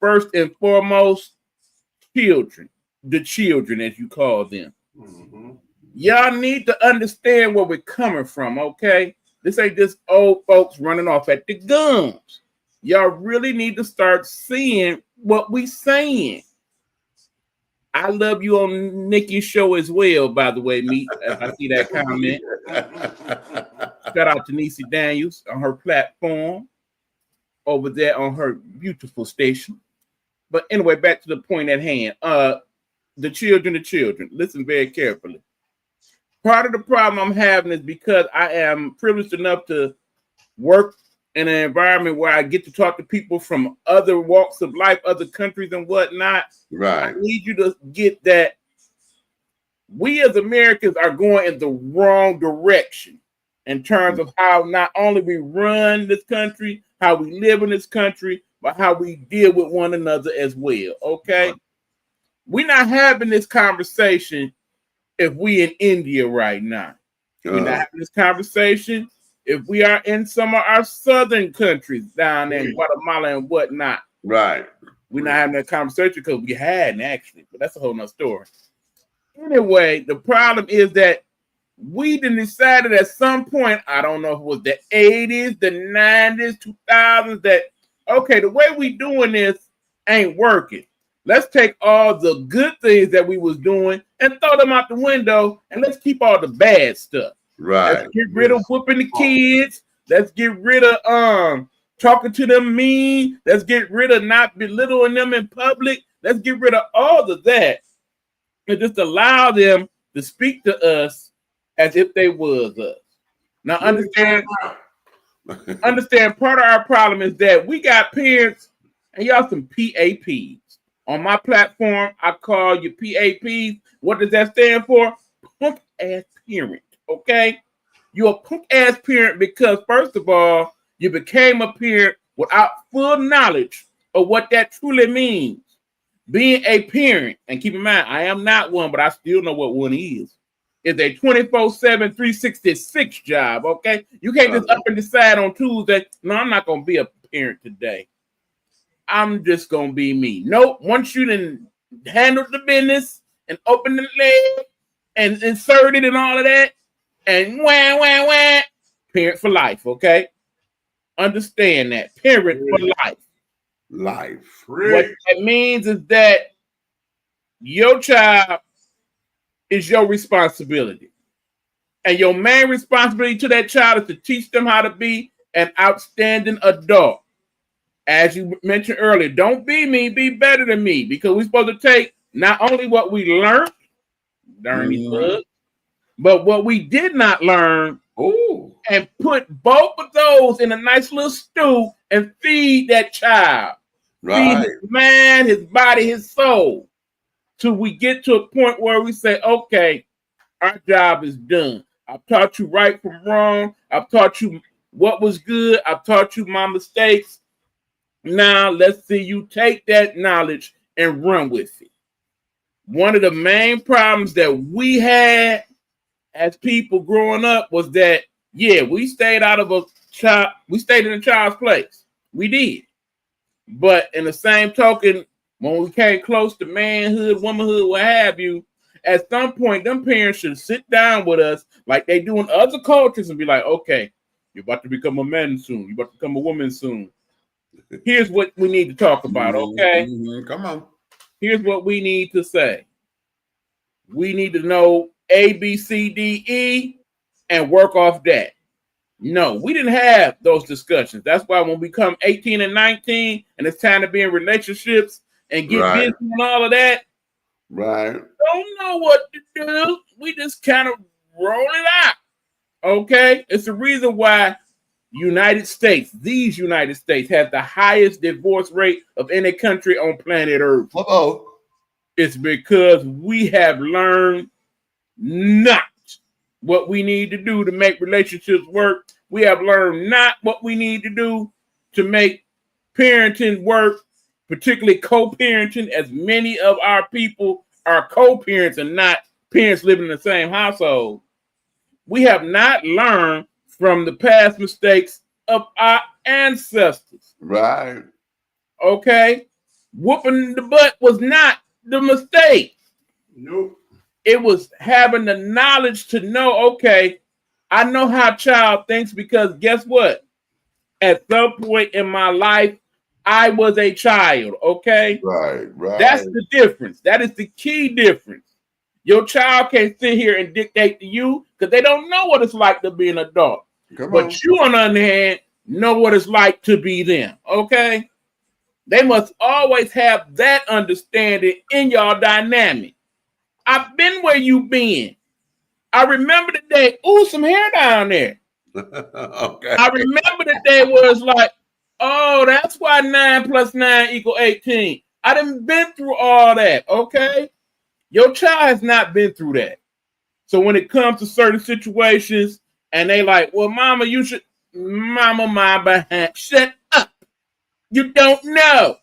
First and foremost, children. The children, as you call them. Y'all need to understand where we're coming from, okay? This ain't just old folks running off at the guns. Y'all really need to start seeing what we saying. I love you on Nikki's show as well, by the way, Meet. If I see that comment. Shout out to Niecy Daniels on her platform over there on her beautiful station. But anyway, back to the point at hand. The children. Listen very carefully. Part of the problem I'm having is because I am privileged enough to work in an environment where I get to talk to people from other walks of life, other countries and whatnot. Right. I need you to get that we as Americans are going in the wrong direction in terms of how not only we run this country, how we live in this country, but how we deal with one another as well, okay? We're not having this conversation if we in India right now. We're not having this conversation if we are in some of our southern countries down there in Guatemala and whatnot. Right. We're not having that conversation because we hadn't actually, but that's a whole nother story. Anyway, the problem is that we done decided at some point, I don't know if it was the 80s, the 90s, 2000s, that, okay, the way we doing this ain't working. Let's take all the good things that we was doing and throw them out the window, and let's keep all the bad stuff. Right. Let's get rid of whooping the kids. Let's get rid of talking to them mean. Let's get rid of not belittling them in public. Let's get rid of all of that and just allow them to speak to us as if they was us. Now understand part of our problem is that we got parents and y'all some PAPs. On my platform, I call you PAPs. What does that stand for? Punk ass parent. Okay? You're a punk ass parent because, first of all, you became a parent without full knowledge of what that truly means. Being a parent, and keep in mind, I am not one, but I still know what one is a 24/7, 366 job, okay? You can't just up and decide on Tuesday, no, I'm not going to be a parent today. I'm just going to be me. Nope, once you done handled the business and opened the leg and inserted and all of that, and wah, parent for life, okay? Understand that. Parent for life. Life. What that means is that your child is your responsibility. And your main responsibility to that child is to teach them how to be an outstanding adult. As you mentioned earlier, don't be me, be better than me. Because we're supposed to take not only what we learned during these books, but what we did not learn and put both of those in a nice little stew and feed that child. Feed his mind, his body, his soul. Till we get to a point where we say, okay, our job is done. I've taught you right from wrong. I've taught you what was good. I've taught you my mistakes. Now let's see you take that knowledge and run with it. One of the main problems that we had as people growing up was that, yeah, we stayed out of we stayed in a child's place. We did. But in the same token, when we came close to manhood, womanhood, what have you, at some point, them parents should sit down with us like they do in other cultures and be like, okay, you're about to become a man soon. You're about to become a woman soon. Here's what we need to talk about, okay? Come on. Here's what we need to say. We need to know A, B, C, D, E, and work off that. No, we didn't have those discussions. That's why when we come 18 and 19 and it's time to be in relationships and get busy and all of that, don't know what to do. We just kind of roll it out. Okay? It's the reason why these United States have the highest divorce rate of any country on planet Earth. It's because we have learned not what we need to do to make relationships work. We have learned not what we need to do to make parenting work, particularly co-parenting, as many of our people are co-parents and not parents living in the same household. We have not learned from the past mistakes of our ancestors. Right. Okay? Whooping the butt was not the mistake. Nope. It was having the knowledge to know, okay, I know how a child thinks because guess what? At some point in my life, I was a child, okay? Right. That's the difference. That is the key difference. Your child can't sit here and dictate to you because they don't know what it's like to be an adult. But you, on the other hand, know what it's like to be them, okay? They must always have that understanding in your dynamic. I've been where you've been. I remember the day, some hair down there. Okay. I remember the day where it's like, oh, that's why 9 + 9 = 18. I done been through all that, okay? Your child has not been through that. So when it comes to certain situations, and they like, well, mama, you should, mama, my behind, shut up. You don't know.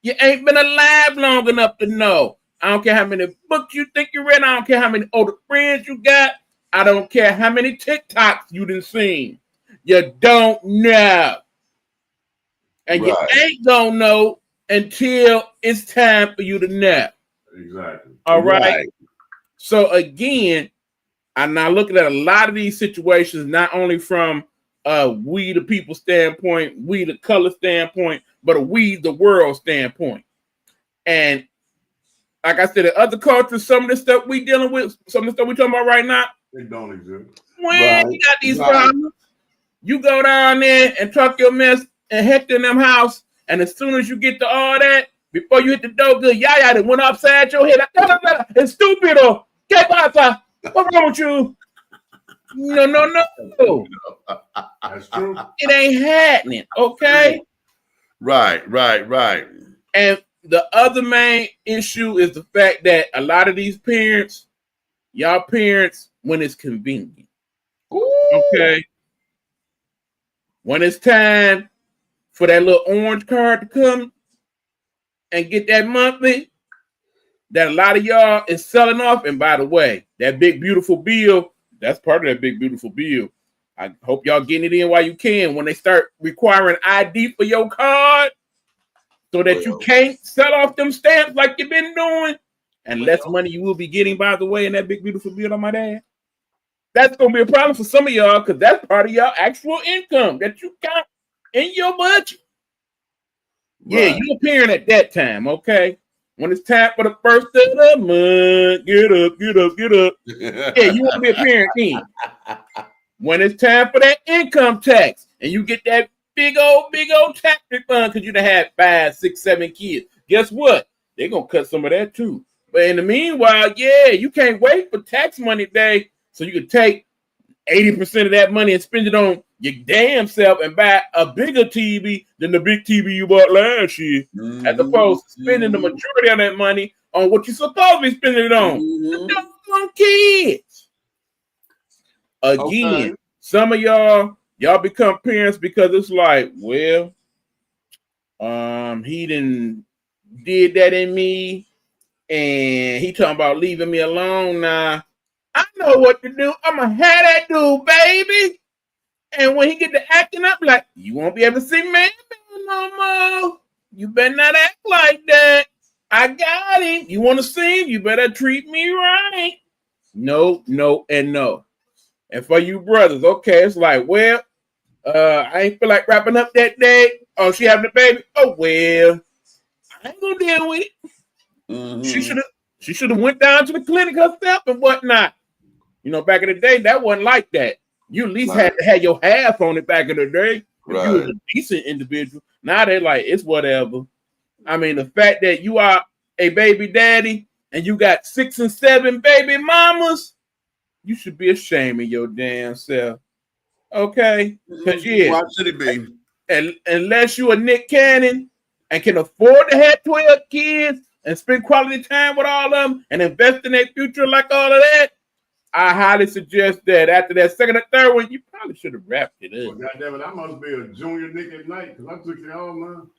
You ain't been alive long enough to know. I don't care how many books you think you read. I don't care how many older friends you got. I don't care how many TikToks you done seen. You don't know. And you ain't gonna know until it's time for you to know. Exactly. All right. So again, I'm now looking at a lot of these situations, not only from we the people standpoint, we the color standpoint, but a we the world standpoint. And like I said, in other cultures, some of the stuff we dealing with, some of the stuff we talking about right now, it don't exist. When you got these problems, you go down there and talk your mess and Hector in them house, and as soon as you get to all that, before you hit the door, good yaya that went upside your head. It's stupid or get outside. What's wrong with you? No. That's true. It ain't happening, okay? Right. And the other main issue is the fact that a lot of these parents, y'all parents, when it's convenient. Ooh. Okay. When it's time for that little orange card to come and get that monthly, that a lot of y'all is selling off. And by the way, that big beautiful bill, that's part of that big beautiful bill. I hope y'all getting it in while you can. When they start requiring ID for your card, so that you can't sell off them stamps like you've been doing, and less money you will be getting, by the way, in that big beautiful bill, I might add. That's gonna be a problem for some of y'all because that's part of your actual income that you got in your budget. Yeah, you're a parent at that time, okay? When it's time for the first of the month, get up, get up, get up. Yeah, you want to be a parent then. When it's time for that income tax and you get that big old tax refund because you done had 5, 6, 7 kids, guess what? They're going to cut some of that too. But in the meanwhile, yeah, you can't wait for tax money day so you can take 80% of that money and spend it on your damn self and buy a bigger TV than the big TV you bought last year, as opposed to spending the majority of that money on what you're supposed to be spending it on. The kids. Again, some of y'all become parents because it's like, well, he done did that in me, and he talking about leaving me alone now. I know what to do. I'm gonna have that dude, baby. And when he get to acting up, like, you won't be able to see man no more. You better not act like that. I got him. You want to see him? You better treat me right. No, no, and no. And for you brothers, okay, it's like, well, I ain't feel like wrapping up that day. Oh, she having a baby? Oh, well, I ain't gonna deal with it. She should have went down to the clinic herself and whatnot. You know, back in the day, that wasn't like that. You at least had to have your half on it back in the day. If you was a decent individual. Now they're like, it's whatever. I mean, the fact that you are a baby daddy and you got 6 and 7 baby mamas, you should be ashamed of your damn self. Okay? Because, yeah. Why should it be? And unless you a Nick Cannon and can afford to have 12 kids and spend quality time with all of them and invest in their future like all of that, I highly suggest that after that second or third one, you probably should have wrapped it up. Well, goddamn it, I must be a junior Nick at night because I took it all, man.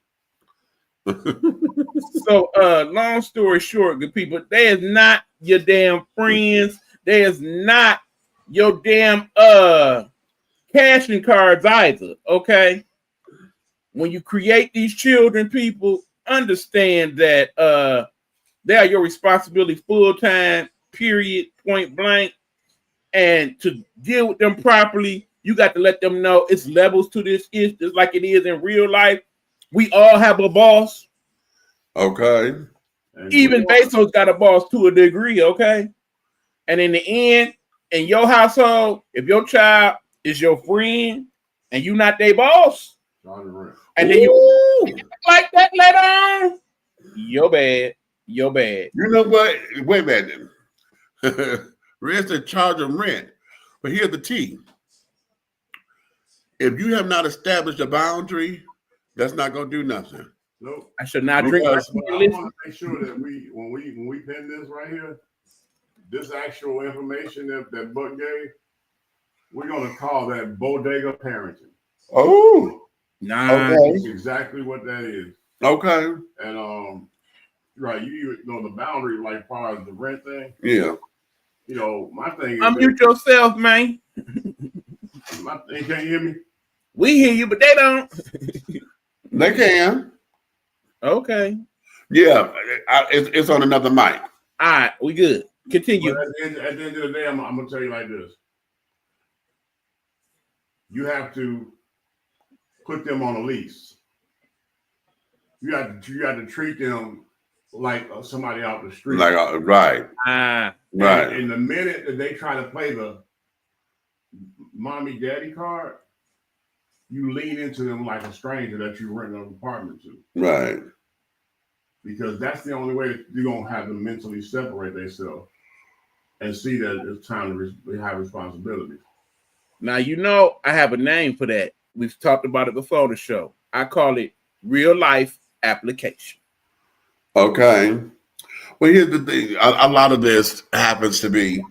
So, long story short, good people, they is not your damn friends. They is not your damn cashing cards either. Okay, when you create these children, people understand that they are your responsibility full time. Period. Point blank. And to deal with them properly, you got to let them know it's levels to this. It's just like it is in real life. We all have a boss. Okay. Even Bezos got a boss to a degree, okay? And in the end, in your household, if your child is your friend and you not their boss, and then you like that later on, you're bad. You're bad. You know what? Wait a minute. Rest in charge of rent. But here's the T. If you have not established a boundary, that's not going to do nothing. Nope. I should not drink. I want to make sure that when we pin this right here, this actual information that Buck gave, we're going to call that bodega parenting. Oh. Nah. Okay. That's exactly what that is. Okay. And right, you know the boundary, like far as the rent thing. Yeah. You know, my thing is unmute yourself, man. They can't hear me. We hear you, but they don't. They can. Okay. Yeah, it's on another mic. All right, we good. Continue. But at the end of the day, I'm gonna tell you like this: you have to put them on a lease. You got to treat them like somebody out the street. Like right. Right. And the minute that they try to play the mommy daddy card, you lean into them like a stranger that you rent an apartment to. Right. Because that's the only way that you're gonna have them mentally separate themselves and see that it's time to have responsibilities. Now you know I have a name for that. We've talked about it before the show. I call it real life application. Okay. Well, here's the thing. A lot of this happens to be.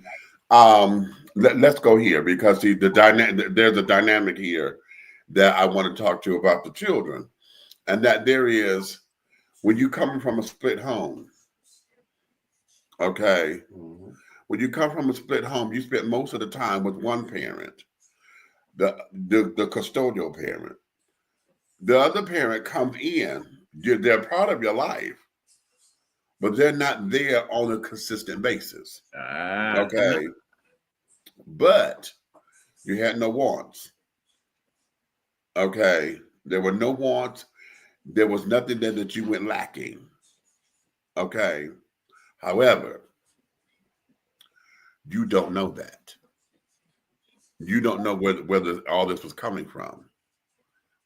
Let's go here because see the dynamic. There's a dynamic here that I want to talk to you about the children, and that there is when you come from a split home. Okay. Mhm. When you come from a split home, you spend most of the time with one parent, the custodial parent. The other parent comes in. They're part of your life, but they're not there on a consistent basis. No. Okay. But you had no wants. Okay. There were no wants. There was nothing there that you went lacking. Okay. However, you don't know that. You don't know whether all this was coming from.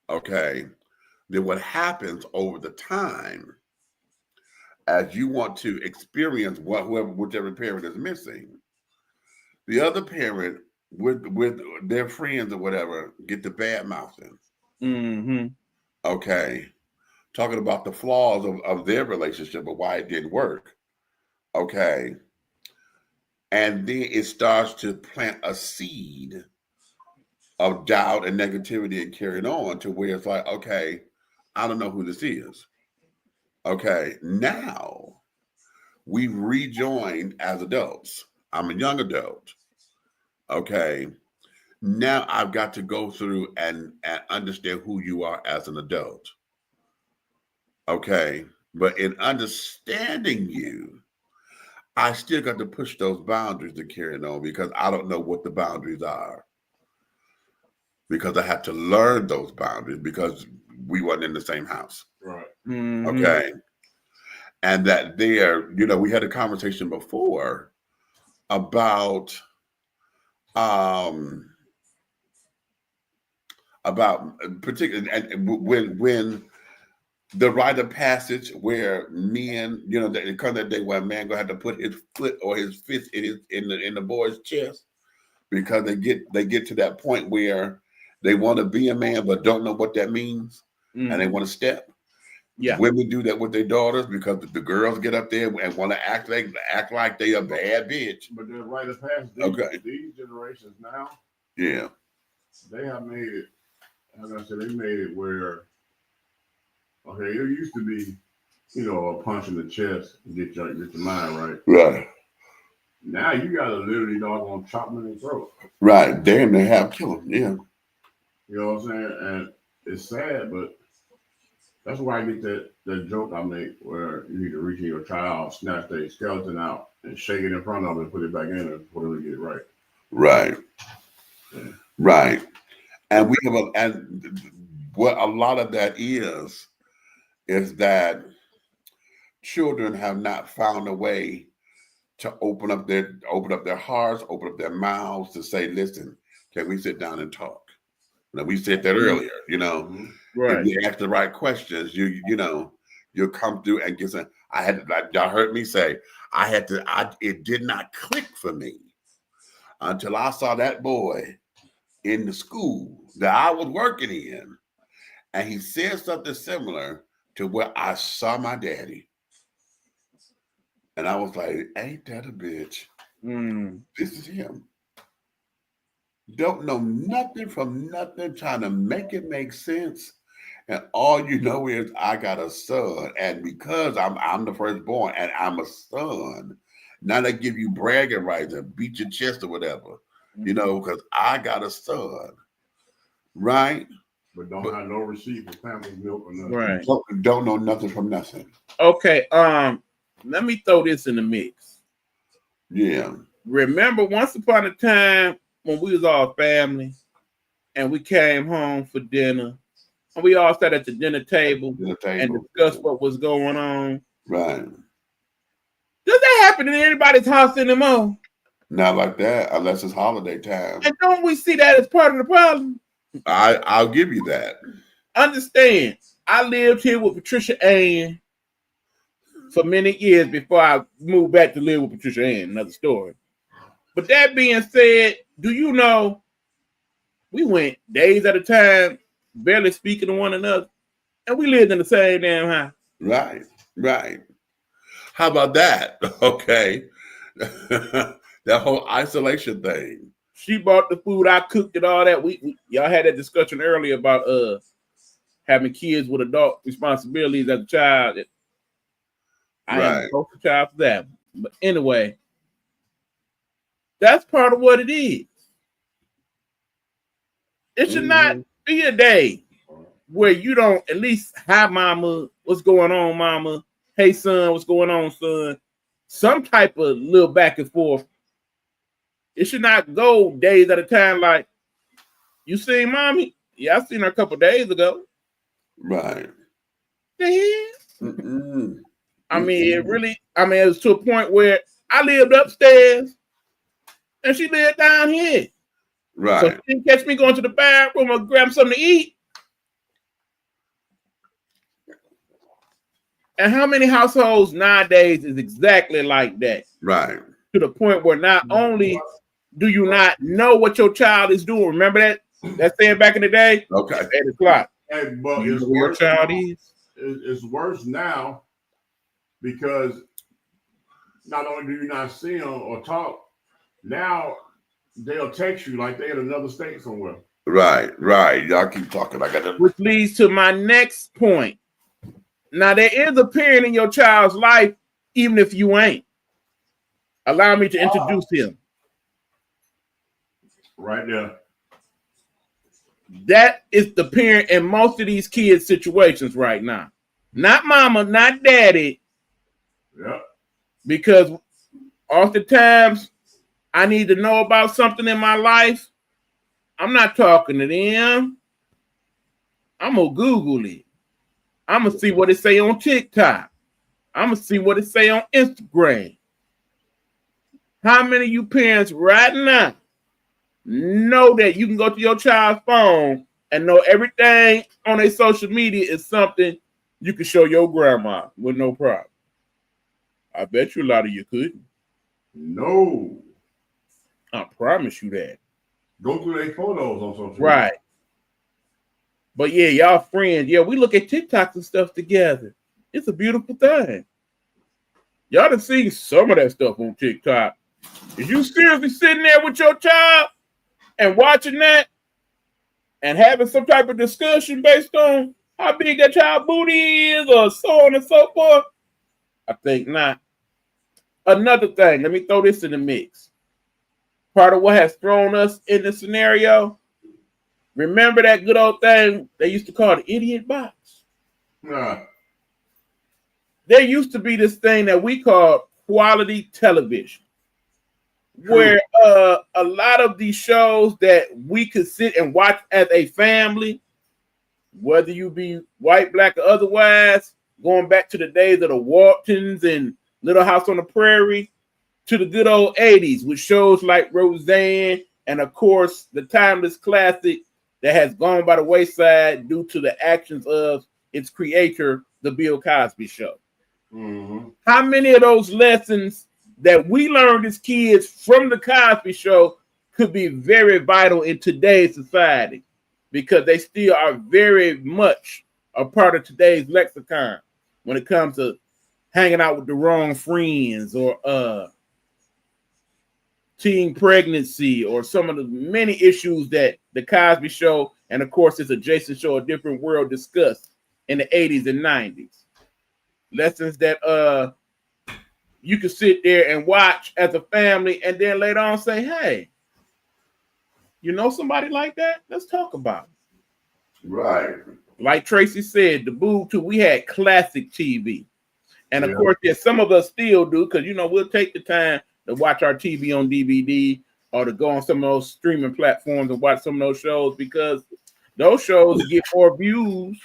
Okay. Then what happens over the time as you want to experience whichever parent is missing, the other parent with their friends or whatever get the bad mouthing. Mm-hmm. Okay. Talking about the flaws of their relationship or why it didn't work. Okay. And then it starts to plant a seed of doubt and negativity and carrying on to where it's like, okay, I don't know who this is. Okay. Now we've rejoined as adults. I'm a young adult. Okay. Now I've got to go through and understand who you are as an adult. Okay. But in understanding you, I still got to push those boundaries to carry on because I don't know what the boundaries are. Because I had to learn those boundaries because we weren't in the same house. Right. Mm-hmm. Okay. And that there, we had a conversation before about particularly and when the rite of passage where men, it comes that day where a man gonna have to put his foot or his fist in the boy's chest because they get to that point where they want to be a man but don't know what that means and they want to step. Yeah. Women do that with their daughters because the girls get up there and want to act like they a bad bitch. But they're right of passage. These generations now, Yeah. they have made it. As I said, they made it where okay, it used to be, a punch in the chest and get your mind right. Right. Now you gotta literally doggone chop them in the throat. Right. Damn, they have kill them. Yeah. You know what I'm saying? And it's sad, but that's why I get that joke I make where you need to reach in your child, snatch their skeleton out, and shake it in front of them and put it back in and for them to get it right. Right. Yeah. Right. And we have and what a lot of that is that children have not found a way to open up their hearts, open up their mouths to say, listen, can we sit down and talk? Now, we said that earlier, Mm-hmm. Right. if you ask the right questions, you'll come through and get some. I had to, like y'all heard me say, it did not click for me until I saw that boy in the school that I was working in. And he said something similar to what I saw my daddy. And I was like, ain't that a bitch? This is him. Don't know nothing from nothing, trying to make it make sense. And all you know is I got a son. And because I'm the firstborn and I'm a son, now they give you bragging rights and beat your chest or whatever, because I got a son. Right? But don't have no receipt for family milk or nothing. Right. Don't know nothing from nothing. Okay. Let me throw this in the mix. Yeah. Remember once upon a time when we was all family and we came home for dinner and we all sat at the dinner table and discussed what was going on. Right. Does that happen in anybody's house anymore? Not like that, unless it's holiday time. And don't we see that as part of the problem? I'll give you that. Understand, I lived here with Patricia Ann for many years before I moved back to live with Patricia Ann. Another story. But that being said, do you know we went days at a time, barely speaking to one another, and we lived in the same damn house. Right. How about that? Okay. That whole isolation thing. She bought the food, I cooked it, all that. We y'all had that discussion earlier about having kids with adult responsibilities as a child. I am Right. a poster child for that. But anyway, that's part of what it is. It should not be a day where you don't at least, hi mama, what's going on, mama? Hey son, what's going on, son? Some type of little back and forth. It should not go days at a time like, you seen mommy? Yeah, I seen her a couple days ago. Right. The hell? Mm-mm. I mean, it was to a point where I lived upstairs and she lived down here. Right. So she didn't catch me going to the bathroom or grab something to eat. And how many households nowadays is exactly like that? Right. To the point where not only do you not know what your child is doing, remember that saying back in the day? Okay. 8 o'clock. Hey, but You it's know where your worse child now. is? It's worse now because not only do you not see them or talk, now they'll text you like they're in another state somewhere. Right. Right. Y'all keep talking. I got to. Which leads to my next point. Now, there is a parent in your child's life, even if you ain't. Allow me to introduce him. Right there. That is the parent in most of these kids' situations right now. Not mama, not daddy. Yep. Because oftentimes I need to know about something in my life. I'm not talking to them. I'm going to Google it. I'm going to see what it say on TikTok. I'm going to see what it say on Instagram. How many of you parents right now know that you can go to your child's phone and know everything on their social media is something you can show your grandma with no problem? I bet you a lot of you couldn't. No. I promise you that. Go through their photos on social media. Right. But yeah, y'all friends. Yeah, we look at TikToks and stuff together. It's a beautiful thing. Y'all done seen some of that stuff on TikTok. Is you seriously sitting there with your child and watching that and having some type of discussion based on how big that child booty is or so on and so forth? I think not. Another thing, let me throw this in the mix. Part of what has thrown us in the scenario, remember that good old thing they used to call the idiot box? Nah. There used to be this thing that we call quality television, where a lot of these shows that we could sit and watch as a family, whether you be white, black, or otherwise, going back to the days of the Waltons and Little House on the Prairie, to the good old 80s with shows like Roseanne, and of course, the timeless classic that has gone by the wayside due to the actions of its creator, The Bill Cosby Show. Mm-hmm. How many of those lessons that we learned as kids from The Cosby Show could be very vital in today's society? Because they still are very much a part of today's lexicon when it comes to hanging out with the wrong friends or teen pregnancy or some of the many issues that The Cosby Show and, of course, its adjacent show, A Different World, discussed in the 80s and 90s. Lessons that you can sit there and watch as a family and then later on say, hey, you know somebody like that? Let's talk about it. Right. Like Tracy said, the Boo too, we had classic TV. And of Yeah. course, yes, some of us still do, because, you know, we'll take the time to watch our TV on DVD or to go on some of those streaming platforms and watch some of those shows, because those shows get more views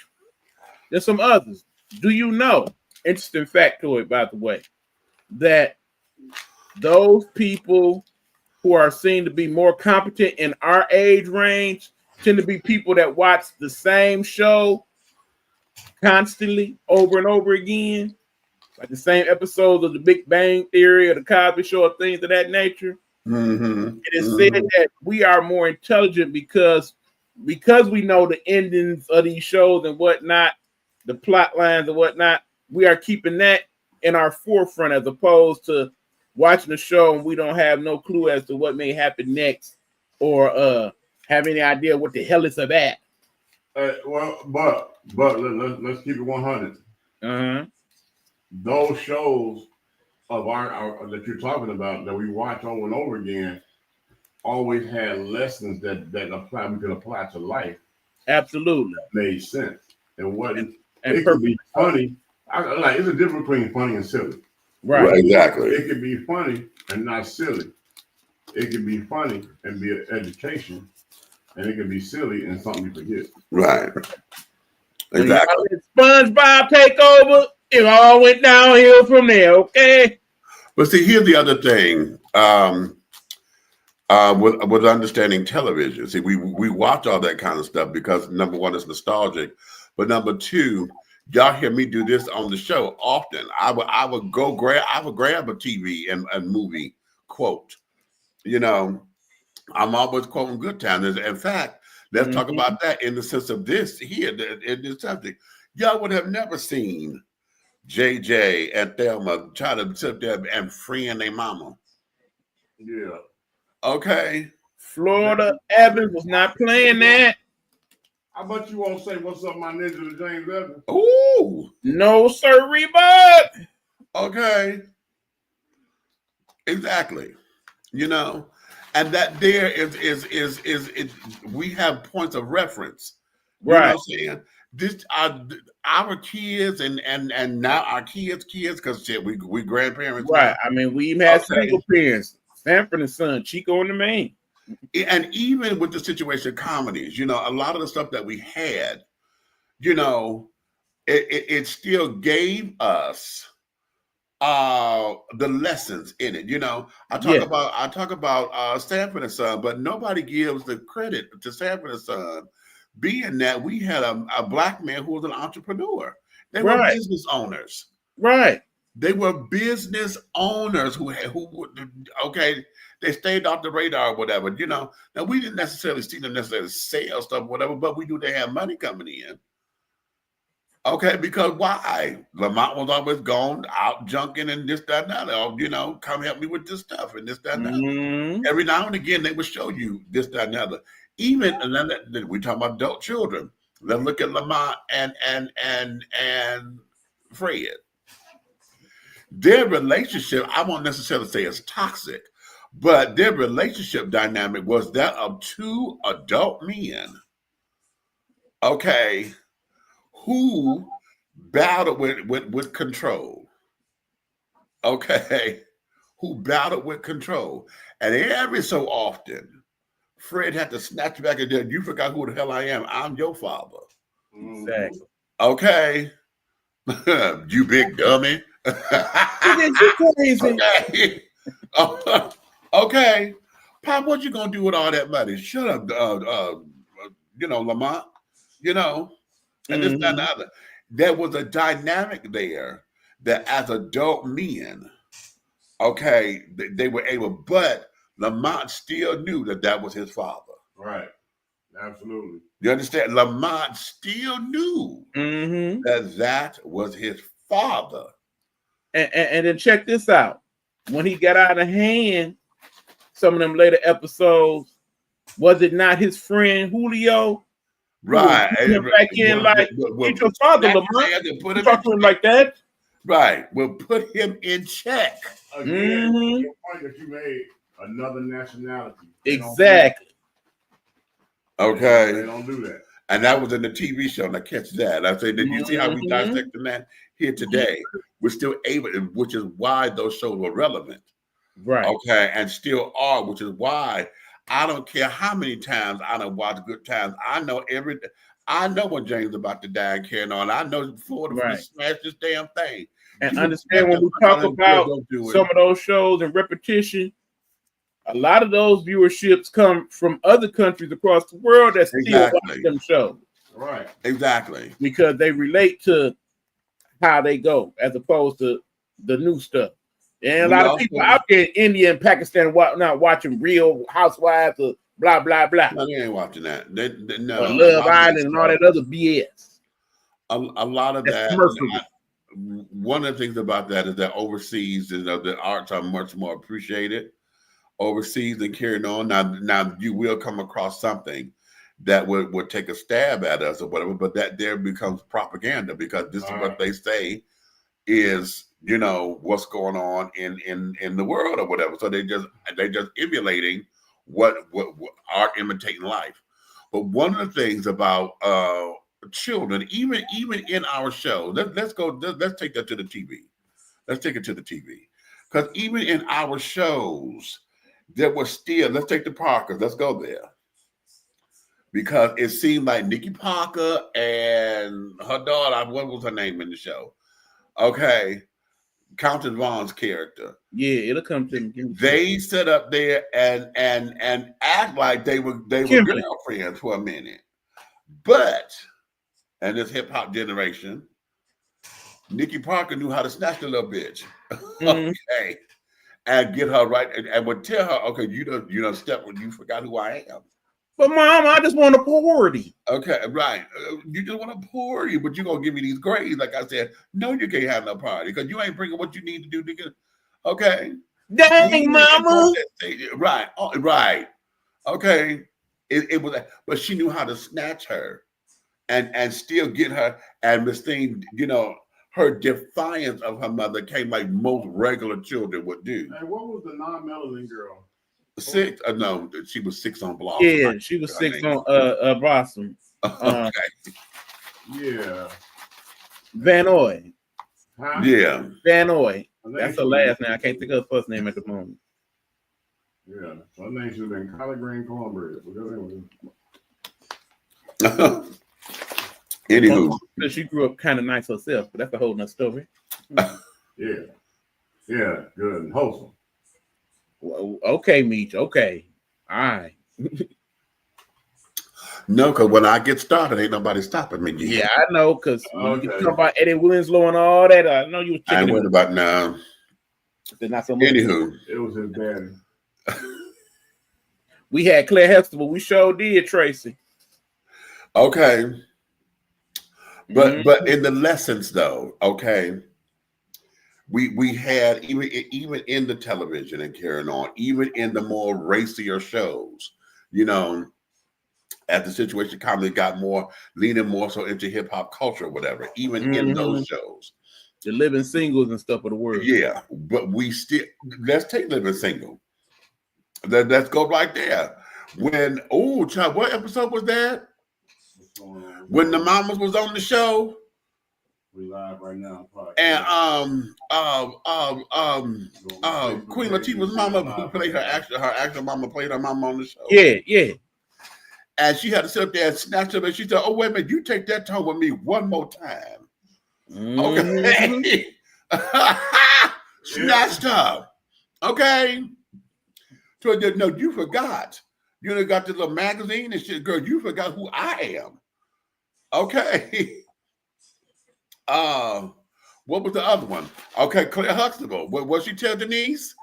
than some others. Do you know, interesting factoid, by the way, that those people who are seen to be more competent in our age range tend to be people that watch the same show constantly over and over again, like the same episodes of the Big Bang Theory or the Cosby Show or things of that nature. Mm-hmm. It is said that we are more intelligent because we know the endings of these shows and whatnot, the plot lines and whatnot. We are keeping that in our forefront, as opposed to watching the show and we don't have no clue as to what may happen next, or have any idea what the hell it's about. Well, but let's keep it 100. Those shows of our that you're talking about that we watch over and over again always had lessons that we could apply to life. Absolutely, made sense. And what and it could be funny. Like, it's a difference between funny and silly. Right, exactly. It could be funny and not silly. It could be funny and be an education, and it could be silly and something you forget. Right. Exactly. SpongeBob take over. It all went downhill from there. Okay. But see, here's the other thing. With understanding television, see, we watch all that kind of stuff because number one, it's nostalgic, but number two, y'all hear me do this on the show often. I would grab a TV and movie quote. You know, I'm always quoting good times. In fact, let's talk about that in the sense of this here in this subject. Y'all would have never seen JJ and Thelma try to sit there and friend their mama. Yeah. Okay. Florida Evans was not playing that. I bet you won't say what's up, my ninja to James Evans. Ooh. No, sir, Rebut. Okay. Exactly. You know, and that there is we have points of reference. You Right. know what I'm saying? This our kids and now our kids because shit, we grandparents. Right. Now. I mean, we even had single parents. Sanford and Son, Chico and the Man. And even with the situation comedies, you know, a lot of the stuff that we had, you know, it still gave us the lessons in it. You know, I talk about Sanford and Son, but nobody gives the credit to Sanford and Son, being that we had a black man who was an entrepreneur. They were business owners. Right. They were business owners who they stayed off the radar or whatever, you know. Now, we didn't necessarily see them necessarily sell stuff or whatever, but we knew they had money coming in. Okay, because why? Lamont was always gone out junking and this, that, and that. Oh, you know, come help me with this stuff and this, that, and that. Every now and again, they would show you this, that, and other. Even we talk about adult children. Let's look at Lamont and Fred. Their relationship, I won't necessarily say it's toxic, but their relationship dynamic was that of two adult men, okay, who battled with control, okay, who battled with control. And every so often, Fred had to snatch back and then, you forgot who the hell I am. I'm your father. Exactly. Okay. You big dummy. Okay. Okay. Pop, what you gonna do with all that money? Shut up, you know, Lamont, you know, and this, that, and the other. There was a dynamic there that as adult men, okay, they were able, but Lamont still knew that was his father. Right. Absolutely. You understand? Lamont still knew that was his father. And then check this out. When he got out of hand, some of them later episodes, was it not his friend Julio? Right. Back in like, get your father, Lamont. You talk to him like that? Right. We'll put him in check. Again, the point that you made, another nationality. Exactly. Okay. They don't do that. And that was in the TV show. Now catch that. I say, did you see how we dissected that here today? We're still able, which is why those shows were relevant. Right. Okay. And still are, which is why I don't care how many times I done watch Good Times. I know when James about to die and carrying on. I know Florida will smash this damn thing. And understand when we talk about some of those shows and repetition, a lot of those viewerships come from other countries across the world that still watch them shows. Right. Exactly. Because they relate to how they go as opposed to the new stuff. And a lot of people out there in India and Pakistan not watching Real Housewives or blah, blah, blah. No, they ain't watching that. No. Love Island and all that other BS. A lot of that. one of the things about that is that overseas, the arts are much more appreciated overseas and carried on. Now you will come across something that would take a stab at us or whatever, but that there becomes propaganda because this is what they say is, what's going on in the world or whatever. So they just emulating what are imitating life. But one of the things about children, even in our show, let's take that to the TV. Let's take it to the TV. Because even in our shows, there was still, let's take the Parkers, let's go there. Because it seemed like Nikki Parker and her daughter, what was her name in the show? Okay, Countess Vaughn's character. Yeah, it'll come to me. They sit up there and act like they were girlfriends for a minute. But, and this hip hop generation, Nikki Parker knew how to snatch the little bitch. Okay. And get her right and would tell her, okay, you don't step when you forgot who I am. But mom, I just want a party. Okay, right. You just want a party, but you're gonna give me these grades. Like I said, no, you can't have no party because you ain't bringing what you need to do to get. Okay. Dang, mama. Right, right. Okay. It was, but she knew how to snatch her, and still get her. And Miss Thing, her defiance of her mother came like most regular children would do. And what was the non-melanin girl? 6? No, she was 6 on Blossom. Yeah, she was 6 on Blossom. Okay. Yeah. Van Oy. Huh? Yeah. Van Oy. That's her last name. I can't think of her first name at the moment. Yeah. So her name should have been collard green cornbread. Anywho. She grew up kind of nice herself, but that's a whole nother story. Yeah. Yeah. Good and wholesome. Well, okay, Meech. Okay. All right. No, because when I get started, ain't nobody stopping me. Yeah, I know, because when you talk about Eddie Winslow and all that, I know you was checking. I ain't worried about now. Not so much. Anywho. It was his daddy. We had Claire Huxtable. We sure did, Tracy. Okay. But in the lessons though, okay, we had even in the television and carrying on, even in the more racier shows, as the situation comedy got more leaning more so into hip hop culture or whatever, even in those shows. The Living Singles and stuff of the world. Yeah, but we still, let's take Living Single. Let's go right there. When, child, what episode was that? When the mamas was on the show. We live right now. And Queen Latifah's mama, who played her actual mama, played her mama on the show. Yeah. And she had to sit up there and snatch her, and she said, "Oh, wait a minute, you take that tone with me one more time." Okay. Snatched her. Okay. So no, you forgot. You got this little magazine and shit, girl. You forgot who I am. Okay. What was the other one? Okay, Claire Huxtable. What she tell Denise?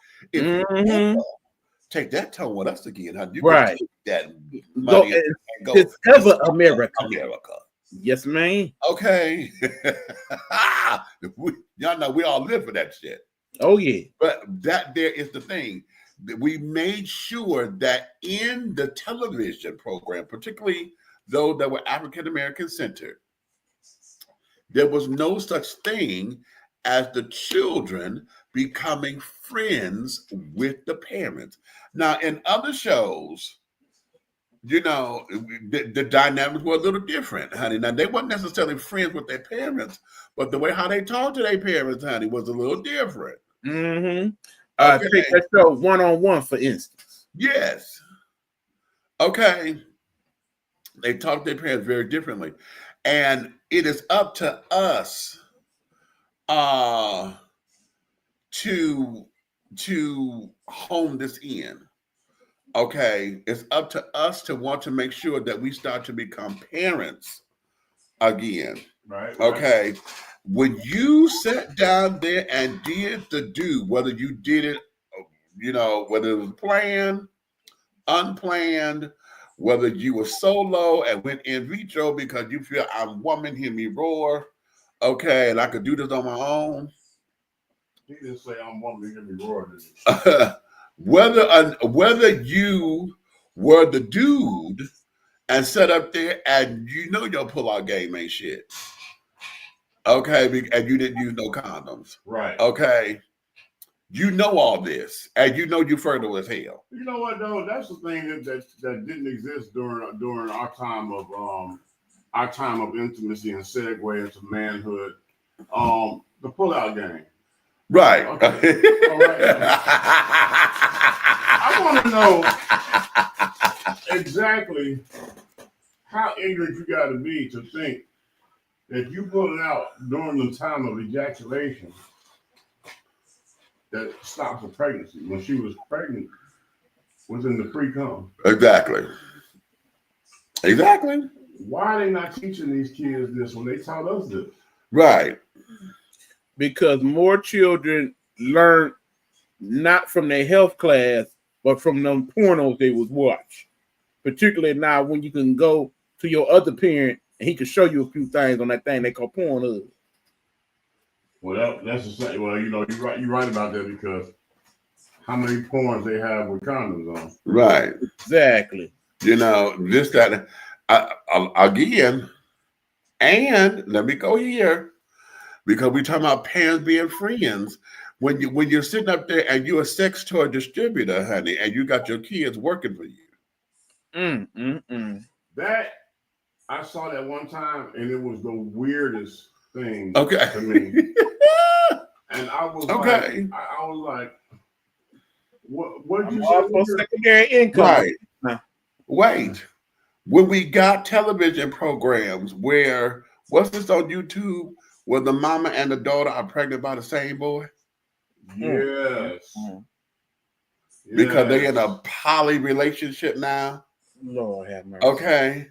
Take that tone with us again, huh? You right. Take that money and go discover America. America. Yes, ma'am. Okay. Y'all know we all live for that shit. Oh, yeah. But that there is the thing. We made sure that in the television program, particularly those that were African-American centered, there was no such thing as the children becoming friends with the parents. Now, in other shows, the dynamics were a little different, honey. Now, they weren't necessarily friends with their parents, but the way how they talked to their parents, honey, was a little different. Mm-hmm. Take that show One-on-One, for instance. Yes. Okay. They talk to their parents very differently. And it is up to us to hone this in. Okay. It's up to us to want to make sure that we start to become parents again. Right. Okay. When you sat down there and did the do, whether you did it, whether it was planned, unplanned, whether you were solo and went in vitro because you feel I'm woman, hear me roar, okay, and I could do this on my own. He didn't say I'm one to give me royalties. Whether you were the dude and set up there and you know your pull-out game ain't shit. Okay, and you didn't use no condoms. Right. Okay. You know all this, and you know you fertile as hell. You know what though? That's the thing that didn't exist during our time of intimacy and segue into manhood. The pull-out game. Right. Okay. All right. I want to know exactly how ignorant you got to be to think that you pull it out during the time of ejaculation that stops a pregnancy. When she was pregnant, was in the pre-cum. Exactly. Why are they not teaching these kids this when they taught us this? Right. Because more children learn not from their health class, but from them pornos they was watch. Particularly now when you can go to your other parent and he can show you a few things on that thing they call porn. Well, that's the same. Well, you know, you're right about that because how many porns they have with condoms on? Right. Exactly. You know, just that again, and let me go here because we talking about parents being friends. When you're sitting up there and you're a sex toy distributor, honey, and you got your kids working for you. That I saw that one time, and it was the weirdest thing to me. And I was okay. I was like, what did you say? Secondary income. Right. Nah. Wait. When we got television programs where what's this on YouTube where the mama and the daughter are pregnant by the same boy? Yes. Because they're in a poly relationship now. Lord have mercy. Okay.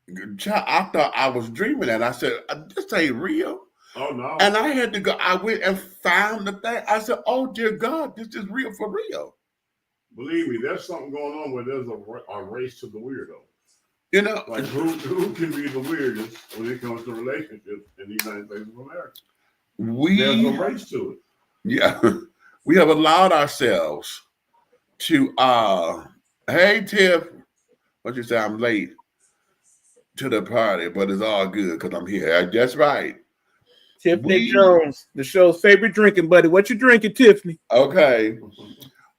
I thought I was dreaming and I said, this ain't real. Oh no. And I had to go, I went and found the thing. I said, oh dear God, this is real for real. Believe me, there's something going on where there's a race to the weirdo. You know, like who can be the weirdest when it comes to relationships in the United States of America? There's a race to it. Yeah. We have allowed ourselves to hey Tiff, what you say? I'm late to the party, but it's all good because I'm here. That's right. Tiffany Jones, the show's favorite drinking buddy. What you drinking, Tiffany? Okay.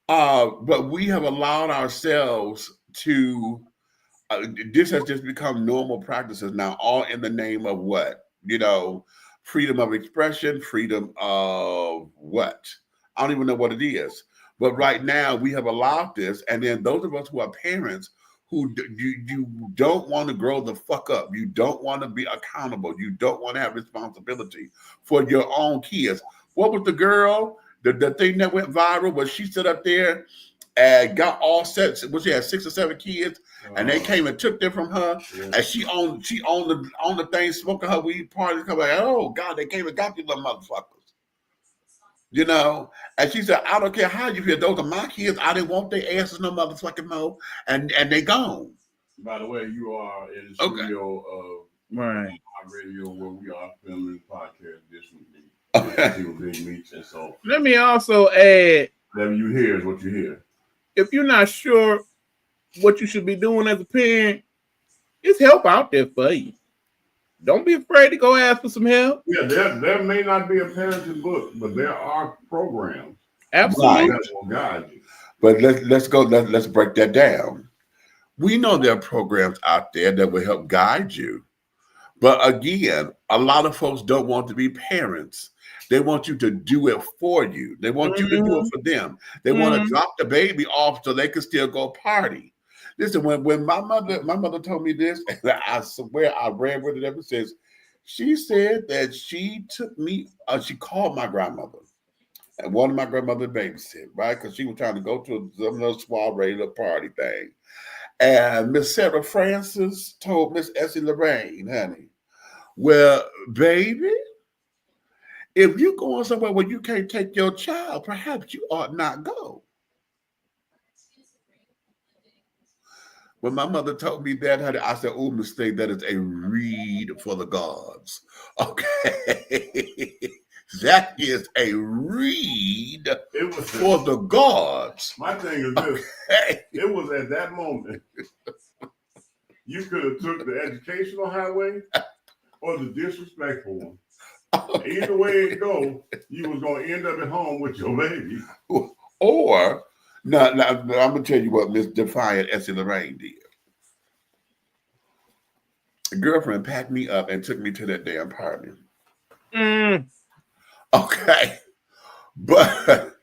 But we have allowed ourselves to this has just become normal practices now, all in the name of what? You know, freedom of expression, freedom of what? I don't even know what it is. But right now we have allowed this. And then those of us who are parents who you don't want to grow the fuck up. You don't want to be accountable. You don't want to have responsibility for your own kids. What was the girl, the thing that went viral was she stood up there and got all set, well, she had 6 or 7 kids, and they came and took them from her, and she owned the thing, smoking her weed parties, coming like, oh God, they came and got these little motherfuckers. You know, and she said, I don't care how you feel. Those are my kids. I didn't want their asses no motherfucking more, and they gone. By the way, you are in the studio of right radio where we are filming podcast this week. Big meets, and so let me also add, whatever you hear is what you hear. If you're not sure what you should be doing as a parent, there's help out there for you. Don't be afraid to go ask for some help. Yeah, there may not be a parenting book, but there are programs. Absolutely. That will guide you. But let's break that down. We know there are programs out there that will help guide you. But again, a lot of folks don't want to be parents. They want you to do it for you. They want you to do it for them. They want to drop the baby off so they can still go party. Listen, when my mother told me this, and I swear I ran with it ever since. She said that she took me, she called my grandmother, and one of my grandmother babysit, right? Because she was trying to go to some little soiree, little party thing. And Miss Sarah Francis told Miss Essie Lorraine, honey, well, baby, if you're going somewhere where you can't take your child, perhaps you ought not go. When my mother told me that, honey, I said, "Oh, mistake. That is a read for the gods." Okay, that is a read It was for the gods. my thing is this. Hey. It was at that moment you could have took the educational highway or the disrespectful one. Okay. Either way it go, you was gonna end up at home with your baby. Or no, I'm gonna tell you what Miss Defiant Essie Lorraine did. A girlfriend packed me up and took me to that damn party. Okay, but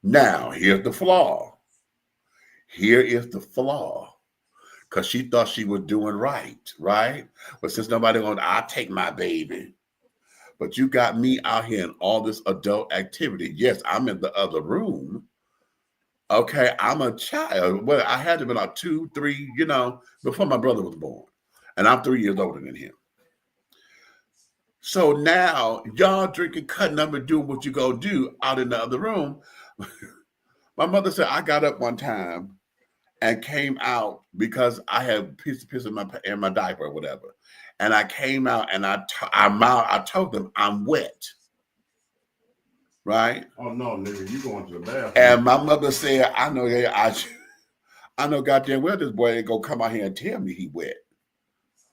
now here's the flaw. Here is the flaw, because she thought she was doing right? But since nobody going, I'll take my baby. But you got me out here in all this adult activity. Yes, I'm in the other room. Okay, I'm a child. Well, I had to be like 2, 3, before my brother was born. And I'm 3 years older than him. So now y'all drinking, cutting up, and doing what you go do out in the other room. My mother said I got up one time and came out because I had piss in my diaper or whatever. And I came out and I told them I'm wet. Right? Oh no, nigga, you going to the bathroom. And my mother said, I know goddamn well this boy ain't gonna come out here and tell me he wet.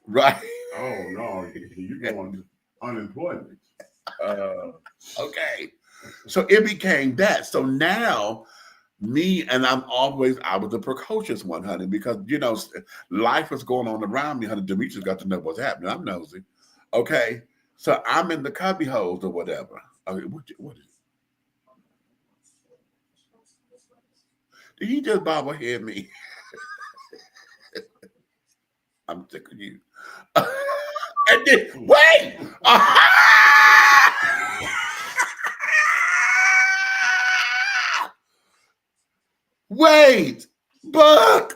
Right? Oh no, you going to unemployment. Okay. So it became that. So now me, and I was the precocious one, honey, because life is going on around me, honey. Demetrius got to know what's happening. I'm nosy. Okay. So I'm in the cubby holes or whatever. Okay, what is it? Did he just bobblehead me? I'm sick of you. And then, wait! Wait! Buck!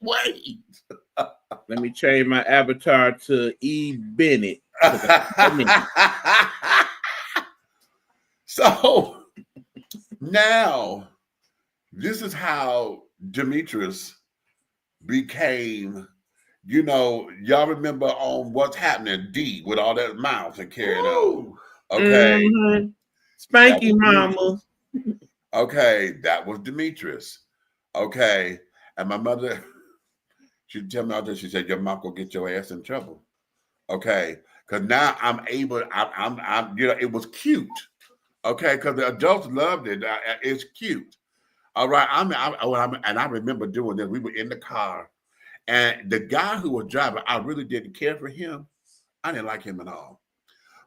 Wait! Let me change my avatar to E. Bennett. So now this is how Demetrius became, y'all remember on What's Happening, D, with all that mouth and carrying on. Okay. Mm-hmm. Spanky mama. Okay, that was Demetrius. Okay. And my mother, she'd tell me all this, she said, your mom will get your ass in trouble. Okay. Because now I'm able, I'm it was cute. Okay, because the adults loved it. It's cute. All right. And I remember doing this. We were in the car, and the guy who was driving, I really didn't care for him. I didn't like him at all.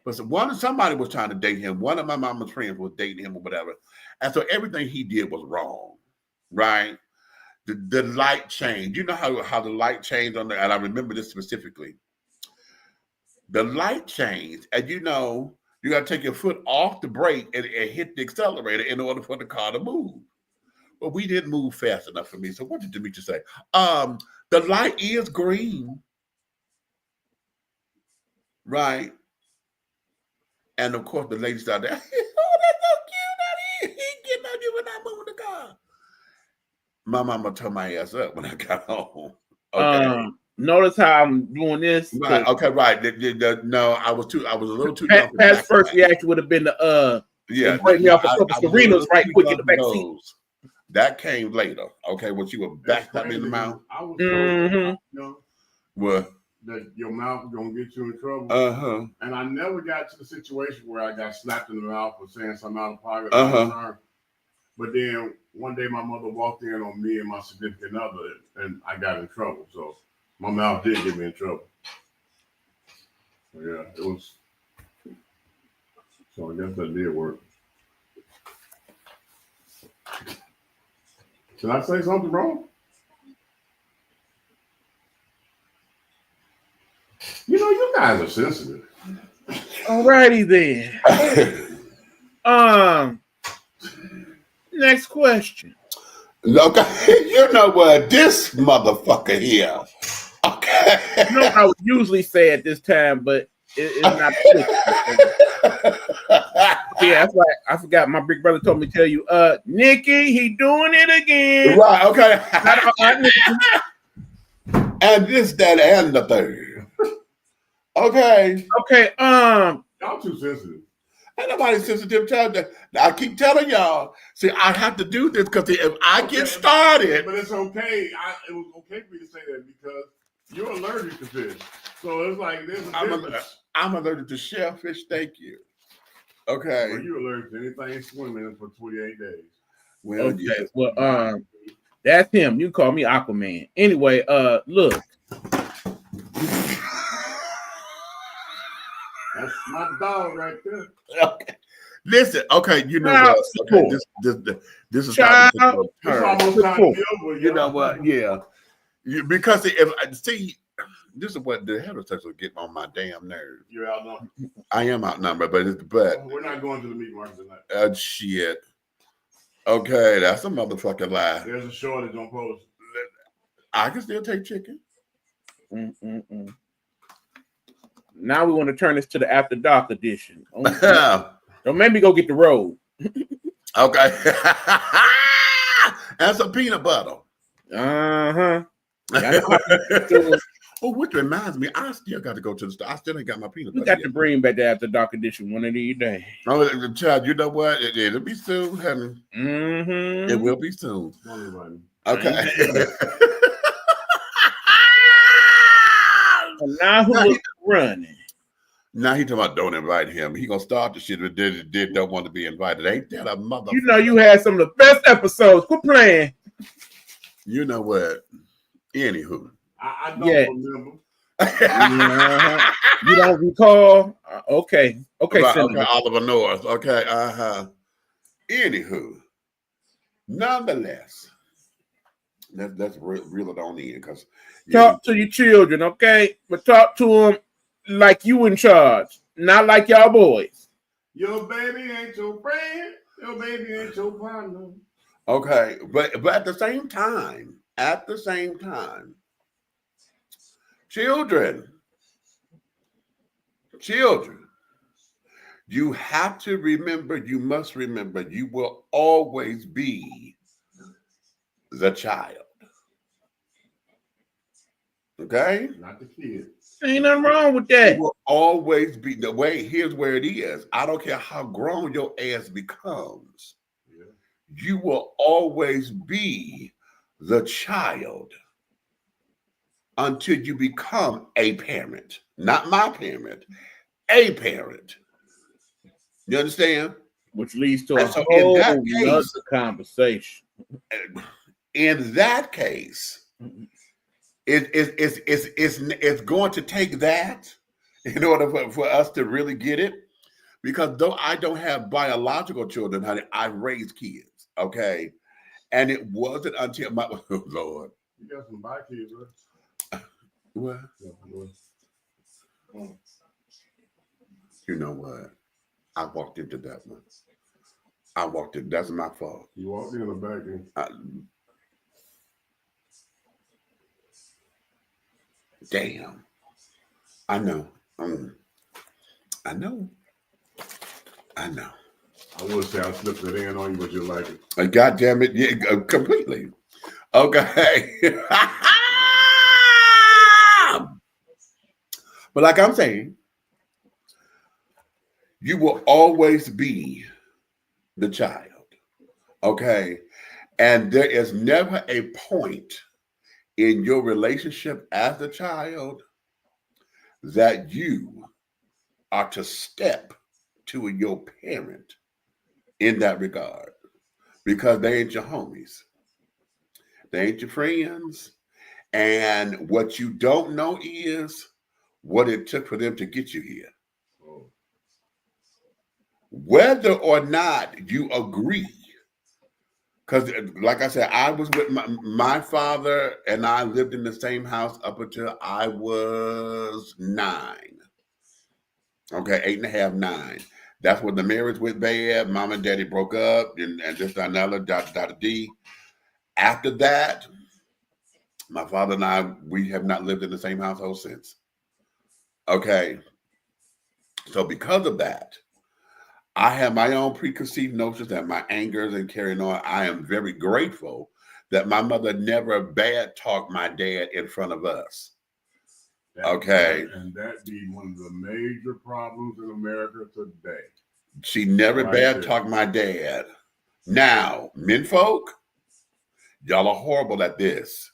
But somebody was trying to date him. One of my mama's friends was dating him or whatever. And so everything he did was wrong. Right? The light changed. You know how the light changed on there? And I remember this specifically. The light changed, and you got to take your foot off the brake and hit the accelerator in order for the car to move. But we didn't move fast enough for me. So what did Demetrius say? The light is green. Right? And of course, the lady started, oh, that's so cute. He getting on you when I move the car. My mama tore my ass up when I got home. Okay. Notice how I'm doing this. Right. Okay. Right. No, I was a little too young. Pat's first reaction would have been to break me off a couple Serenas right quick in the back seat. That came later. Okay, when you were backed up in the mouth. I was told, What? That your mouth was gonna get you in trouble. And I never got to the situation where I got slapped in the mouth for saying something out of pocket. But then one day my mother walked in on me and my significant other, and I got in trouble. So my mouth did get me in trouble. Yeah, it was. So I guess that did work. Did I say something wrong? You guys are sensitive. Alrighty then. Next question. Look, you know what? This motherfucker here. Okay. I would usually say at this time, but it's not. Yeah, that's right. I forgot. My big brother told me to tell you, Nikki, he doing it again. Right, okay. Nikki. And this, that, and the third. Okay. Okay, Y'all too sensitive. Ain't nobody sensitive to that. I keep telling y'all, see, I have to do this because if I get started. But it's okay. It was okay for me to say that because you're allergic to fish. So it's like there's a difference. I'm allergic to shellfish, thank you. Okay. Well, you're allergic to anything swimming for 28 days. Well, okay. yes. Well, that's him. You call me Aquaman. Anyway, look. That's my dog right there. Okay. Listen, okay, you know Child what? Okay, this is starting to take a It's turn. almost time to be over. You know what? Yeah. Because if I see, this is what the heterosexuals get on my damn nerves. You're outnumbered. I am outnumbered, but We're not going to the meat market tonight. Shit. Okay, that's a motherfucking lie. There's a shortage on post. I can still take chicken. Now we want to turn this to the After Dark edition. Okay. Don't make me go get the road. And some peanut butter. Uh-huh. Oh, which reminds me, I still got to go to the store. I still ain't got my peanut We butter got to bring back the After Dark edition one of these days. Oh, child, you know what? It'll be soon, honey. Mm-hmm. It will be soon. Everybody. Okay. And now who's running? Now he talking about don't invite him. He gonna start the shit, but did don't want to be invited. Ain't that a mother? You know you had some of the best episodes. Quit playing. You know what? Anywho. I don't remember. You don't recall? Okay. Okay, right, Senator. okay, Oliver North. Okay, Anywho, nonetheless, let's reel it on in because Talk to your children, okay? But talk to them like you in charge, not like y'all boys. Your baby ain't your friend. Your baby ain't your partner. Okay, but at the same time, children, you have to remember, you must remember, you will always be the child. Okay? Not the kid. Ain't nothing wrong with that. You will always be the way. Here's where it is. I don't care how grown your ass becomes. Yeah. You will always be the child until you become a parent. Not my parent, a parent. You understand? Which leads to a And so whole in that other case- conversation. In that case, it's going to take that in order for us to really get it. Because though I don't have biological children, honey, I've raised kids, okay? And it wasn't until my, oh, Lord. You got some bi kids, right? What? Yeah. You know what? I walked into that one. I walked in. That's my fault. You walked in the back end. Damn. I know. I know. I would say I slipped it in on you, but you like it. God damn it. Yeah, completely. Okay. But like I'm saying, you will always be the child. Okay. And there is never a point in your relationship as a child that you are to step to your parent in that regard, because they ain't your homies. They ain't your friends. And what you don't know is what it took for them to get you here. Whether or not you agree, because like I said, I was with my father and I lived in the same house up until I was 9. Okay, 8.5, 9. That's when the marriage went bad. Mom and daddy broke up and just another d. After that, my father and I, we have not lived in the same household since. Okay. So because of that, I have my own preconceived notions and my angers and carrying on. I am very grateful that my mother never bad talked my dad in front of us. Okay. And that be one of the major problems in America today. She never bad talked my dad. Now, menfolk, y'all are horrible at this.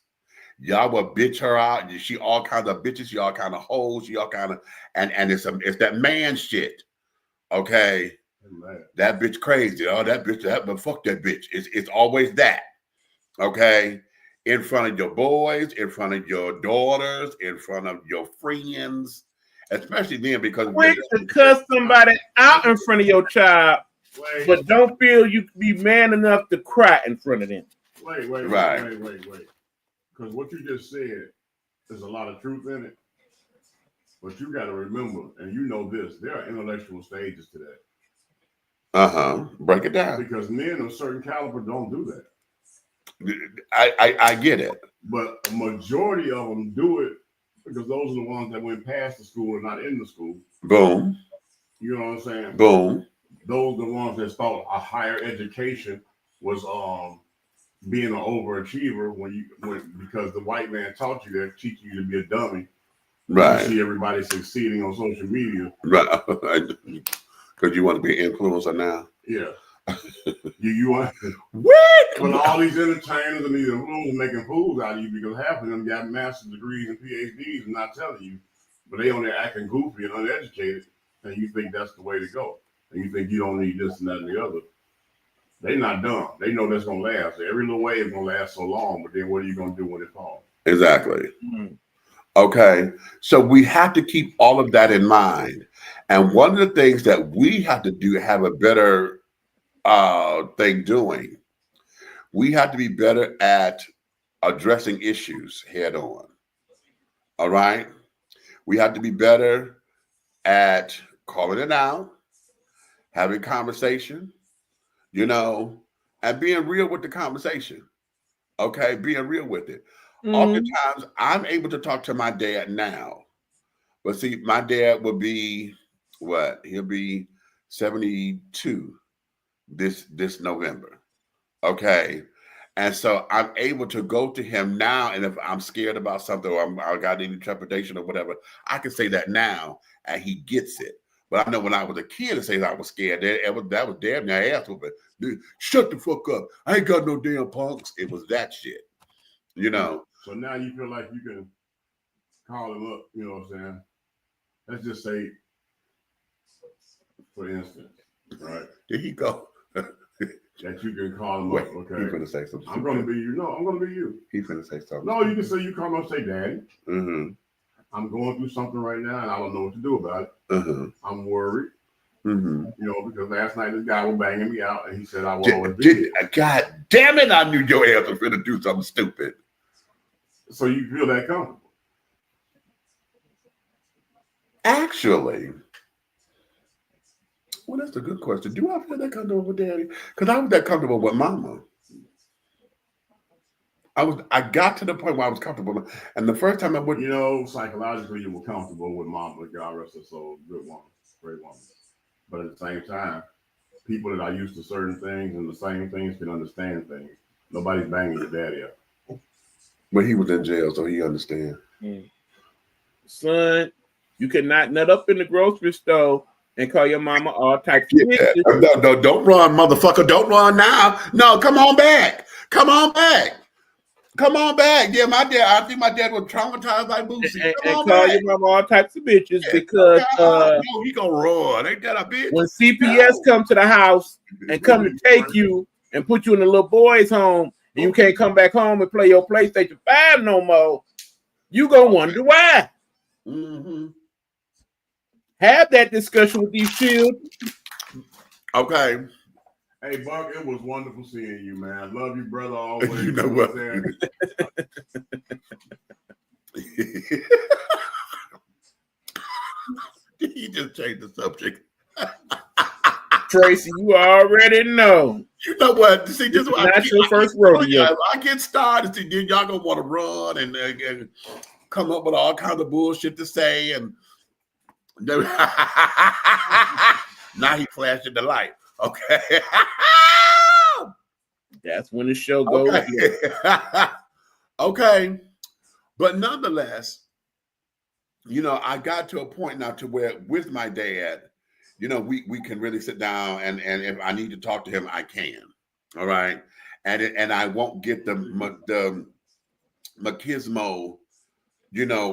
Y'all will bitch her out. She all kinds of bitches. She all kind of hoes. She all kind of, and it's that man shit. Okay. That bitch crazy. Oh, that bitch, but fuck that bitch. It's always that. Okay. In front of your boys, in front of your daughters, in front of your friends, especially then because quick to cuss somebody out in front of your child, but don't feel you can be man enough to cry in front of them. Wait. Because what you just said, there's a lot of truth in it. But you got to remember, and you know this, there are intellectual stages to that. Break it down. Because men of certain caliber don't do that. I get it. But a majority of them do it because those are the ones that went past the school and not in the school. Boom. You know what I'm saying? Boom. Those are the ones that thought a higher education was being an overachiever because the white man taught you that, teaching you to be a dummy. Right. You see everybody succeeding on social media. Right. Because you want to be an influencer now. Yeah. you want what? But all these entertainers and these influencers making fools out of you because half of them got master's degrees and PhDs and not telling you, but they on there acting goofy and uneducated, and you think that's the way to go, and you think you don't need this and that and the other. They not dumb. They know that's gonna last. Every little wave gonna last so long, but then what are you gonna do when it falls? Exactly. Okay, so we have to keep all of that in mind, and one of the things that we have to do have a better thing doing. We have to be better at addressing issues head on. All right. We have to be better at calling it out, having conversation, and being real with the conversation. Okay. Being real with it. Oftentimes I'm able to talk to my dad now, but see, my dad will be what? He'll be 72 this November. Okay. And so I'm able to go to him now. And if I'm scared about something or I got any trepidation or whatever, I can say that now and he gets it. But I know when I was a kid to say I was scared, that was damn near ass whooping. Dude, shut the fuck up. I ain't got no damn punks. It was that shit. So now you feel like you can call him up, you know what I'm saying? Let's just say, for instance, right? There you go. That you can call him up, okay? He's gonna say something. I'm gonna be you. No, I'm gonna be you. He's gonna say something. No, you can say you call him up, say, Daddy, Mm-hmm. I'm going through something right now and I don't know what to do about it. Mm-hmm. I'm worried. Mm-hmm. Because last night this guy was banging me out and he said I will always be here. God damn it, I knew your ass was gonna do something stupid. So you feel that comfortable? Actually, well, that's a good question. Do I feel that comfortable with Daddy? Because I was that comfortable with Mama. I got to the point where I was comfortable, and the first time I would, psychologically you were comfortable with Mama. God rest her soul, good woman, great woman. But at the same time, people that are used to certain things and the same things can understand things. Nobody's banging your daddy up. But he was in jail, so he understands. Son, you cannot nut up in the grocery store and call your mama all types of bitches. No, don't run, motherfucker. Don't run now. No, come on back. Come on back. Come on back. Yeah, I think my dad was traumatized by Boosie. And call your mama all types of bitches because no, he gonna run. Ain't that a bitch? When CPS come to the house and come to take you and put you in a little boy's home and you can't come back home and play your PlayStation 5 no more, you gonna wonder why. Mm-hmm. Have that discussion with these children. Okay. Hey, Buck, it was wonderful seeing you, man. Love you, brother, always. You know what? He just changed the subject. Tracy, you already know. You know what? See, this is not your first rodeo. I get started. See, then y'all gonna want to run and come up with all kinds of bullshit to say, and Now he flashed the light. Okay. That's when the show goes. Okay. Okay. But nonetheless, I got to a point now to where with my dad, we can really sit down and if I need to talk to him, I can. All right. And I won't get the machismo,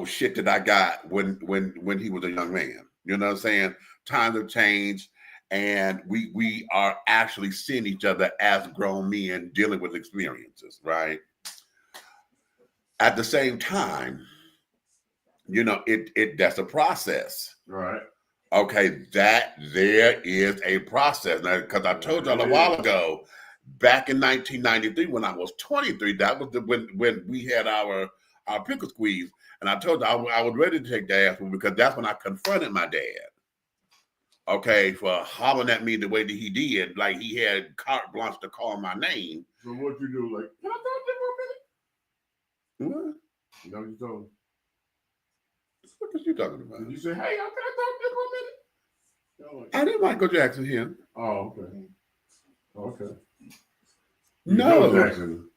shit that I got when he was a young man. You know what I'm saying? Times have changed, and we are actually seeing each other as grown men dealing with experiences, right? At the same time, that's a process. Right. Okay, that there is a process. Now, because I told y'all a while ago, back in 1993, when I was 23, that was when we had our pickle squeeze. And I told you I was ready to take the ass because that's when I confronted my dad. Okay, for hollering at me the way that he did, like he had carte blanche to call my name. So what you do? Like, can I talk to you for a minute? What? You know what you told him? What are you talking about? Did you say, hey, can I talk to you for a minute? I didn't Michael Jackson here. Oh, okay. Okay. No. Jackson.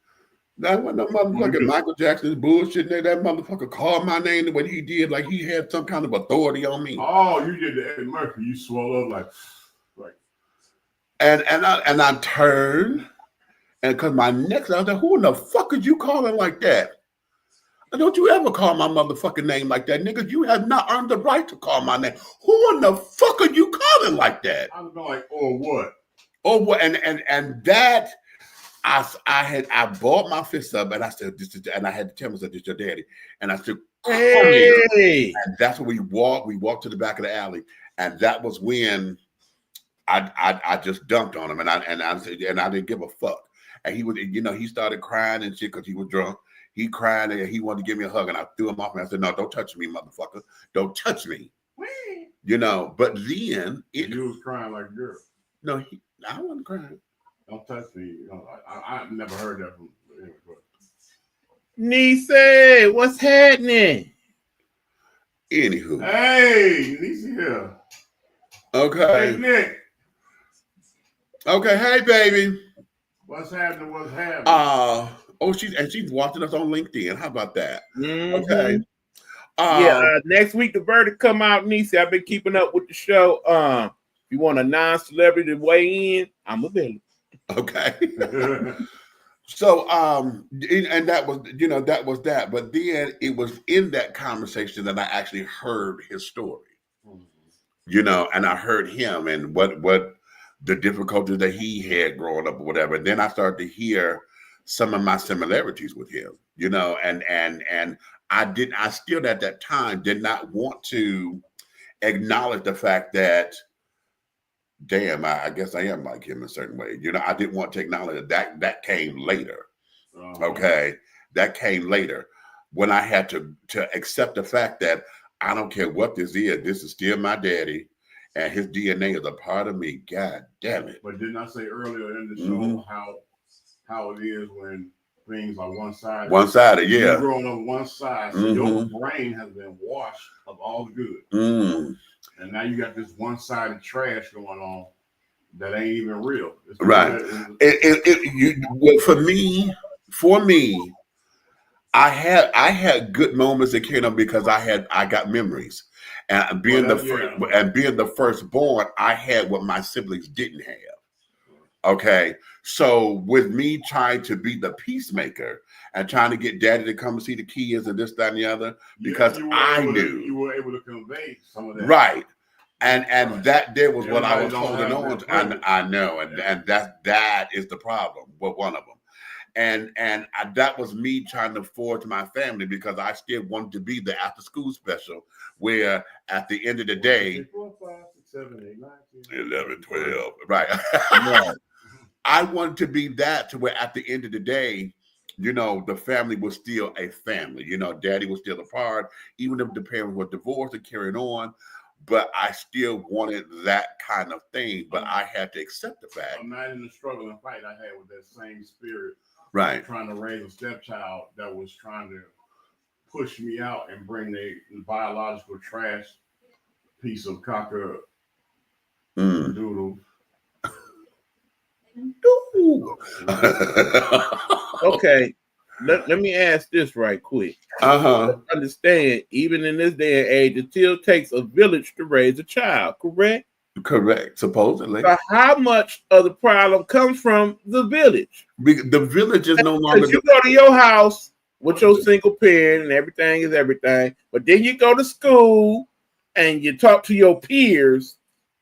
That wasn't no motherfucking Michael Jackson bullshit. That motherfucker called my name the way he did, like he had some kind of authority on me. Oh, you did the Eddie Murphy. You swallowed like. And I turned, and because my next, I was like, who in the fuck are you calling like that? And don't you ever call my motherfucking name like that, nigga. You have not earned the right to call my name. Who in the fuck are you calling like that? I was like, or what? Oh, what? And that. I balled my fist up and I said, this is, and I had to tell myself, this is your daddy. And I said, hey. And that's when we walked to the back of the alley. And that was when I just dumped on him and I didn't give a fuck. And he was, he started crying and shit because he was drunk. He cried and he wanted to give me a hug. And I threw him off and I said, no, don't touch me, motherfucker. Don't touch me. But then you was crying like a girl. No, I wasn't crying. Don't touch me. I've never heard that from Niece, what's happening? Anywho. Hey, Niece here. Okay. Hey, Nick. Okay, hey, baby. What's happening? What's happening? She's watching us on LinkedIn. How about that? Mm-hmm. Okay. Next week the verdict come out, Niece. I've been keeping up with the show. If you want a non-celebrity to weigh in, I'm available. Okay. So, and that was that. But then it was in that conversation that I actually heard his story, and I heard him and what the difficulties that he had growing up or whatever. And then I started to hear some of my similarities with him, and I still at that time did not want to acknowledge the fact that, damn, I guess I am like him in a certain way. I didn't want to acknowledge that came later. Okay. That came later when I had to accept the fact that I don't care what this is still my daddy and his DNA is a part of me. God damn it. But didn't I say earlier in the show how it is when things are one-sided? One-sided, yeah. You're growing up one side, so your brain has been washed of all the good. And now you got this one-sided trash going on that ain't even real. It's right. For me, I had good moments that came up because I got memories. And being the firstborn, I had what my siblings didn't have. Okay. So with me trying to be the peacemaker and trying to get daddy to come and see the kids and this, that, and the other, because I knew you were able to convey some of that. Right. And that there was what I was holding on to. And I know. And that is the problem with one of them. And that was me trying to forge my family because I still wanted to be the after school special where at the end of the day, 4, 5, 6, 7, 8, 9, 10, 11, 12, right. I wanted to be that to where at the end of the day, the family was still a family. Daddy was still a part, even if the parents were divorced and carrying on. But I still wanted that kind of thing. But I had to accept the fact. I'm not in the struggle and fight I had with that same spirit. Right. Trying to raise a stepchild that was trying to push me out and bring the biological trash piece of caca Doodle. Ooh. Okay, let me ask this right quick. Understand, even in this day and age, it still takes a village to raise a child, correct? Correct, supposedly. So how much of the problem comes from the village? The village is no longer. Because you go to your house with your single parent and everything is everything, but then you go to school and you talk to your peers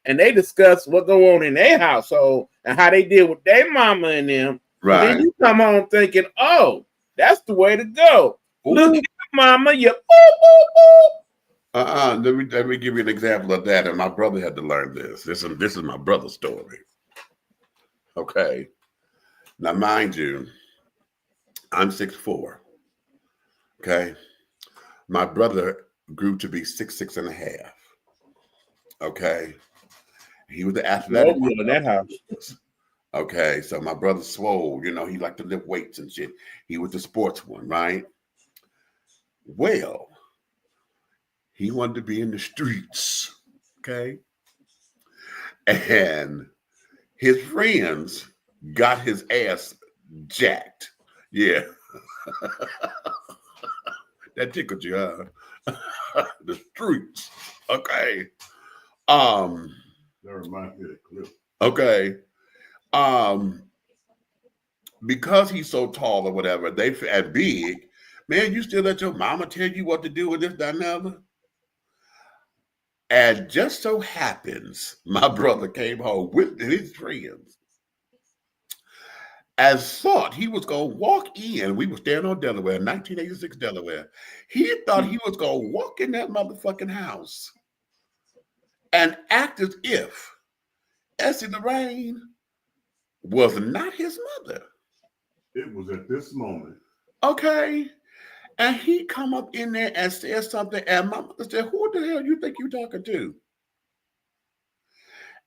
and they discuss what go on in their household and how they deal with their mama and them. Right. Then you come home thinking, oh, that's the way to go. Ooh. Look at mama, you Let me give you an example of that. And my brother had to learn this. This is my brother's story. Okay. Now, mind you, I'm 6'4". Okay. My brother grew to be 6'6" and a half. Okay. He was the athletic one in that house. Okay. So my brother swole, you know, he liked to lift weights and shit. He was the sports one, right? Well, he wanted to be in the streets. Okay. And his friends got his ass jacked. Yeah. That tickled you, huh? The streets. Okay. That reminds me of the clip. Okay. Because he's so tall or whatever, they and big, man, you still let your mama tell you what to do with this, that, and the other? And just so happens, my brother came home with his friends and thought he was going to walk in. We were staying on Delaware, 1986 Delaware. He thought he was going to walk in that motherfucking house and act as if Essie Lorraine was not his mother. It was at this moment. Okay. And he come up in there and said something, and my mother said, who the hell you think you talking to?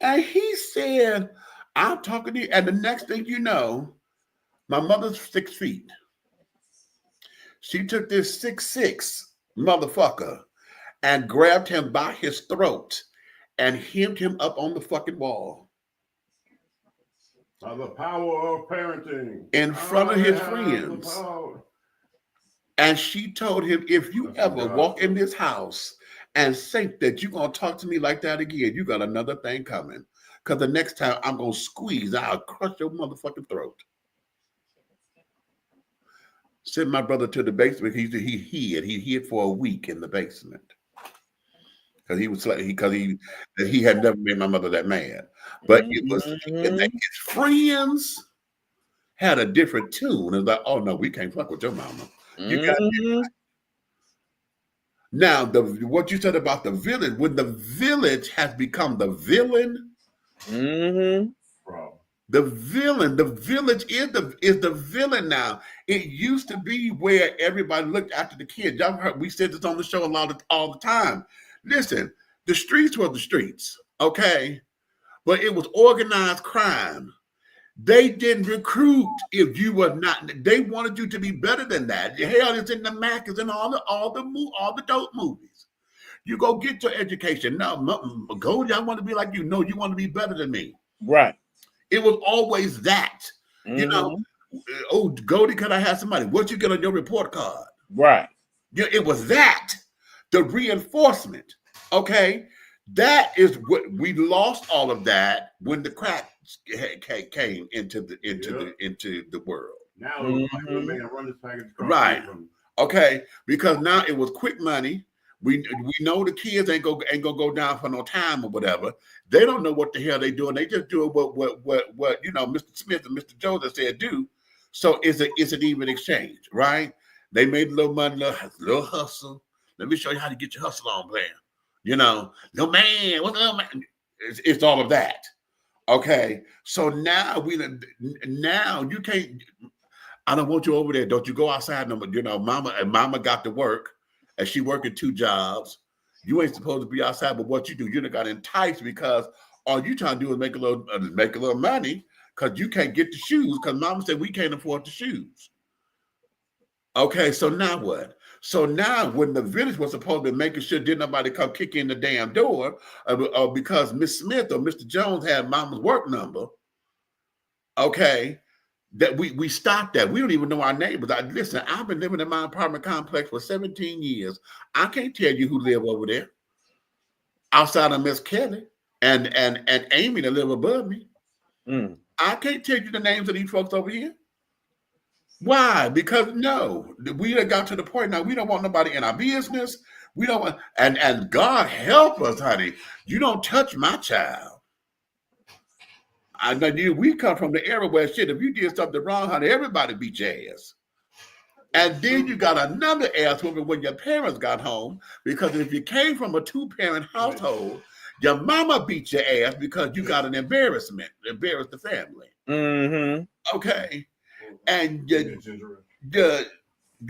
And he said, I'm talking to you. And the next thing you know, my mother's 6 feet. She took this 6'6" motherfucker and grabbed him by his throat and hemmed him up on the fucking wall. The power of parenting. In front of his friends. And she told him, if you ever walk in this house and think that you're going to talk to me like that again, you got another thing coming. Because the next time I'm going to squeeze, I'll crush your motherfucking throat. Sent my brother to the basement. He hid for a week in the basement. Because he had never made my mother that mad. But it was his friends had a different tune. It's like, oh no, we can't fuck with your mama. You got it. Now, what you said about the village, when the village has become the villain, the village is the villain now. It used to be where everybody looked after the kids. Y'all heard, we said this on the show all the time. Listen, the streets were the streets, okay? But it was organized crime. They didn't recruit if you were not. They wanted you to be better than that. Hell, it's in the Mac, it's in all the dope movies. You go get your education. No, Goldie, I want to be like you. No, you want to be better than me. Right. It was always that. You know, oh, Goldie, can I have somebody? What you get on your report card? Right. Yeah, it was that. The reinforcement. Okay. That is what we lost all of that when the crack came into the world. Now the man run this package. Right. Okay. Because now it was quick money. We know the kids ain't gonna go down for no time or whatever. They don't know what the hell they doing. They just doing what you know, Mr. Smith and Mr. Joseph said do. So it's an even exchange, right? They made a little money, little hustle. Let me show you how to get your hustle on, player. You know, no man, what's up, man? It's all of that. Okay. So now you can't. I don't want you over there. Don't you go outside no more. You know, mama got to work, and she working 2 jobs. You ain't supposed to be outside, but what you do, you done got enticed because all you trying to do is make a little money because you can't get the shoes because mama said we can't afford the shoes. Okay, so now what? So now, when the village was supposed to be making sure didn't nobody come kick in the damn door, because Miss Smith or Mr. Jones had mama's work number, okay, that we stopped that. We don't even know our neighbors. Listen, I've been living in my apartment complex for 17 years. I can't tell you who live over there outside of Miss Kelly and Amy that live above me. I can't tell you the names of these folks over here. Why? Because no, we have got to the point now we don't want nobody in our business. We don't want, and God help us, honey. You don't touch my child. I know we come from the era where shit, if you did something wrong, honey, everybody beat your ass. And then you got another ass whooping when your parents got home, because if you came from a 2-parent household, your mama beat your ass because you got an embarrassed the family. Okay. And you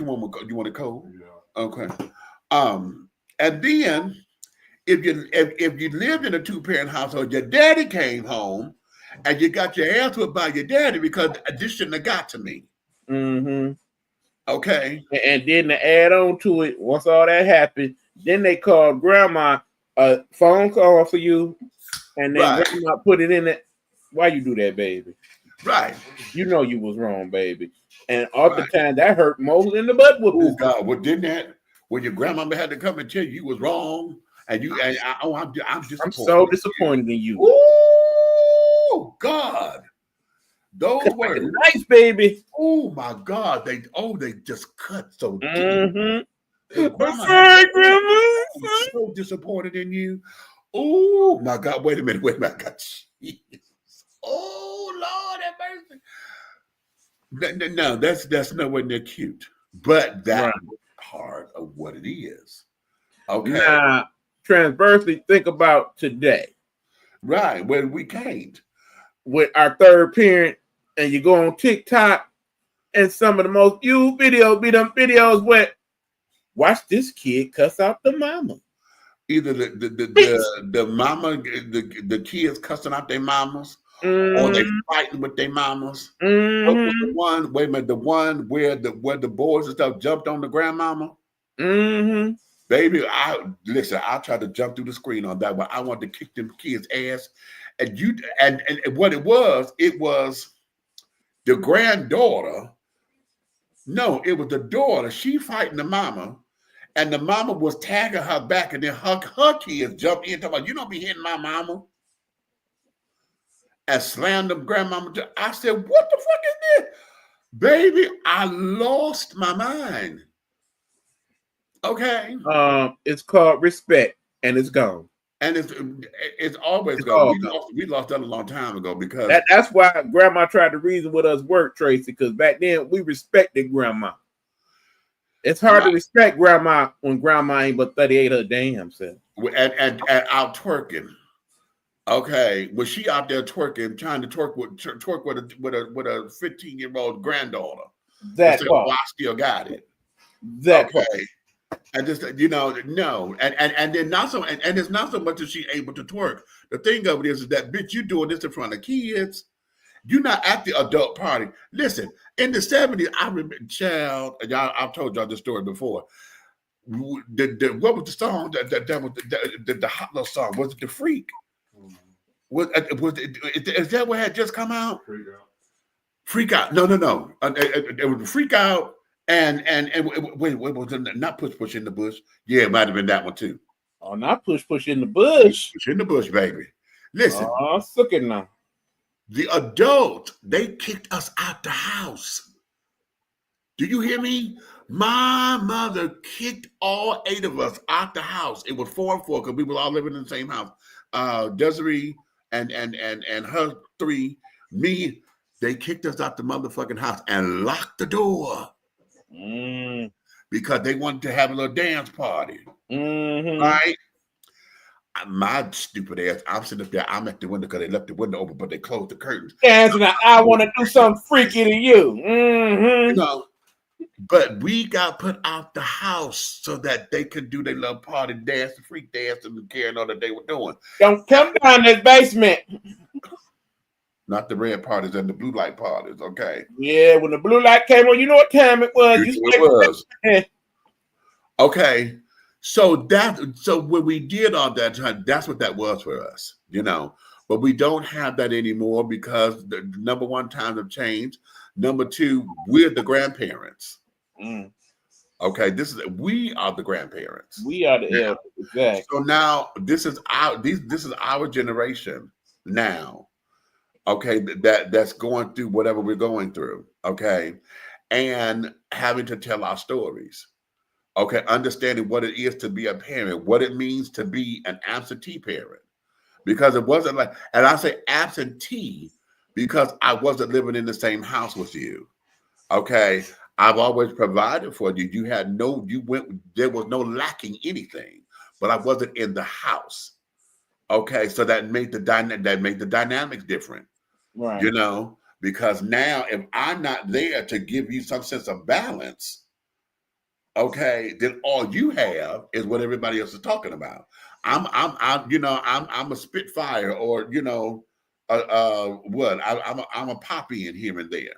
want a cold? Yeah. Okay. And then if you lived in a 2-parent household, your daddy came home and you got your ass whipped by your daddy because this shouldn't have got to me. Okay. And then to add on to it, once all that happened, then they called grandma a phone call for you, and then grandma put it in it. Why you do that, baby? Right. You know you was wrong, baby. And all the time that hurt more than the butt whooping. Oh God, well didn't that when your grandmama had to come and tell you was wrong, and I'm disappointed. I'm so disappointed in you. Oh God, those were nice, baby. Oh my God, they just cut so deep. Grandma. I'm so disappointed in you. Oh my God, wait a minute, Jesus. Oh Lord have mercy. No, that's nowhere near cute. But that's part of what it is. Okay. Now, transversely, think about today. Right, when we can't. With our third parent, and you go on TikTok, and some of the most viewed videos be them videos where watch this kid cuss out the mama. Either the mama, the kids cussing out their mamas, or they fighting with their mamas. What was the one? Wait a minute, the one where the boys and stuff jumped on the grandmama. Baby, I tried to jump through the screen on that one. I wanted to kick them kids' ass, and what it was the granddaughter. No, it was the daughter. She fighting the mama, and the mama was tagging her back, and then her kids jumped in, talking about, you don't be hitting my mama. And slammed them grandmama. I said, what the fuck is this? Baby, I lost my mind. Okay. It's called respect, and it's gone. And it's always gone. We lost that a long time ago because that's why grandma tried to reason with us work, Tracy, because back then we respected grandma. It's hard to respect grandma when grandma ain't but 38 her damn self. And out twerking. Okay, was she out there twerking, trying to twerk with a 15-year-old granddaughter? That I still got it. Okay. And just no, and then not so, and it's not so much that she able to twerk. The thing of it is that bitch, you doing this in front of kids. You're not at the adult party. Listen, in the 70s, I remember, child, and I've told y'all this story before. What was the song that was the hot little song? Was it The Freak? Is that what had just come out? Freak Out. No. It was Freak Out and wait, was it not Push in the Bush? Yeah, it might have been that one too. Oh, not Push in the Bush. Push in the Bush, baby. Listen. Oh, suck it now. The adults, they kicked us out the house. Do you hear me? My mother kicked all 8 of us out the house. It was 4 and 4 because we were all living in the same house. Desiree and her 3, me, they kicked us out the motherfucking house and locked the door because they wanted to have a little dance party. Right? My stupid ass, I'm sitting up there, I'm at the window because they left the window open, but they closed the curtains. Angela, I want to do something freaky to you. But we got put out the house so that they could do their little party dance, the freak dance, and carrying on that they were doing. Don't come down this basement. Not the red parties and the blue light parties, okay? Yeah, when the blue light came on, you know what time it was. It was. Okay. So when we did all that time, that's what that was for us, But we don't have that anymore because the number one, times have changed. Number two, we're the grandparents. Mm. Okay, we are the grandparents. We are the elders, exactly. So now this is our generation now. Okay, that's going through whatever we're going through. Okay, and having to tell our stories. Okay, understanding what it is to be a parent, what it means to be an absentee parent. Because it wasn't like, and I say absentee because I wasn't living in the same house with you. Okay, I've always provided for you. There was no lacking anything, but I wasn't in the house. Okay, so that made the dynamics different. Right. Because now if I'm not there to give you some sense of balance, okay, then all you have is what everybody else is talking about. I'm a Spitfire, or what? I'm a poppy in here and there,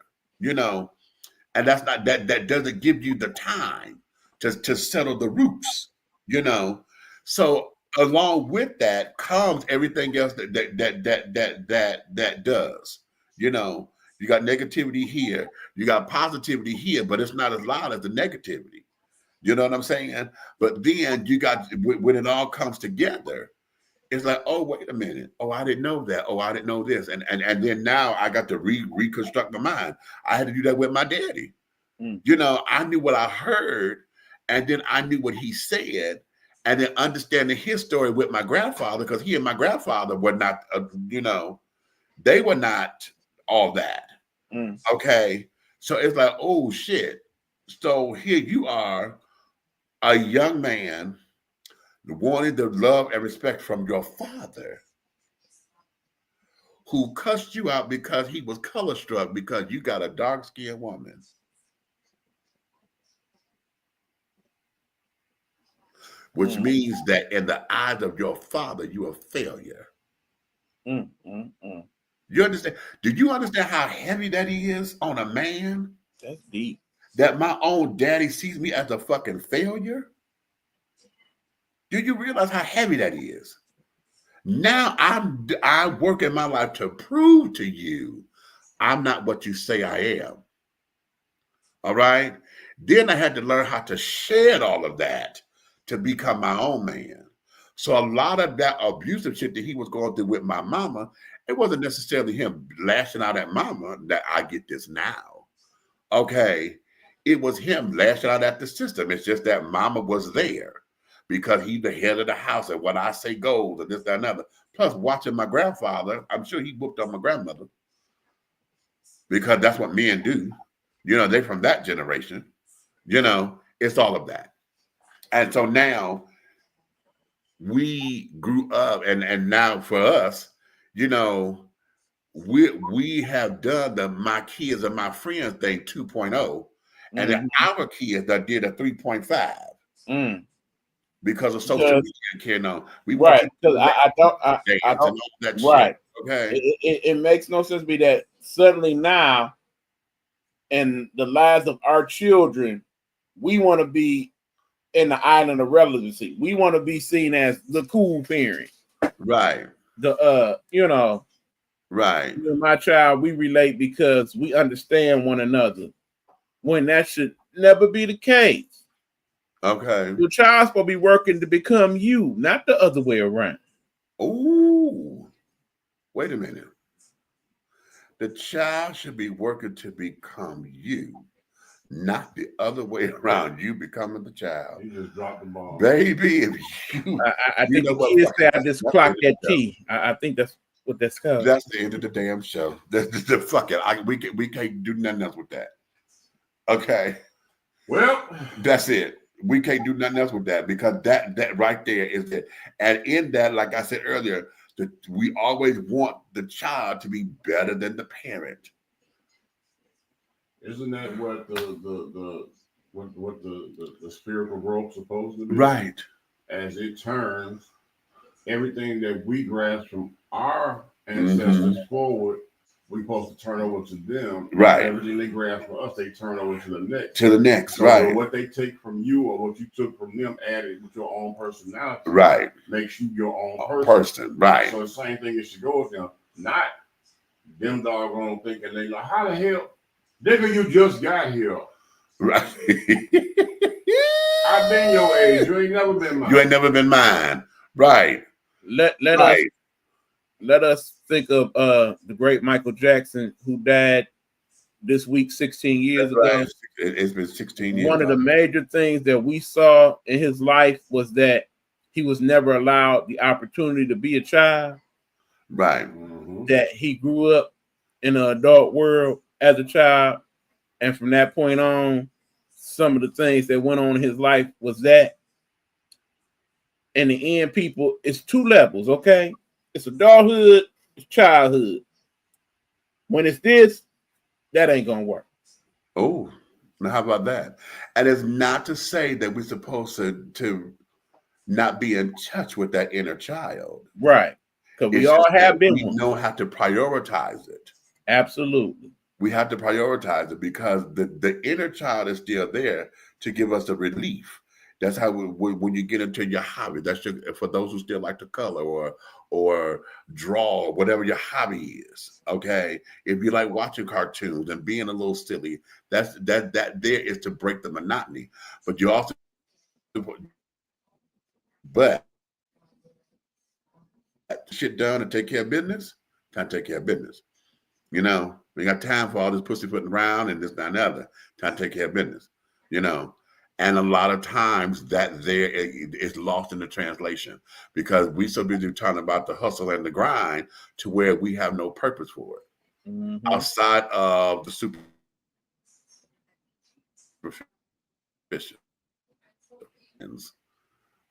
and that doesn't give you the time to settle the roots. So along with that comes everything else that does. You got negativity here, you got positivity here, but it's not as loud as the negativity. You know what I'm saying? But then you got, when it all comes together, it's like, oh, wait a minute. Oh, I didn't know that. Oh, I didn't know this. And then now I got to reconstruct my mind. I had to do that with my daddy. Mm. I knew what I heard, and then I knew what he said, and then understanding his story with my grandfather, because he and my grandfather were not, they were not all that. Mm. Okay. So it's like, oh, shit. So here you are, a young man wanting the love and respect from your father, who cussed you out because he was color struck because you got a dark-skinned woman. Which means that in the eyes of your father, you're a failure. You understand? Do you understand how heavy that is on a man? That's deep. That my own daddy sees me as a fucking failure? Do you realize how heavy that is? Now I work in my life to prove to you I'm not what you say I am. All right? Then I had to learn how to shed all of that to become my own man. So a lot of that abusive shit that he was going through with my mama, it wasn't necessarily him lashing out at mama that I get this now. Okay? It was him lashing out at the system. It's just that mama was there because he's the head of the house, and what I say goes, and this, that, and another. Plus, watching my grandfather, I'm sure he whooped on my grandmother because that's what men do. They're from that generation. It's all of that. And so now we grew up, and now for us, we have done the my kids and my friends thing 2.0, and then our kids that did a 3.5 because of social media. We right, because I don't that right. Shit. Okay, it makes no sense to me that suddenly now in the lives of our children, we want to be in the island of relevancy. We want to be seen as the cool parent. Right. Right. My child, we relate because we understand one another. When that should never be the case. Okay. Your child's supposed to be working to become you, not the other way around. Oh, wait a minute. The child should be working to become you, not the other way around. You becoming the child. You just dropped the ball, baby. If you, I think the kids say I just clocked that T. I think that's what that's called. That's the end of the damn show. Fuck it. We can't do nothing else with that. Okay. Well, that's it. We can't do nothing else with that because that right there is it. And in that, like I said earlier, we always want the child to be better than the parent. Isn't that what the spiritual growth supposed to be? Right. As it turns, everything that we grasp from our ancestors forward we're supposed to turn over to them. Right. Everything they grab from us, they turn over to the next. To the next, so right. What they take from you or what you took from them, added with your own personality, right, makes you your own person. Right. So the same thing is to go with them. Not them doggone thinking they like, how the hell, nigga, you just got here. Right. I've been your age. You ain't never been mine. You ain't never been mine. Right. Let us think of the great Michael Jackson, who died this week 16 years ago. Right. It's been 16 years. One of the major things that we saw in his life was that he was never allowed the opportunity to be a child. Right. That he grew up in an adult world as a child. And from that point on, some of the things that went on in his life was that. In the end, people, it's two levels, okay? It's adulthood, it's childhood. When it's this, that ain't gonna work. Oh, now how about that? And it's not to say that we're supposed to not be in touch with that inner child. Right. Because we all have been. We know how to prioritize it. Absolutely. We have to prioritize it because the inner child is still there to give us a relief. That's how when you get into your hobby. That's for those who still like to color or draw, whatever your hobby is. Okay, if you like watching cartoons and being a little silly, that there is to break the monotony. But you also, but shit done and take care of business. Time to take care of business. You know, we got time for all this pussyfooting around and this, that, and the other. Time to take care of business. You know. And a lot of times that there is lost in the translation because we so busy talking about the hustle and the grind to where we have no purpose for it outside of the superficial.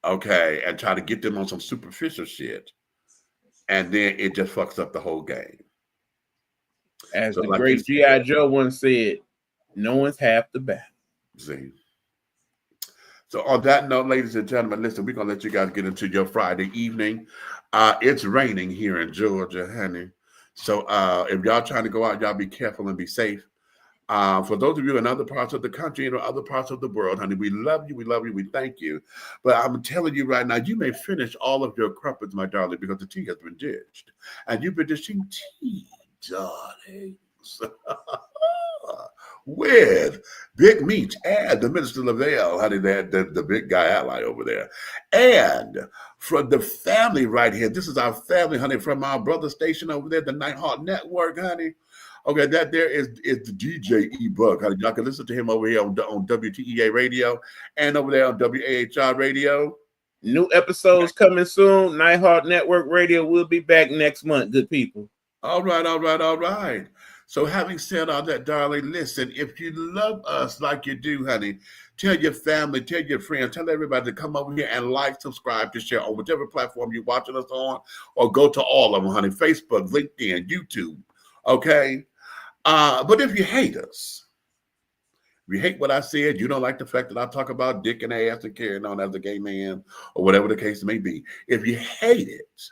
Okay, and try to get them on some superficial shit, and then it just fucks up the whole game. As so the like great G.I. Joe once said, "No one's half the battle." See. So on that note, ladies and gentlemen, listen, we're going to let you guys get into your Friday evening. It's raining here in Georgia, honey. So if y'all trying to go out, y'all be careful and be safe. For those of you in other parts of the country and other parts of the world, honey, we love you, we thank you. But I'm telling you right now, you may finish all of your crumpets, my darling, because the tea has been dished. And you've been dishing tea, darling. With Big Meat and the Minister Lavelle, honey, the big guy ally over there. And from the family right here, this is our family, honey, from our brother station over there, the Nighthawk Network, honey. Okay, that there is the DJ E-Buck, honey. Y'all can listen to him over here on WTEA Radio and over there on WAHR Radio. New episodes coming soon. Nighthawk Network Radio will be back next month, good people. All right. So having said all that, darling, listen, if you love us like you do, honey, tell your family, tell your friends, tell everybody to come over here and like, subscribe, to share on whichever platform you're watching us on, or go to all of them, honey, Facebook, LinkedIn, YouTube, okay? But if you hate us, if you hate what I said, you don't like the fact that I talk about dick and ass and carrying on as a gay man, or whatever the case may be, if you hate it,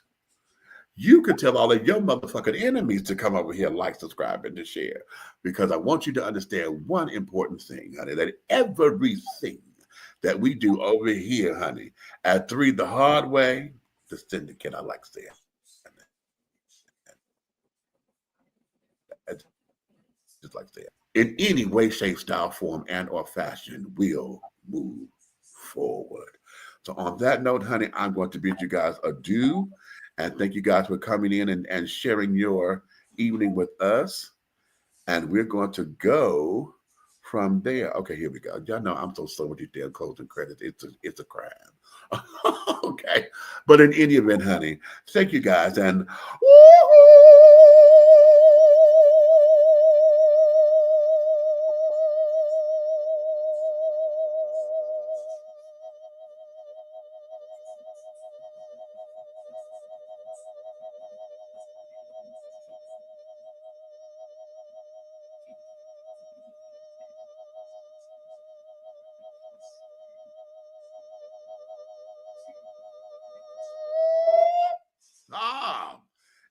you could tell all of your motherfucking enemies to come over here, like, subscribe, and to share. Because I want you to understand one important thing, honey, that everything that we do over here, honey, at 3 the Hard Way, the syndicate, I like saying. Just like that. In any way, shape, style, form, and or fashion, will move forward. So on that note, honey, I'm going to bid you guys adieu. And thank you guys for coming in and sharing your evening with us. And we're going to go from there. Okay, here we go. Y'all know I'm so slow with these damn closing credits. It's a crime. Okay. But in any event, honey, thank you guys. And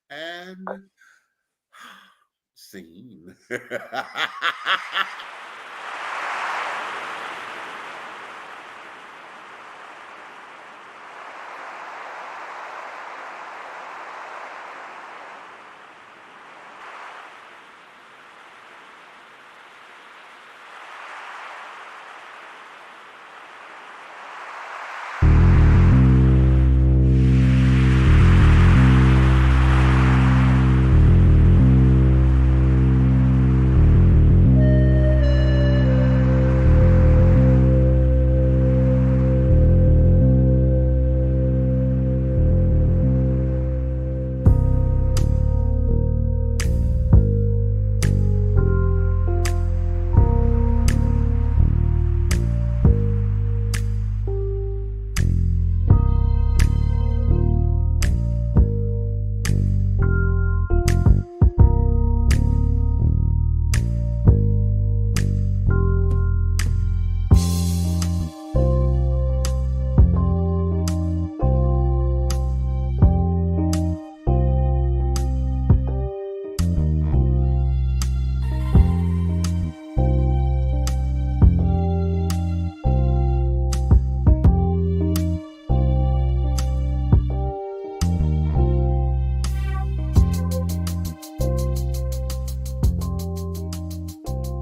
and